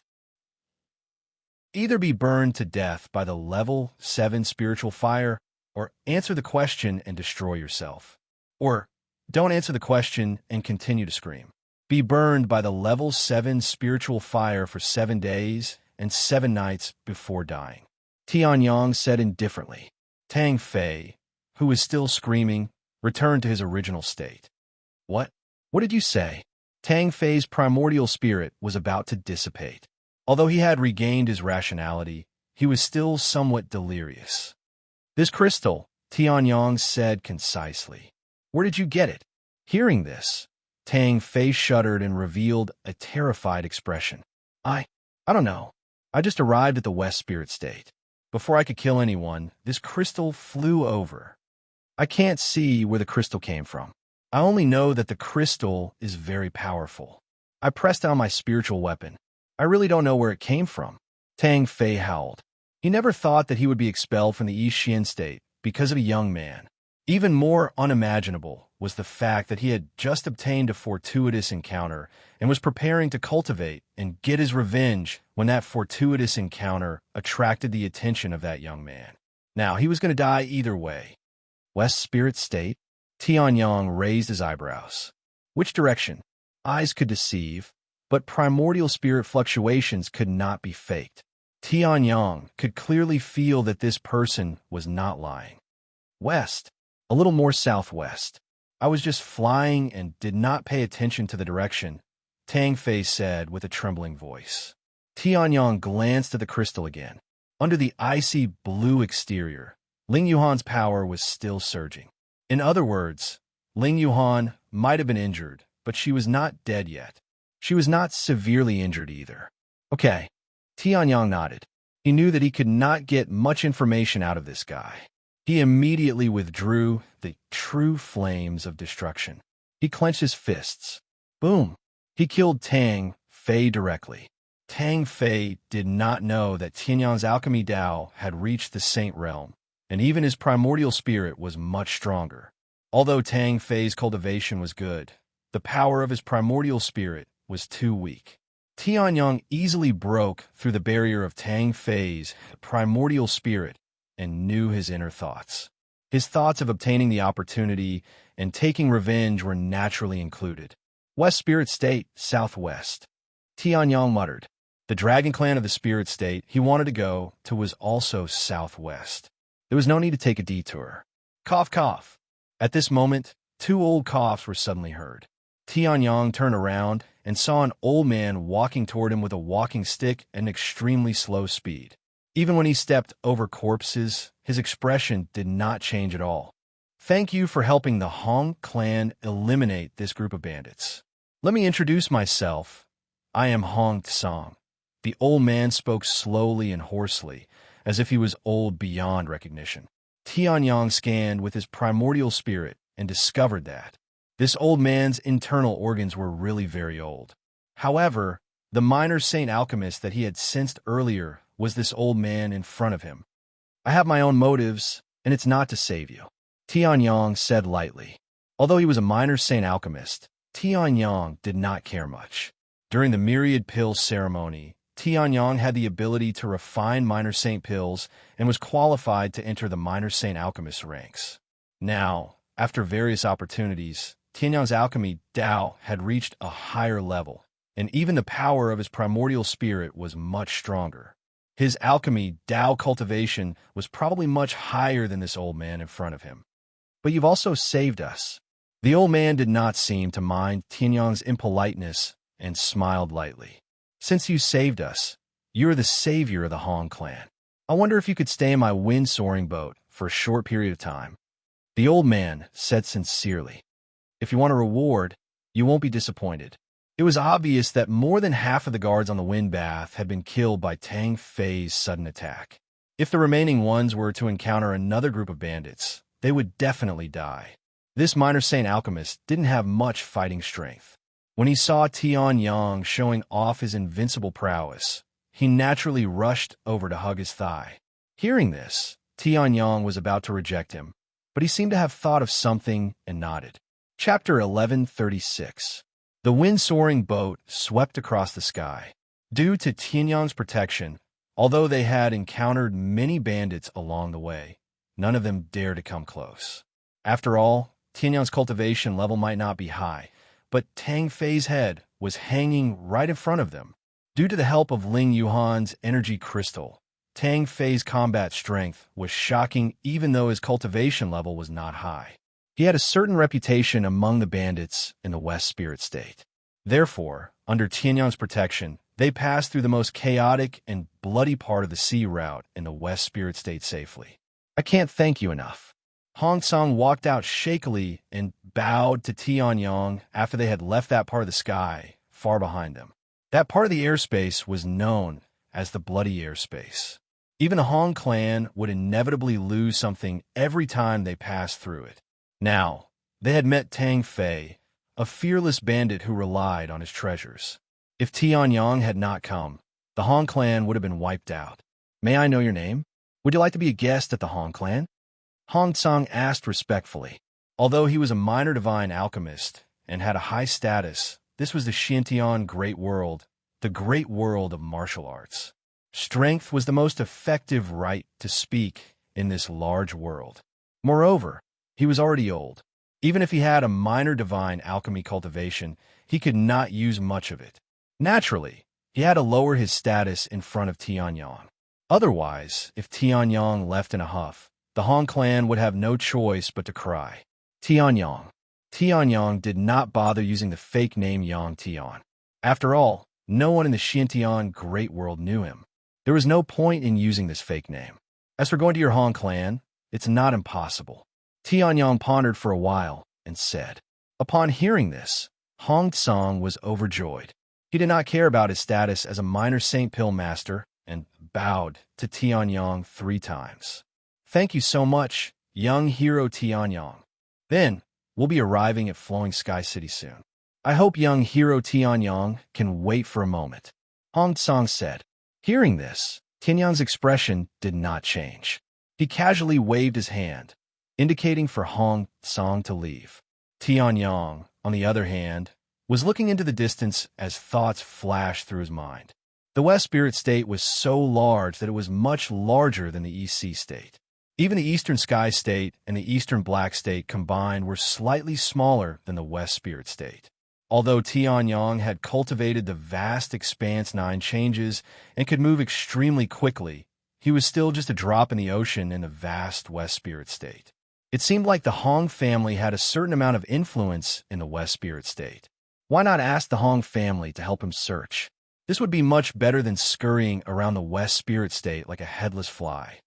Either be burned to death by the level 7 spiritual fire, or answer the question and destroy yourself. Or don't answer the question and continue to scream. Be burned by the level 7 spiritual fire for 7 days and 7 nights before dying. Tianyang said indifferently. Tang Fei, who was still screaming, returned to his original state. What? What did you say? Tang Fei's primordial spirit was about to dissipate. Although he had regained his rationality, he was still somewhat delirious. This crystal, Tianyang said concisely. Where did you get it? Hearing this, Tang Fei shuddered and revealed a terrified expression. I don't know. I just arrived at the West Spirit State. Before I could kill anyone, this crystal flew over. I can't see where the crystal came from. I only know that the crystal is very powerful. I pressed down my spiritual weapon. I really don't know where it came from. Tang Fei howled. He never thought that he would be expelled from the East Xian State because of a young man. Even more unimaginable was the fact that he had just obtained a fortuitous encounter and was preparing to cultivate and get his revenge when that fortuitous encounter attracted the attention of that young man. Now, he was going to die either way. West Spirit State? Tianyang raised his eyebrows. Which direction? Eyes could deceive, but primordial spirit fluctuations could not be faked. Tianyang could clearly feel that this person was not lying. West, a little more southwest. I was just flying and did not pay attention to the direction, Tang Fei said with a trembling voice. Tianyang glanced at the crystal again. Under the icy blue exterior, Ling Yuhan's power was still surging. In other words, Ling Yuhan might have been injured, but she was not dead yet. She was not severely injured either. Okay. Tianyang nodded. He knew that he could not get much information out of this guy. He immediately withdrew the true flames of destruction. He clenched his fists. Boom! He killed Tang Fei directly. Tang Fei did not know that Tianyang's alchemy Dao had reached the Saint Realm, and even his primordial spirit was much stronger. Although Tang Fei's cultivation was good, the power of his primordial spirit was too weak. Tianyang easily broke through the barrier of Tang Fei's primordial spirit and knew his inner thoughts. His thoughts of obtaining the opportunity and taking revenge were naturally included. West Spirit State, Southwest. Tianyang muttered. The Dragon Clan of the Spirit State he wanted to go to was also southwest. There was no need to take a detour. Cough, cough. At this moment, two old coughs were suddenly heard. Tianyang turned around and saw an old man walking toward him with a walking stick at an extremely slow speed. Even when he stepped over corpses, his expression did not change at all. "Thank you for helping the Hong clan eliminate this group of bandits. Let me introduce myself. I am Hong Tsang." The old man spoke slowly and hoarsely, as if he was old beyond recognition. Tianyang scanned with his primordial spirit and discovered that this old man's internal organs were really very old. However, the minor saint alchemist that he had sensed earlier was this old man in front of him. "I have my own motives, and it's not to save you," Tianyang said lightly. Although he was a minor saint alchemist, Tianyang did not care much. During the myriad pill ceremony, Tianyang had the ability to refine minor saint pills and was qualified to enter the minor saint alchemist ranks. Now, after various opportunities, Tianyang's alchemy Dao had reached a higher level, and even the power of his primordial spirit was much stronger. His alchemy Dao cultivation was probably much higher than this old man in front of him. "But you've also saved us." The old man did not seem to mind Tianyang's impoliteness and smiled lightly. "Since you saved us, you're the savior of the Hong clan. I wonder if you could stay in my wind-soaring boat for a short period of time." The old man said sincerely, "If you want a reward, you won't be disappointed." It was obvious that more than half of the guards on the wind bath had been killed by Tang Fei's sudden attack. If the remaining ones were to encounter another group of bandits, they would definitely die. This minor saint alchemist didn't have much fighting strength. When he saw Tianyang showing off his invincible prowess, he naturally rushed over to hug his thigh. Hearing this, Tianyang was about to reject him, but he seemed to have thought of something and nodded. Chapter 1136. The wind-soaring boat swept across the sky. Due to Tianyang's protection, although they had encountered many bandits along the way, none of them dared to come close. After all, Tianyang's cultivation level might not be high, but Tang Fei's head was hanging right in front of them. Due to the help of Ling Yuhan's energy crystal, Tang Fei's combat strength was shocking even though his cultivation level was not high. He had a certain reputation among the bandits in the West Spirit State. Therefore, under Tianyang's protection, they passed through the most chaotic and bloody part of the sea route in the West Spirit State safely. "I can't thank you enough." Hong Tsang walked out shakily and bowed to Tianyang after they had left that part of the sky far behind them. That part of the airspace was known as the Bloody Airspace. Even the Hong clan would inevitably lose something every time they passed through it. Now, they had met Tang Fei, a fearless bandit who relied on his treasures. If Tianyang had not come, the Hong clan would have been wiped out. "May I know your name? Would you like to be a guest at the Hong clan?" Hong Tsang asked respectfully. Although he was a minor divine alchemist and had a high status, this was the Xintian Great World, the great world of martial arts. Strength was the most effective right to speak in this large world. Moreover, he was already old. Even if he had a minor divine alchemy cultivation, he could not use much of it. Naturally, he had to lower his status in front of Tianyang. Otherwise, if Tianyang left in a huff, the Hong clan would have no choice but to cry. Tianyang. Tianyang did not bother using the fake name Yang Tian. After all, no one in the Xintian Great World knew him. There was no point in using this fake name. As for going to your Hong clan, it's not impossible. Tianyang pondered for a while and said. Upon hearing this, Hong Tsang was overjoyed. He did not care about his status as a minor Saint Pill master and bowed to Tianyang 3 times. "Thank you so much, young hero Tianyang. Then, we'll be arriving at Flowing Sky City soon. I hope young hero Tianyang can wait for a moment," Hong Tsang said. Hearing this, Tianyang's expression did not change. He casually waved his hand, indicating for Hong Tsang to leave. Tianyang, on the other hand, was looking into the distance as thoughts flashed through his mind. The West Spirit State was so large that it was much larger than the East Sea State. Even the Eastern Sky State and the Eastern Black State combined were slightly smaller than the West Spirit State. Although Tianyang had cultivated the vast expanse 9 changes and could move extremely quickly, he was still just a drop in the ocean in the vast West Spirit State. It seemed like the Hong family had a certain amount of influence in the West Spirit State. Why not ask the Hong family to help him search? This would be much better than scurrying around the West Spirit State like a headless fly.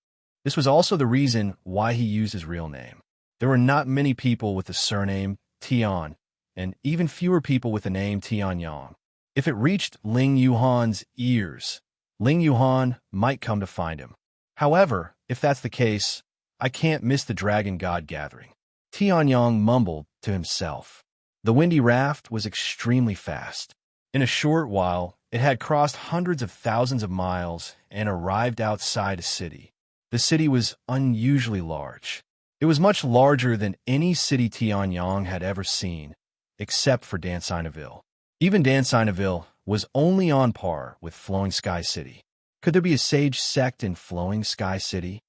This was also the reason why he used his real name. There were not many people with the surname Tian, and even fewer people with the name Tianyang. If it reached Ling Yuhan's ears, Ling Yuhan might come to find him. However, if that's the case, I can't miss the Dragon God gathering. Tianyang mumbled to himself. The windy raft was extremely fast. In a short while, it had crossed hundreds of thousands of miles and arrived outside a city. The city was unusually large. It was much larger than any city Tianyang had ever seen, except for Dancineville. Even Dancineville was only on par with Flowing Sky City. Could there be a sage sect in Flowing Sky City?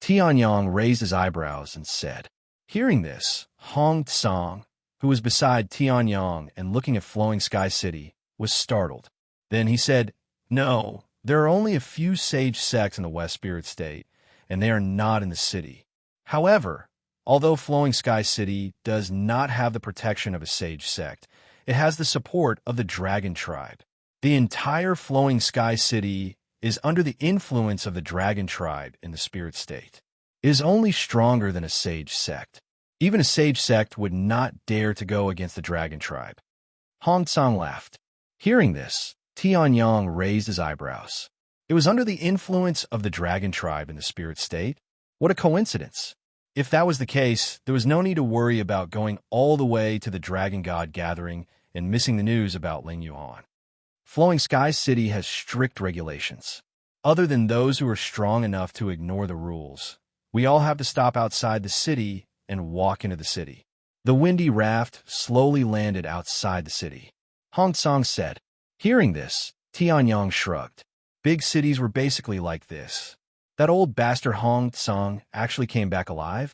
Tianyang raised his eyebrows and said. Hearing this, Hong Tsang, who was beside Tianyang and looking at Flowing Sky City, was startled. Then he said, No, there are only a few sage sects in the West Spirit State, and they are not in the city. However, although Flowing Sky City does not have the protection of a sage sect, it has the support of the Dragon Tribe. The entire Flowing Sky City is under the influence of the Dragon Tribe in the Spirit State. It is only stronger than a sage sect. Even a sage sect would not dare to go against the Dragon Tribe. Hong Tsang laughed. Hearing this, Tianyang raised his eyebrows. It was under the influence of the Dragon Tribe in the Spirit State? What a coincidence. If that was the case, there was no need to worry about going all the way to the Dragon God gathering and missing the news about Ling Yuan. Flowing Sky City has strict regulations. Other than those who are strong enough to ignore the rules, we all have to stop outside the city and walk into the city. The windy raft slowly landed outside the city. Hong Tsang said. Hearing this, Tianyang shrugged. Big cities were basically like this. That old bastard Hong Tsang actually came back alive?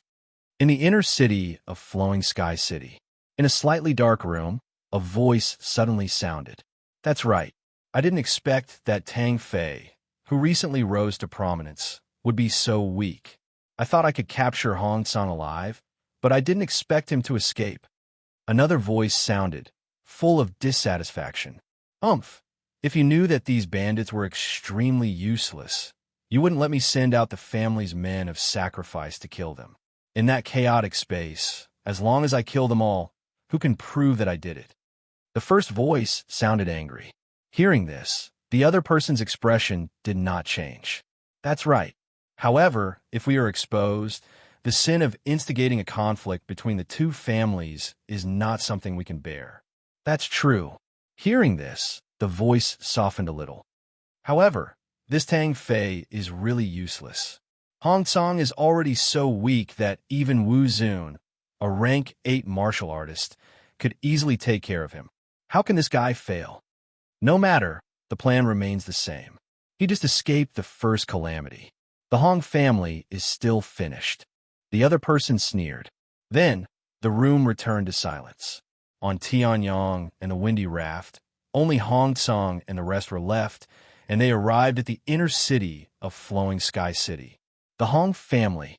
In the inner city of Flowing Sky City, in a slightly dark room, a voice suddenly sounded. That's right. I didn't expect that Tang Fei, who recently rose to prominence, would be so weak. I thought I could capture Hong Tsang alive, but I didn't expect him to escape. Another voice sounded, full of dissatisfaction. If you knew that these bandits were extremely useless, you wouldn't let me send out the family's men of sacrifice to kill them. In that chaotic space, as long as I kill them all, who can prove that I did it? The first voice sounded angry. Hearing this, the other person's expression did not change. That's right. However, if we are exposed, the sin of instigating a conflict between the two families is not something we can bear. That's true. Hearing this, the voice softened a little. However, this Tang Fei is really useless. Hong Tsang is already so weak that even Wu Zun, a rank 8 martial artist, could easily take care of him. How can this guy fail? No matter, the plan remains the same. He just escaped the first calamity. The Hong family is still finished. The other person sneered. Then, the room returned to silence. On Tianyang and the windy raft, only Hong Tsang and the rest were left, and they arrived at the inner city of Flowing Sky City. The Hong family.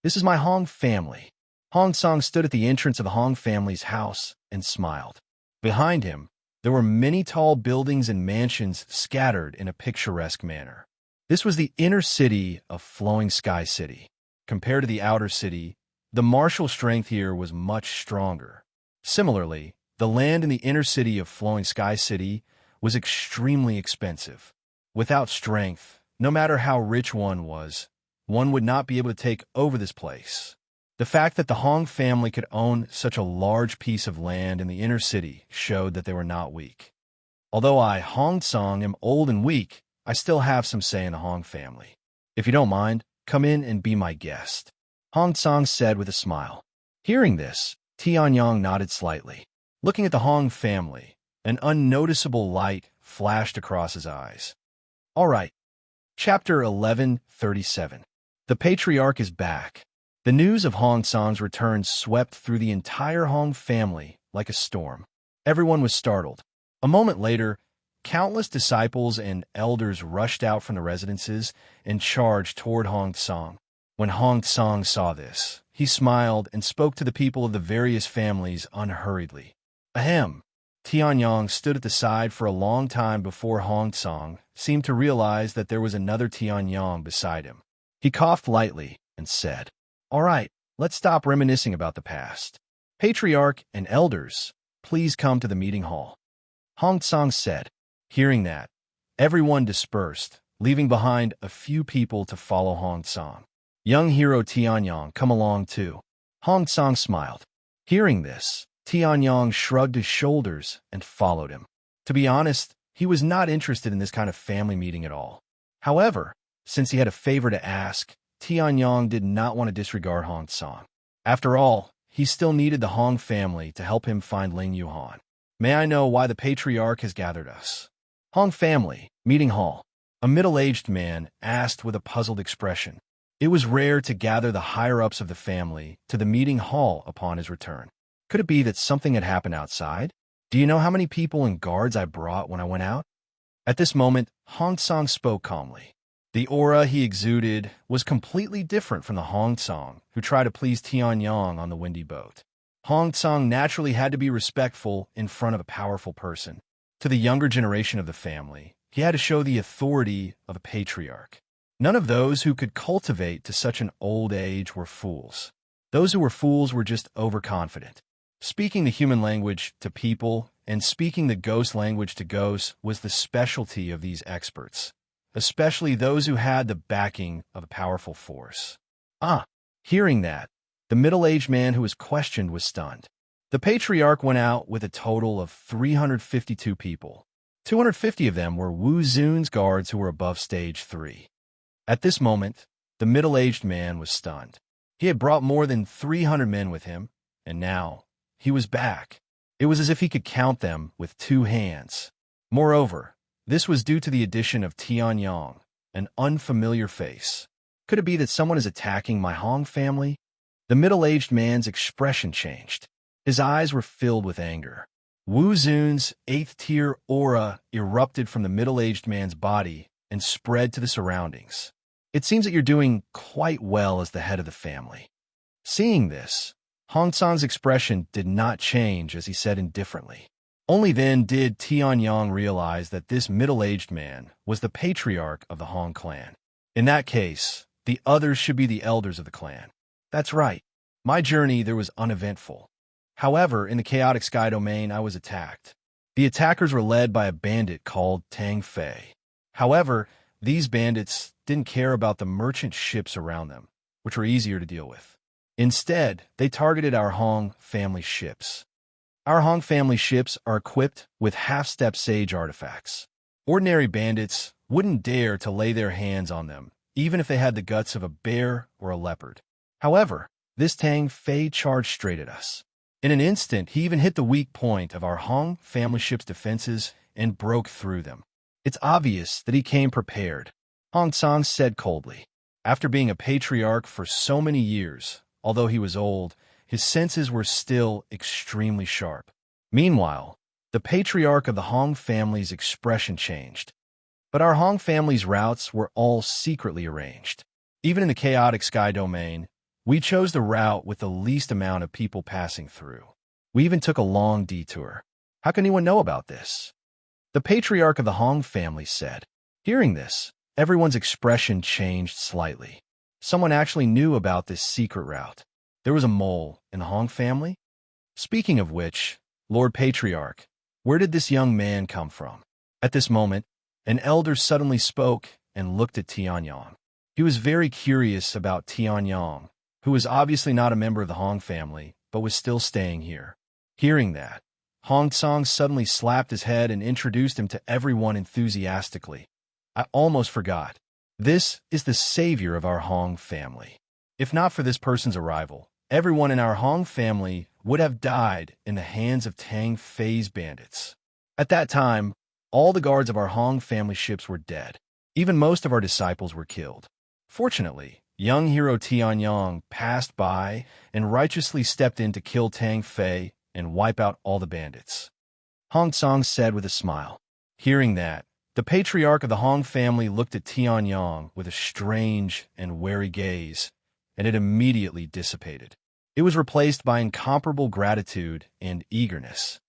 This is my Hong family. Hong Tsang stood at the entrance of the Hong family's house and smiled. Behind him, there were many tall buildings and mansions scattered in a picturesque manner. This was the inner city of Flowing Sky City. Compared to the outer city, the martial strength here was much stronger. Similarly, the land in the inner city of Flowing Sky City was extremely expensive. Without strength, no matter how rich one would not be able to take over this place. The fact that the Hong family could own such a large piece of land in the inner city showed that they were not weak. Although I, Hong Tsang, am old and weak, I still have some say in the Hong family. If you don't mind, come in and be my guest, Hong Tsang said with a smile. Hearing this, Tianyang nodded slightly. Looking at the Hong family, an unnoticeable light flashed across his eyes. All right. Chapter 1137. The Patriarch is back. The news of Hong Tsang's return swept through the entire Hong family like a storm. Everyone was startled. A moment later, countless disciples and elders rushed out from the residences and charged toward Hong Tsang. When Hong Tsang saw this, he smiled and spoke to the people of the various families unhurriedly. Ahem. Tianyong stood at the side for a long time before Hong Tsang seemed to realize that there was another Tianyong beside him. He coughed lightly and said, "All right, let's stop reminiscing about the past. Patriarch and elders, please come to the meeting hall." Hong Tsang said. Hearing that, everyone dispersed, leaving behind a few people to follow Hong Tsang. Young hero Tianyong, come along too. Hong Tsang smiled. Hearing this, Tianyong shrugged his shoulders and followed him. To be honest, he was not interested in this kind of family meeting at all. However, since he had a favor to ask, Tianyong did not want to disregard Hong Tsang. After all, he still needed the Hong family to help him find Ling Yuhan. May I know why the patriarch has gathered us? Hong family, meeting hall. A middle-aged man asked with a puzzled expression. It was rare to gather the higher-ups of the family to the meeting hall upon his return. Could it be that something had happened outside? Do you know how many people and guards I brought when I went out? At this moment, Hong Tsang spoke calmly. The aura he exuded was completely different from the Hong Tsang who tried to please Tianyong on the windy boat. Hong Tsang naturally had to be respectful in front of a powerful person. To the younger generation of the family, he had to show the authority of a patriarch. None of those who could cultivate to such an old age were fools. Those who were fools were just overconfident. Speaking the human language to people and speaking the ghost language to ghosts was the specialty of these experts, especially those who had the backing of a powerful force. Hearing that, the middle-aged man who was questioned was stunned. The patriarch went out with a total of 352 people. 250 of them were Wu Zun's guards who were above stage 3. At this moment, the middle-aged man was stunned. He had brought more than 300 men with him, and now he was back. It was as if he could count them with 2 hands. Moreover, this was due to the addition of Tianyong, an unfamiliar face. Could it be that someone is attacking my Hong family? The middle-aged man's expression changed. His eyes were filled with anger. Wu Zun's 8th-tier aura erupted from the middle-aged man's body and spread to the surroundings. It seems that you're doing quite well as the head of the family. Seeing this, Hong Tsang's expression did not change as he said indifferently. Only then did Tianyong realize that this middle-aged man was the patriarch of the Hong clan. In that case, the others should be the elders of the clan. That's right. My journey there was uneventful. However, in the chaotic sky domain, I was attacked. The attackers were led by a bandit called Tang Fei. However, these bandits didn't care about the merchant ships around them, which were easier to deal with. Instead, they targeted our Hong family ships. Our Hong family ships are equipped with half-step sage artifacts. Ordinary bandits wouldn't dare to lay their hands on them, even if they had the guts of a bear or a leopard. However, this Tang Fei charged straight at us. In an instant, he even hit the weak point of our Hong family ship's defenses and broke through them. It's obvious that he came prepared, Hong Tsang said coldly. After being a patriarch for so many years, although he was old, his senses were still extremely sharp. Meanwhile, the patriarch of the Hong family's expression changed. But our Hong family's routes were all secretly arranged. Even in the chaotic sky domain, we chose the route with the least amount of people passing through. We even took a long detour. How can anyone know about this? The patriarch of the Hong family said. Hearing this, everyone's expression changed slightly. Someone actually knew about this secret route. There was a mole in the Hong family? Speaking of which, Lord Patriarch, where did this young man come from? At this moment, an elder suddenly spoke and looked at Tianyong. He was very curious about Tianyong, who was obviously not a member of the Hong family, but was still staying here. Hearing that, Hong Tsang suddenly slapped his head and introduced him to everyone enthusiastically. I almost forgot. This is the savior of our Hong family. If not for this person's arrival, everyone in our Hong family would have died in the hands of Tang Fei's bandits. At that time, all the guards of our Hong family ships were dead. Even most of our disciples were killed. Fortunately, young hero Tianyong passed by and righteously stepped in to kill Tang Fei and wipe out all the bandits. Hong Tsang said with a smile. Hearing that, the patriarch of the Hong family looked at Tianyong with a strange and wary gaze and it immediately dissipated. It was replaced by incomparable gratitude and eagerness.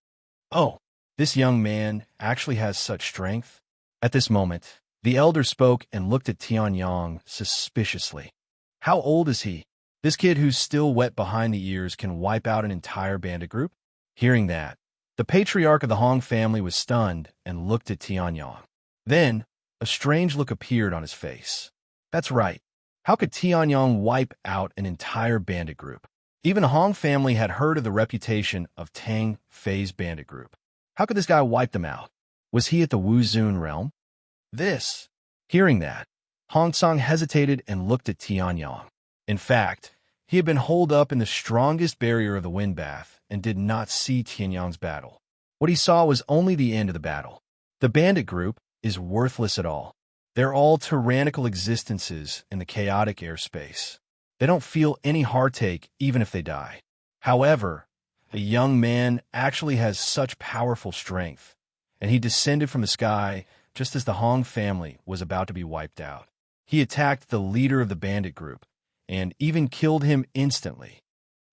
Oh, this young man actually has such strength. At this moment, the elder spoke and looked at Tianyang suspiciously. How old is he? This kid who's still wet behind the ears can wipe out an entire bandit group? Hearing that, the patriarch of the Hong family was stunned and looked at Tianyang. Then, a strange look appeared on his face. That's right. How could Tianyang wipe out an entire bandit group? Even the Hong family had heard of the reputation of Tang Fei's bandit group. How could this guy wipe them out? Was he at the Wuzun realm? Hearing that, Hong Song hesitated and looked at Tianyang. In fact, he had been holed up in the strongest barrier of the wind bath and did not see Tianyang's battle. What he saw was only the end of the battle. The bandit group is worthless at all. They're all tyrannical existences in the chaotic airspace. They don't feel any heartache even if they die. However, the young man actually has such powerful strength, and he descended from the sky just as the Hong family was about to be wiped out. He attacked the leader of the bandit group and even killed him instantly.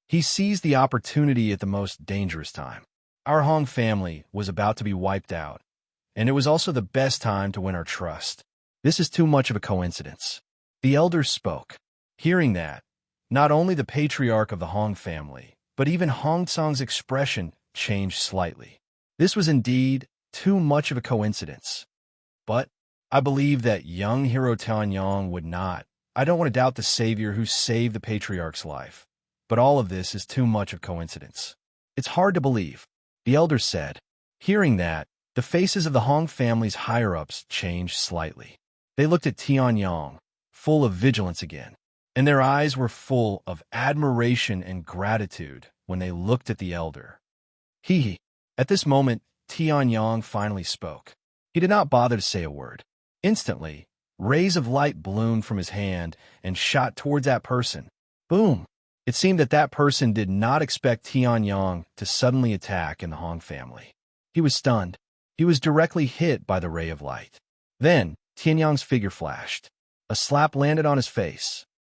He seized the opportunity at the most dangerous time. Our Hong family was about to be wiped out, and it was also the best time to win our trust. This is too much of a coincidence. The elders spoke. Hearing that, not only the patriarch of the Hong family, but even Hong Song's expression changed slightly. This was indeed too much of a coincidence. But I believe that young hero Tianyang would not. I don't want to doubt the savior who saved the patriarch's life. But all of this is too much of coincidence. It's hard to believe, the elders said. Hearing that, the faces of the Hong family's higher-ups changed slightly. They looked at Tianyang, full of vigilance again, and their eyes were full of admiration and gratitude when they looked at the elder. At this moment, Tianyang finally spoke. He did not bother to say a word. Instantly, rays of light bloomed from his hand and shot towards that person. Boom! It seemed that that person did not expect Tianyang to suddenly attack in the Hong family. He was stunned. He was directly hit by the ray of light. Then, Tianyang's figure flashed. A slap landed on his face.